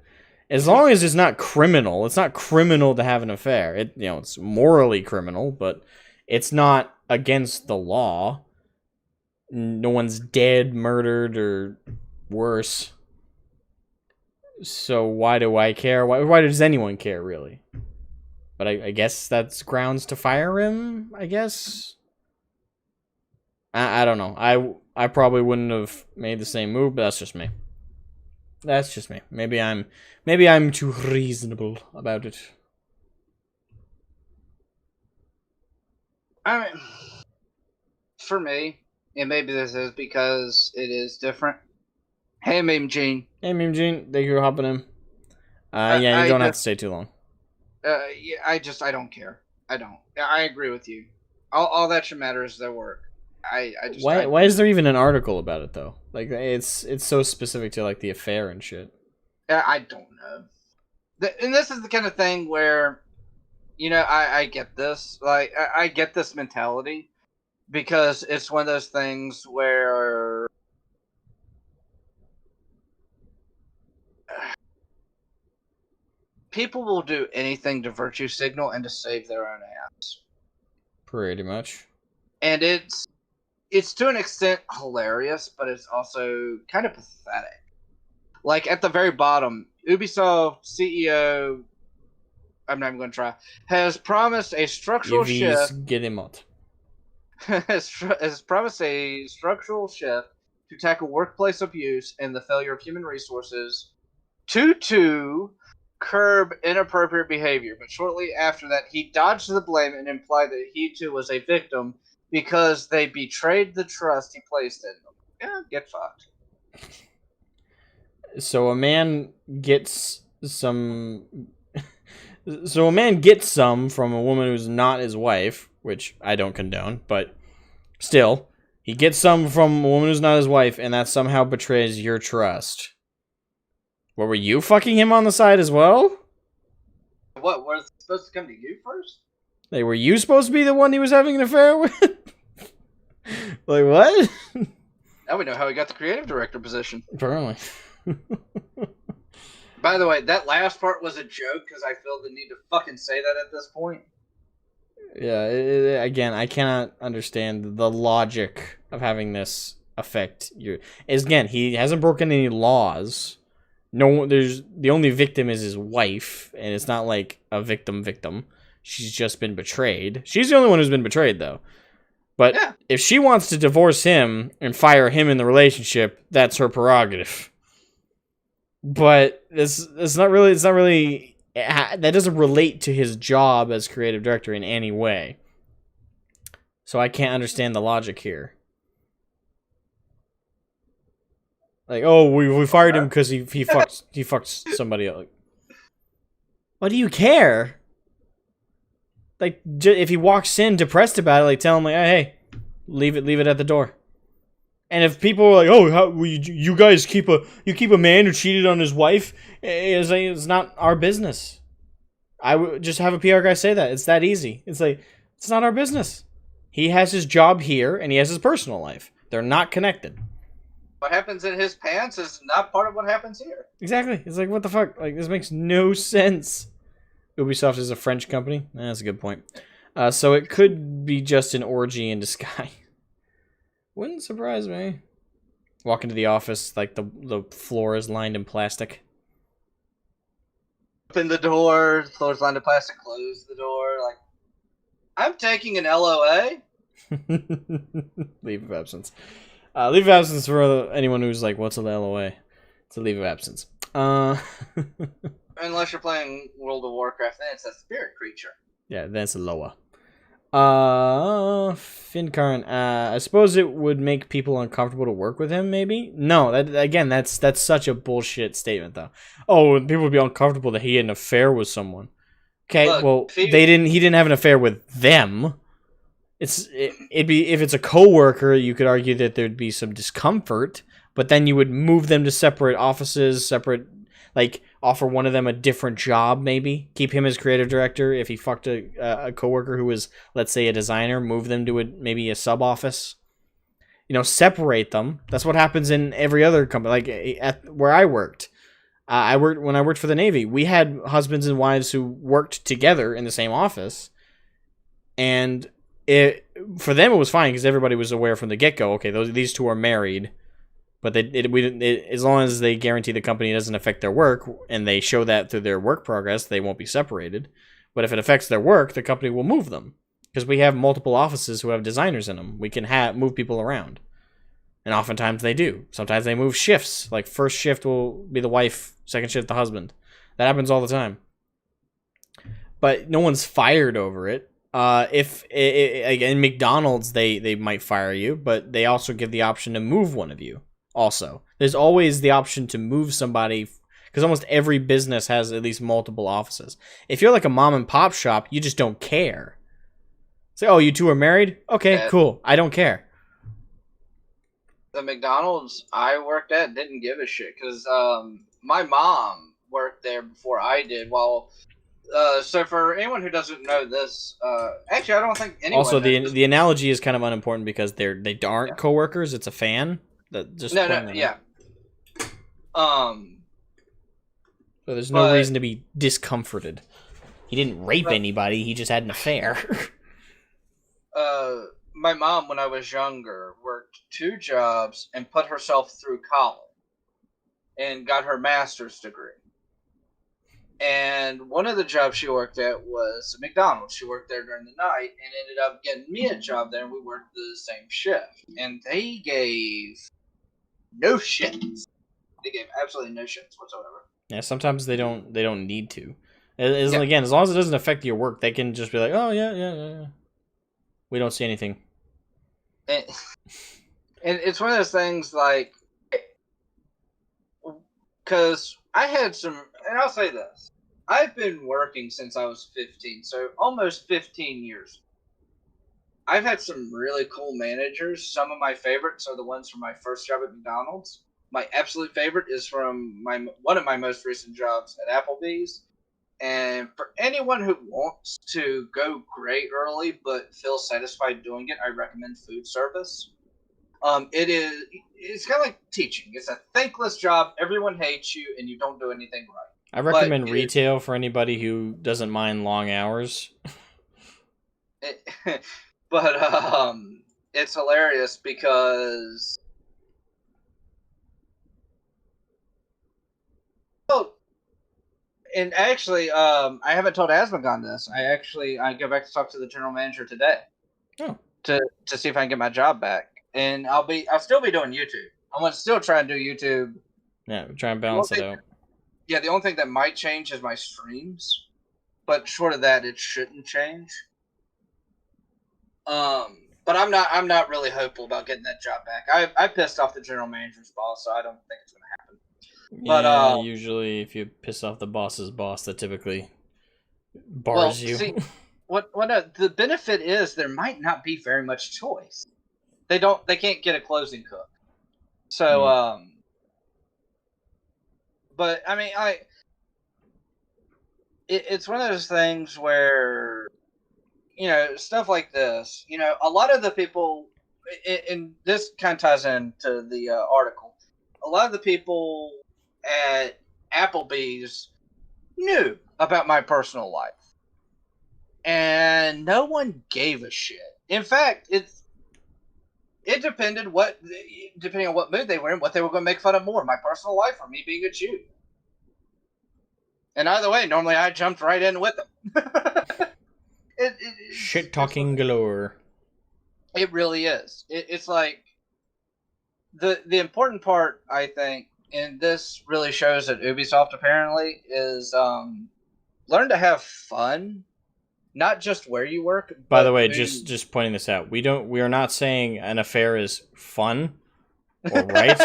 as long as it's not criminal, it's not criminal to have an affair. It's morally criminal, but it's not against the law. No one's dead, murdered, or worse. So why do I care? Why does anyone care, really? But I guess that's grounds to fire him, I guess? I don't know. I probably wouldn't have made the same move, but that's just me. That's just me. Maybe I'm too reasonable about it. I mean, for me, and maybe this is because it is different. Hey, Meme Gene. Hey, Meme Gene. Thank you for hopping in. Yeah, you don't have to stay too long. Yeah, I don't care. I don't. I agree with you. All that should matter is their work. Why is there even an article about it though? Like it's so specific to like the affair and shit. I don't know. And this is the kind of thing where, you know, I get this. Like I get this mentality because it's one of those things where people will do anything to virtue signal and to save their own ass. Pretty much. And it's to an extent hilarious, but it's also kind of pathetic. Like at the very bottom, Ubisoft CEO, I'm not even going to try, has promised a structural shift. Get him out. has promised a structural shift to tackle workplace abuse and the failure of human resources to curb inappropriate behavior. But shortly after that, he dodged the blame and implied that he too was a victim because they betrayed the trust he placed in them. Yeah, get fucked. So a man gets some. So a man gets some from a woman who's not his wife, which I don't condone, but still, he gets some from a woman who's not his wife, and that somehow betrays your trust. What, were you fucking him on the side as well? What, was it supposed to come to you first? Like, were you supposed to be the one he was having an affair with? Like, what? Now we know how he got the creative director position. Apparently. By the way, that last part was a joke because I feel the need to fucking say that at this point. Yeah, again, I cannot understand the logic of having this affect your... Again, he hasn't broken any laws. The only victim is his wife, and it's not like a victim. She's just been betrayed. She's the only one who's been betrayed, though. But yeah, if she wants to divorce him and fire him in the relationship, that's her prerogative. But it's not really that doesn't relate to his job as creative director in any way. So I can't understand the logic here. Like, oh, we fired him because he fucked somebody else. What do you care? Like, if he walks in depressed about it, like, tell him, like, hey, leave it at the door. And if people are like, oh, how you guys keep a man who cheated on his wife, it's not our business. I would just have a PR guy say that. It's that easy. It's like, it's not our business. He has his job here, and he has his personal life. They're not connected. What happens in his pants is not part of what happens here. Exactly. It's like, what the fuck? Like, this makes no sense. Ubisoft is a French company. That's a good point. So it could be just an orgy in disguise. Wouldn't surprise me. Walk into the office, like the floor is lined in plastic. Open the door, the floor's lined in plastic, close the door, like, I'm taking an LOA. Leave of absence. Leave of absence for anyone who's like, what's a LOA? It's a leave of absence. Unless you're playing World of Warcraft, then it's a spirit creature. Yeah, then it's a Loa. Finkarn, I suppose it would make people uncomfortable to work with him, maybe? No, that's such a bullshit statement, though. Oh, people would be uncomfortable that he had an affair with someone. Okay, look, well, he didn't have an affair with them. It'd be, if it's a coworker, you could argue that there'd be some discomfort, but then you would move them to separate offices, like, offer one of them a different job, maybe. Keep him as creative director. If he fucked a coworker who was, let's say, a designer, move them to maybe a sub-office. You know, separate them. That's what happens in every other company. Like, at where I worked. When I worked for the Navy, we had husbands and wives who worked together in the same office. And for them, it was fine because everybody was aware from the get-go, okay, these two are married. But as long as they guarantee the company doesn't affect their work, and they show that through their work progress, they won't be separated. But if it affects their work, the company will move them. Because we have multiple offices who have designers in them. We can move people around. And oftentimes they do. Sometimes they move shifts. Like, first shift will be the wife, second shift the husband. That happens all the time. But no one's fired over it. If in McDonald's, they might fire you, but they also give the option to move one of you. Also, there's always the option to move somebody, because almost every business has at least multiple offices. If you're like a mom and pop shop, you just don't care. Say, oh, you two are married? Okay, cool. I don't care. The McDonald's I worked at didn't give a shit, because my mom worked there before I did. So for anyone who doesn't know this, actually, I don't think anyone. Also, the analogy is kind of unimportant because they aren't coworkers. It's a fan. So there's no But- reason to be discomforted. He didn't rape But- anybody. He just had an affair. My mom, when I was younger, worked 2 jobs and put herself through college and got her master's degree. And one of the jobs she worked at was McDonald's. She worked there during the night and ended up getting me a job there, and we worked the same shift. And they gave no shits. They gave absolutely no shits whatsoever. Yeah, sometimes they don't need to. Yeah. Again, as long as it doesn't affect your work, they can just be like, oh yeah. We don't see anything. And it's one of those things like, because I had some, and I'll say this, I've been working since I was 15, so almost 15 years. I've had some really cool managers. Some of my favorites are the ones from my first job at McDonald's. My absolute favorite is from one of my most recent jobs at Applebee's. And for anyone who wants to go great early but feel satisfied doing it, I recommend food service. It's kind of like teaching. It's a thankless job. Everyone hates you, and you don't do anything right. I recommend But retail for anybody who doesn't mind long hours. But it's hilarious because and actually, I haven't told Asmogon this. I go back to talk to the general manager today. Oh. To see if I can get my job back, and I'll still be doing YouTube. I'm gonna still try and do YouTube. Yeah, try and balance it out. Yeah, the only thing that might change is my streams, but short of that, it shouldn't change. But I'm not really hopeful about getting that job back. I pissed off the general manager's boss, so I don't think it's gonna happen. But, Yeah, usually if you piss off the boss's boss, that typically bars you. See, the benefit is there might not be very much choice. They can't get a closing cook. So but I mean it's one of those things where, you know, stuff like this, you know, a lot of the people, and this kind of ties into the article, a lot of the people at Applebee's knew about my personal life. And no one gave a shit. In fact, it depending on what mood they were in, what they were going to make fun of more, my personal life or me being a Jew. And either way, normally I jumped right in with them. Shit talking galore. It really is. It's like the important part, I think, and this really shows at Ubisoft apparently, is learn to have fun. Not just where you work. By the way, just pointing this out, we are not saying an affair is fun or right,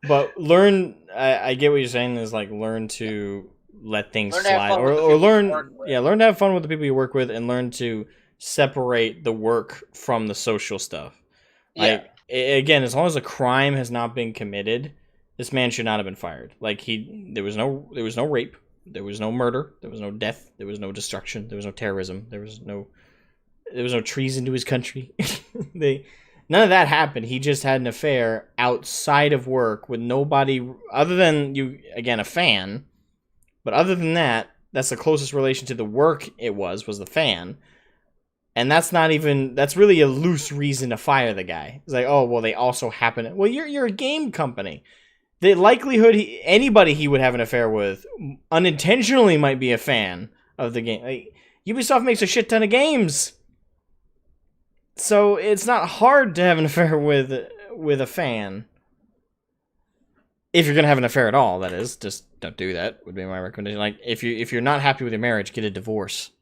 but learn. I get what you're saying is like learn to let things slide, or learn to have fun with the people you work with, and learn to separate the work from the social stuff. Yeah. Like again, as long as a crime has not been committed, this man should not have been fired. Like there was no rape. There was no murder. There was no death. There was no destruction. There was no terrorism. There was no treason to his country. None of that happened. He just had an affair outside of work with nobody other than a fan. But other than that, that's the closest relation to the work it was the fan. And that's really a loose reason to fire the guy. It's like, oh, well, they also happen. Well, you're a game company. The likelihood anybody he would have an affair with unintentionally might be a fan of the game. Like, Ubisoft makes a shit ton of games, so it's not hard to have an affair with a fan. If you're gonna have an affair at all, that is, just don't do that. Would be my recommendation. Like, if you're not happy with your marriage, get a divorce.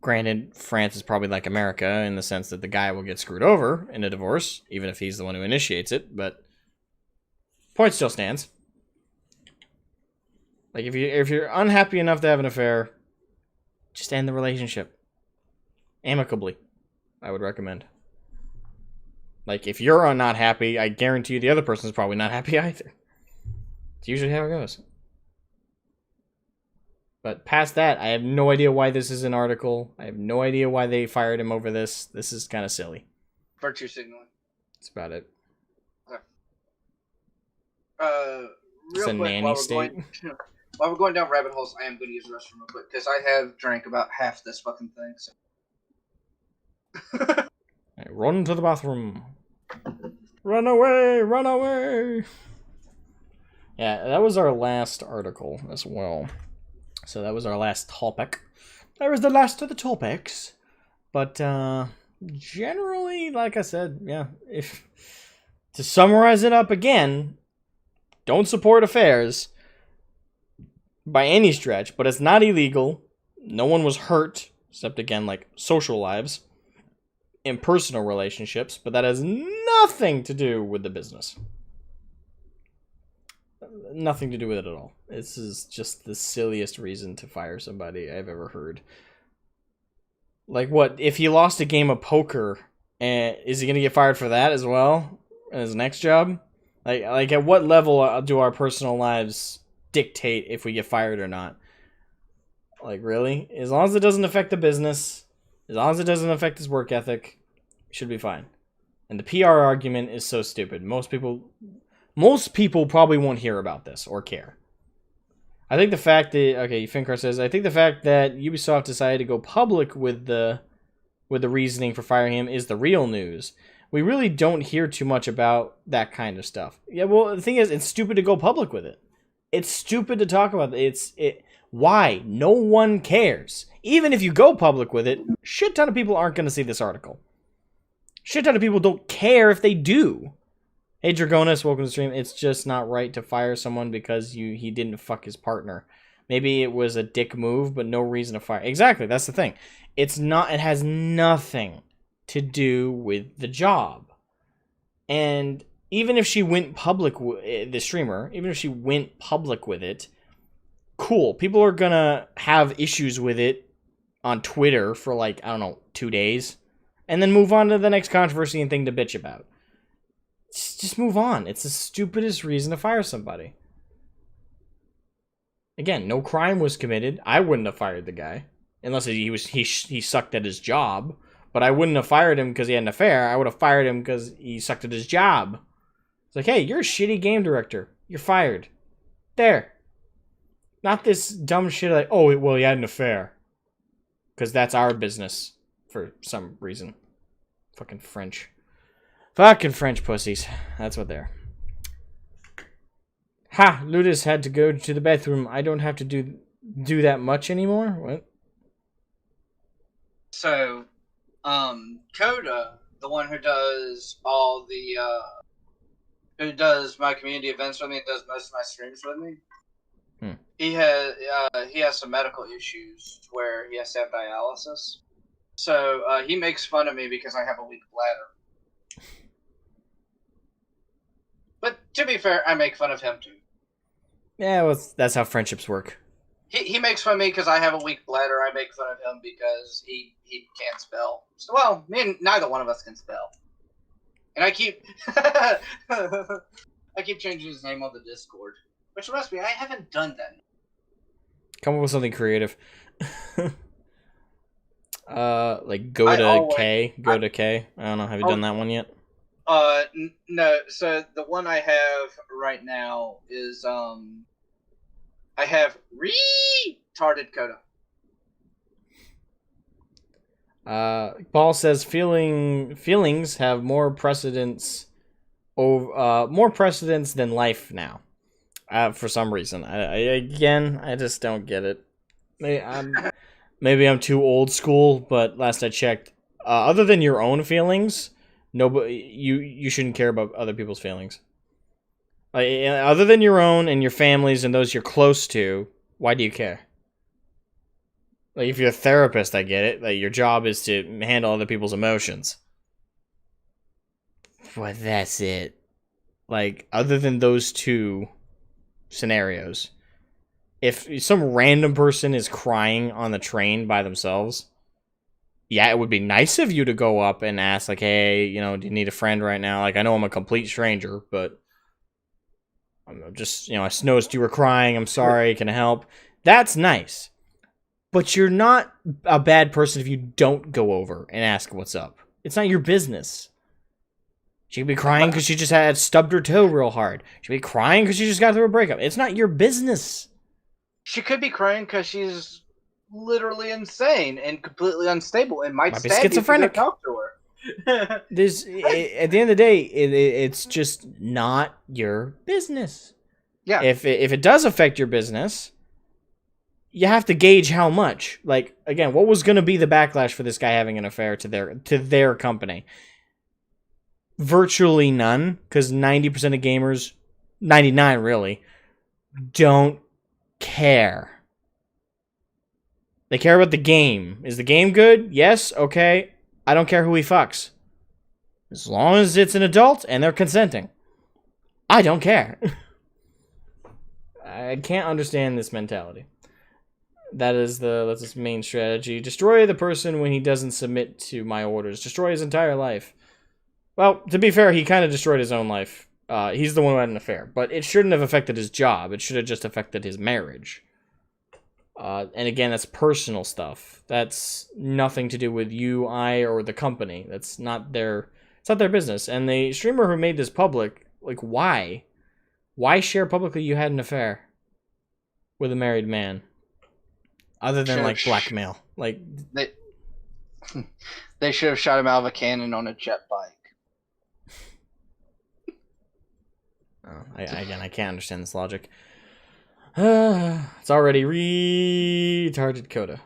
Granted, France is probably like America in the sense that the guy will get screwed over in a divorce, even if he's the one who initiates it, but point still stands. Like, if you're unhappy enough to have an affair, just end the relationship amicably. I would recommend. Like, if you're not happy, I guarantee you the other person's probably not happy either. It's usually how it goes. But past that, I have no idea why this is an article. I have no idea why they fired him over this. This is kind of silly. Virtue signaling. That's about it. Real It's a quick, nanny state. while we're going down rabbit holes, I am going to use the restroom real quick because I have drank about half this fucking thing. So. Hey, run to the bathroom. Run away! Run away! Yeah, that was our last article as well. So that was our last topic. That was the last of the topics. But generally, like I said, yeah, if to summarize it up again, don't support affairs by any stretch, but it's not illegal. No one was hurt, except again, like social lives and personal relationships, but that has nothing to do with the business. Nothing to do with it at all. This is just the silliest reason to fire somebody I've ever heard. Like, what? If he lost a game of poker, is he going to get fired for that as well? In his next job? Like, at what level do our personal lives dictate if we get fired or not? Like, really? As long as it doesn't affect the business, as long as it doesn't affect his work ethic, should be fine. And the PR argument is so stupid. Most people probably won't hear about this or care. I think the fact that, okay, Finkar says, I think the fact that Ubisoft decided to go public with the reasoning for firing him is the real news. We really don't hear too much about that kind of stuff. Yeah, well, the thing is, it's stupid to go public with it. It's stupid to talk about it. Why? No one cares. Even if you go public with it, shit ton of people aren't going to see this article. Shit ton of people don't care if they do. Hey Dragonus, welcome to the stream. It's just not right to fire someone because he didn't fuck his partner. Maybe it was a dick move, but no reason to fire. Exactly, that's the thing. It has nothing to do with the job. And even if she went public, the streamer, even if she went public with it, cool. People are gonna have issues with it on Twitter for like, I don't know, 2 days. And then move on to the next controversy and thing to bitch about. Just move on. It's the stupidest reason to fire somebody. Again, no crime was committed. I wouldn't have fired the guy. Unless he sucked at his job. But I wouldn't have fired him because he had an affair. I would have fired him because he sucked at his job. It's like, hey, you're a shitty game director. You're fired. There. Not this dumb shit like, oh, well, he had an affair. Because that's our business. For some reason. Fucking French. Fucking French pussies. That's what they're. Ha! Ludus had to go to the bathroom. I don't have to do that much anymore? What? So, Coda, the one who does all the, who does my community events with me, does most of my streams with me, he has some medical issues where he has to have dialysis. So, he makes fun of me because I have a weak bladder. But to be fair, I make fun of him too. Yeah, well, that's how friendships work. He makes fun of me because I have a weak bladder. I make fun of him because he can't spell. So, well, neither one of us can spell. And I keep changing his name on the Discord. Which reminds me, I haven't done that. Come up with something creative. Like go to K. I don't know. Have you done that one yet? No. So the one I have right now is I have retarded Coda. Paul says feelings have more precedence than life now. For some reason, I just don't get it. Maybe I'm too old school, but last I checked, other than your own feelings, you shouldn't care about other people's feelings. Other than your own and your families and those you're close to, why do you care? Like, if you're a therapist, I get it. Like, your job is to handle other people's emotions. But that's it. Like, other than those two scenarios, if some random person is crying on the train by themselves, yeah, it would be nice of you to go up and ask, like, hey, do you need a friend right now? Like, I know I'm a complete stranger, but I'm just, I noticed you were crying. I'm sorry. Can I help? That's nice. But you're not a bad person if you don't go over and ask what's up. It's not your business. She could be crying because she just had stubbed her toe real hard. She could be crying because she just got through a breakup. It's not your business. She could be crying because she's literally insane and completely unstable and might Might be stab you if you go schizophrenic. talk to her. At the end of the day, it's just not your business. Yeah. If it does affect your business, you have to gauge how much. Like, again, what was going to be the backlash for this guy having an affair to their company? Virtually none, because 90% of gamers, 99 really, don't care. They care about the game. Is the game good? Yes. Okay. I don't care who he fucks. As long as it's an adult and they're consenting. I don't care. I can't understand this mentality. That's his main strategy. Destroy the person when he doesn't submit to my orders. Destroy his entire life. Well, to be fair, he kind of destroyed his own life. He's the one who had an affair. But it shouldn't have affected his job. It should have just affected his marriage. And again, that's personal stuff. That's nothing to do with you, I, or the company. It's not their business. And the streamer who made this public, like, why? Why share publicly you had an affair with a married man? Other than, like, blackmail. Like, they should have shot him out of a cannon on a jet bike. I can't understand this logic. It's already retarded Coda.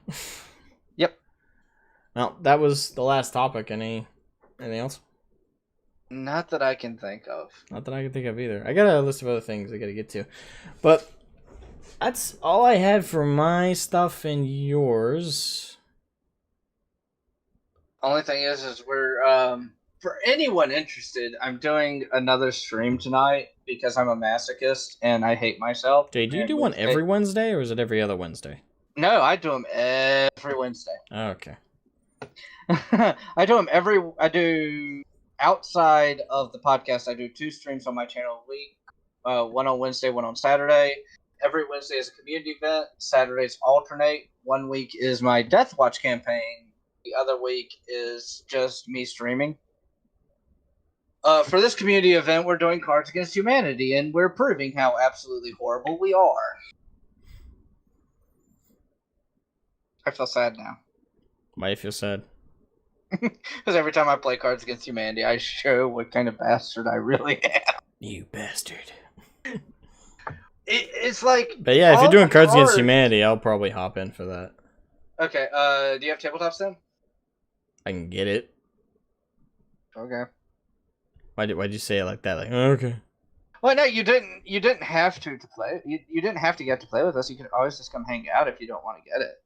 Yep. Well, that was the last topic. Anything else? Not that I can think of. Not that I can think of either. I got a list of other things I got to get to. But that's all I had for my stuff and yours. Only thing is we're for anyone interested, I'm doing another stream tonight because I'm a masochist and I hate myself. Jay, do you do one every Wednesday or is it every other Wednesday? No, I do them every Wednesday. Oh, okay. I do outside of the podcast. I do 2 streams on my channel a week. One on Wednesday, one on Saturday. Every Wednesday is a community event. Saturdays alternate. 1 week is my Death Watch campaign. The other week is just me streaming. For this community event, we're doing Cards Against Humanity, and we're proving how absolutely horrible we are. I feel sad now. Why do you feel sad? Because every time I play Cards Against Humanity, I show what kind of bastard I really am. You bastard. It's like... But yeah, if you're doing Cards Against Humanity, I'll probably hop in for that. Okay, do you have Tabletop Sim? I can get it. Okay. Why'd you say it like that? Like, oh, okay. Well, no, you didn't have to play. You didn't have to get to play with us. You could always just come hang out if you don't want to get it.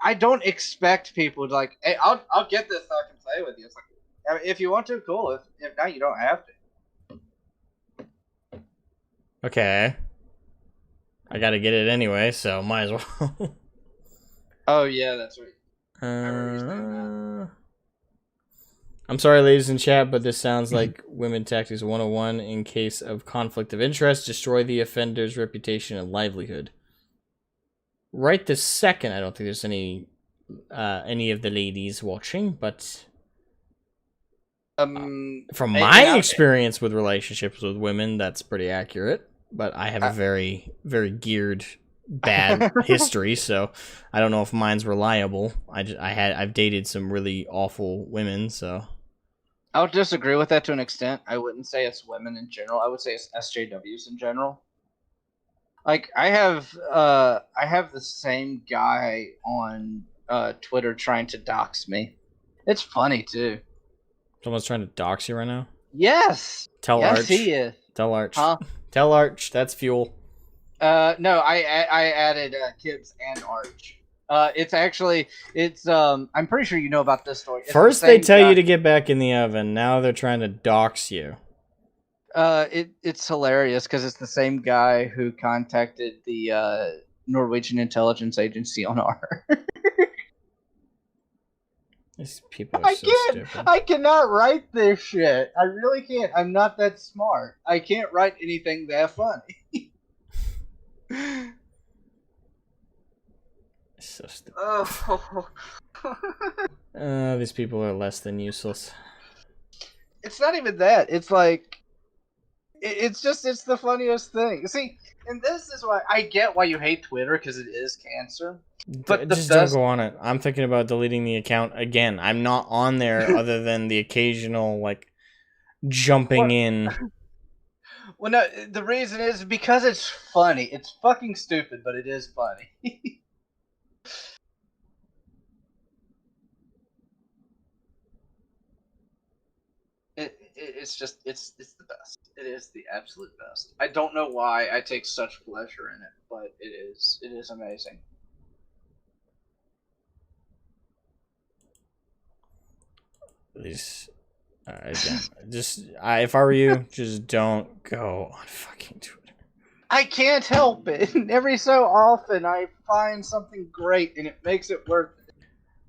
I don't expect people to like, hey, I'll get this so I can play with you. It's like, if you want to, cool. If not, you don't have to. Okay. I gotta get it anyway, so might as well. Oh yeah, that's right. I remember you saying that. I'm sorry, ladies in chat, but this sounds like Women Tactics 101. In case of conflict of interest, destroy the offender's reputation and livelihood. Right this second, I don't think there's any of the ladies watching, but from my experience with relationships with women, that's pretty accurate. But I have a very, very geared bad history, so I don't know if mine's reliable. I've dated some really awful women, so I would disagree with that to an extent. I wouldn't say it's women in general. I would say it's SJWs in general. Like I have the same guy on Twitter trying to dox me. It's funny too. Someone's trying to dox you right now? Yes. Tell yes, Arch. he is. Tell Arch. Huh? Tell Arch. That's fuel. No, I added Kibbs and Arch. I'm pretty sure you know about this story. It's First they tell you to get back in the oven. Now they're trying to dox you. It's hilarious because it's the same guy who contacted the Norwegian intelligence agency on our. These people are so stupid. I cannot write this shit. I really can't. I'm not that smart. I can't write anything that funny. So stupid. Oh. These people are less than useless. It's not even that. It's like It's the funniest thing. See, and this is why I get why you hate Twitter, because it is cancer. But the Just don't best, go on it. I'm thinking about deleting the account again. I'm not on there other than the occasional like jumping What? in. well, no, the reason is because it's funny. It's fucking stupid, but it is funny. It's the best. It is the absolute best. I don't know why I take such pleasure in it, but it is amazing. Please, again, if I were you, just don't go on fucking Twitter. I can't help it. Every so often, I find something great, and it makes it worth it.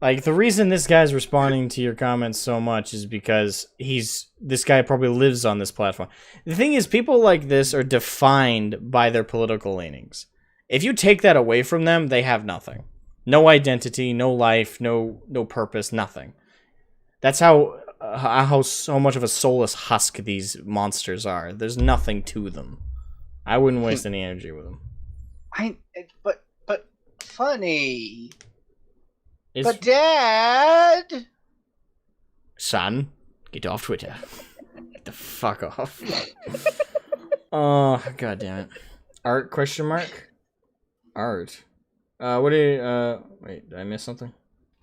Like, the reason this guy's responding to your comments so much is because this guy probably lives on this platform. The thing is, people like this are defined by their political leanings. If you take that away from them, they have nothing. No identity, no life, no purpose, nothing. That's how so much of a soulless husk these monsters are. There's nothing to them. I wouldn't waste any energy with them. But funny. But Dad, son, get off Twitter. Get the fuck off. Oh, god damn it. Art question mark? Art. What do you wait, did I miss something?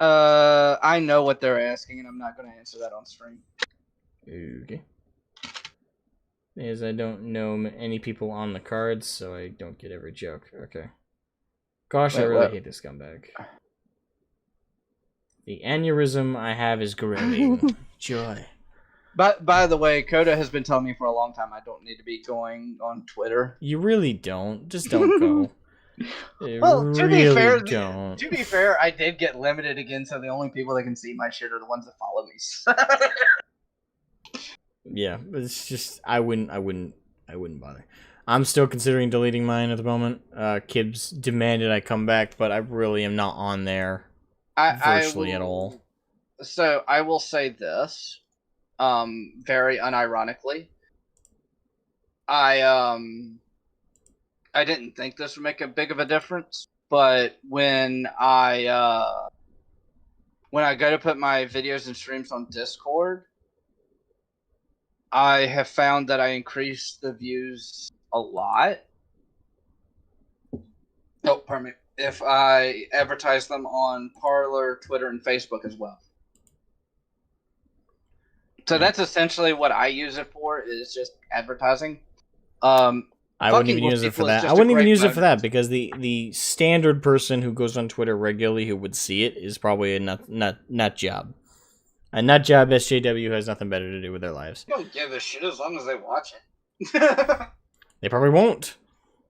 I know what they're asking, and I'm not going to answer that on stream. Okay. Because I don't know any people on the cards, so I don't get every joke. Okay. Gosh, I really hate this scumbag. The aneurysm I have is growing. Joy. But by the way, Coda has been telling me for a long time I don't need to be going on Twitter. You really don't. Just don't go. Well, to don't. be fair, I did get limited again, so the only people that can see my shit are the ones that follow me. Yeah, it's just I wouldn't bother. I'm still considering deleting mine at the moment. Kibbs demanded I come back, but I really am not on there virtually at all. So I will say this, very unironically. I didn't think this would make a big of a difference, but when I go to put my videos and streams on Discord, I have found that I increase the views a lot. Oh, pardon me. If I advertise them on Parler, Twitter, and Facebook as well. So that's essentially what I use it for, is just advertising. I wouldn't even use it for that. I wouldn't even use it for that because the standard person who goes on Twitter regularly who would see it is probably a nut job. A nut job SJW has nothing better to do with their lives. They don't give a shit as long as they watch it. They probably won't.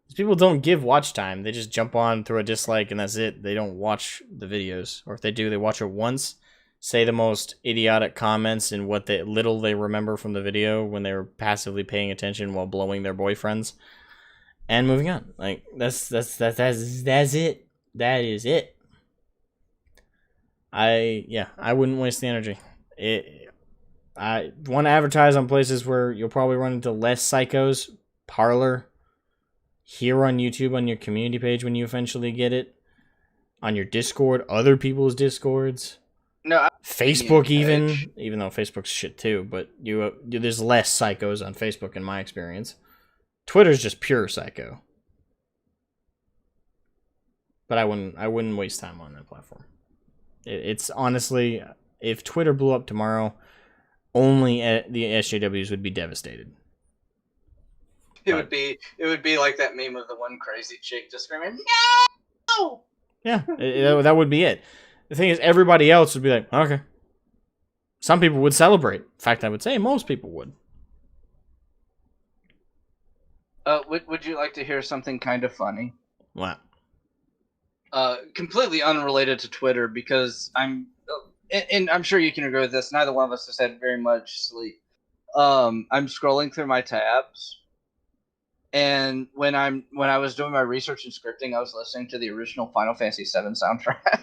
These people don't give watch time. They just jump on, throw a dislike, and that's it. They don't watch the videos. Or if they do, they watch it once, say the most idiotic comments and what little they remember from the video when they were passively paying attention while blowing their boyfriends, and moving on. Like that's it. That is it. I wouldn't waste the energy. I want to advertise on places where you'll probably run into less psychos. Parler. Here on YouTube on your community page when you eventually get it. On your Discord, other people's Discords. No, Facebook even though Facebook's shit too, but there's less psychos on Facebook in my experience. Twitter's just pure psycho. But I wouldn't waste time on that platform. It's honestly, if Twitter blew up tomorrow, only the SJWs would be devastated. It would be like that meme of the one crazy chick just screaming, "No!" Yeah, that would be it. The thing is, everybody else would be like, okay. Some people would celebrate. In fact, I would say most people would. Would you like to hear something kind of funny? What? Completely unrelated to Twitter, because and I'm sure you can agree with this. Neither one of us has had very much sleep. I'm scrolling through my tabs, and when I was doing my research and scripting, I was listening to the original Final Fantasy VII soundtrack.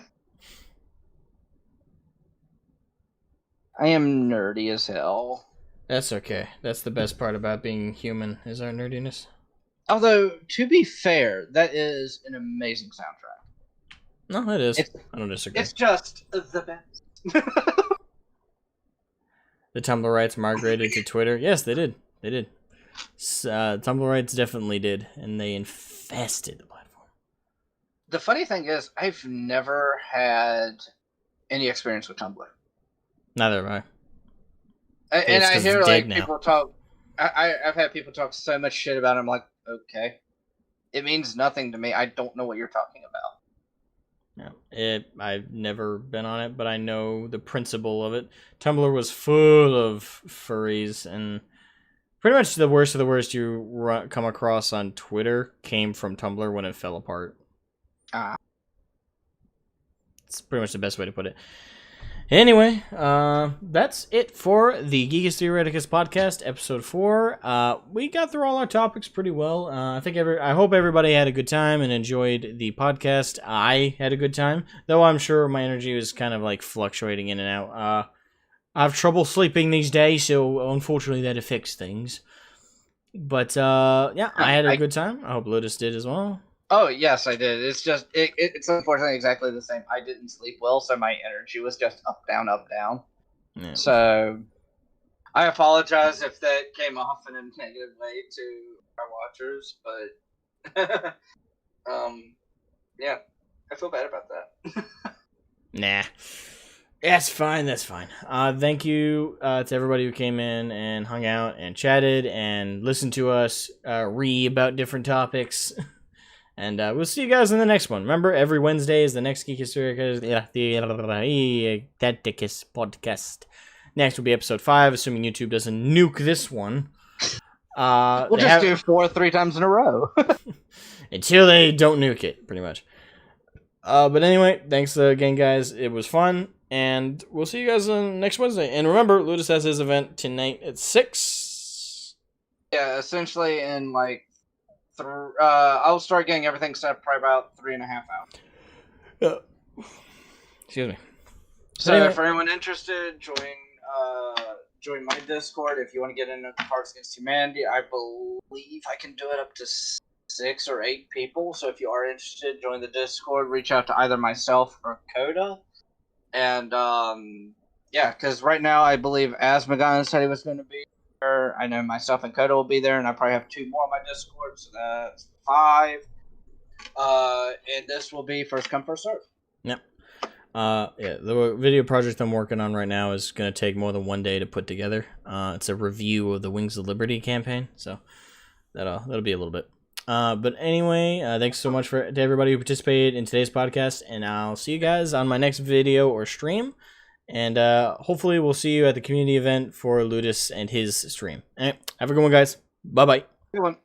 I am nerdy as hell. That's okay. That's the best part about being human, is our nerdiness. Although, to be fair, that is an amazing soundtrack. No, it is. I don't disagree. It's just the best. The Tumblrites migrated to Twitter. Yes, they did. They did. Tumblrites definitely did, and they infested the platform. The funny thing is, I've never had any experience with Tumblr. Neither have I. And I hear like now. people talk. I've had people talk so much shit about it. I'm like, okay, it means nothing to me. I don't know what you're talking about. Yeah, I've never been on it, but I know the principle of it. Tumblr was full of furries, and pretty much the worst of the worst you come across on Twitter came from Tumblr when it fell apart. It's pretty much the best way to put it. Anyway, that's it for the Geekus Theoreticus podcast, episode 4. We got through all our topics pretty well. I hope everybody had a good time and enjoyed the podcast. I had a good time, though I'm sure my energy was kind of like fluctuating in and out. I have trouble sleeping these days, so unfortunately that affects things. But yeah, I had a good time. I hope Lotus did as well. Oh yes, I did. It's just it's unfortunately exactly the same. I didn't sleep well, so my energy was just up, down, up, down. Yeah. So I apologize if that came off in a negative way to our watchers, but yeah, I feel bad about that. Nah. That's fine, that's fine. Thank you to everybody who came in and hung out and chatted and listened to us about different topics. And we'll see you guys in the next one. Remember, every Wednesday is the next Geekus Theoreticus podcast. Next will be episode 5, assuming YouTube doesn't nuke this one. We'll just do 4 3 times in a row. Until they don't nuke it, pretty much. But anyway, thanks again, guys. It was fun. And we'll see you guys on next Wednesday. And remember, Ludus has his event tonight at 6. Yeah, essentially in like... I'll start getting everything set up probably about 3.5 hours. Excuse me. So anyway, for anyone interested, join my Discord if you want to get into Cards Against Humanity. I believe I can do it up to 6 or 8 people. So if you are interested, join the Discord. Reach out to either myself or Coda. And yeah, because right now I believe Asmogon said he was going to be. I know myself and Coda will be there, and I probably have 2 more on my Discord, so that's 5. And this will be first come, first serve. Yep. Yeah, the video project I'm working on right now is going to take more than 1 day to put together. It's a review of the Wings of Liberty campaign, so that'll be a little bit. But anyway, thanks so much to everybody who participated in today's podcast, and I'll see you guys on my next video or stream. And hopefully we'll see you at the community event for Ludus and his stream. Anyway, have a good one, guys. Bye-bye. Good one.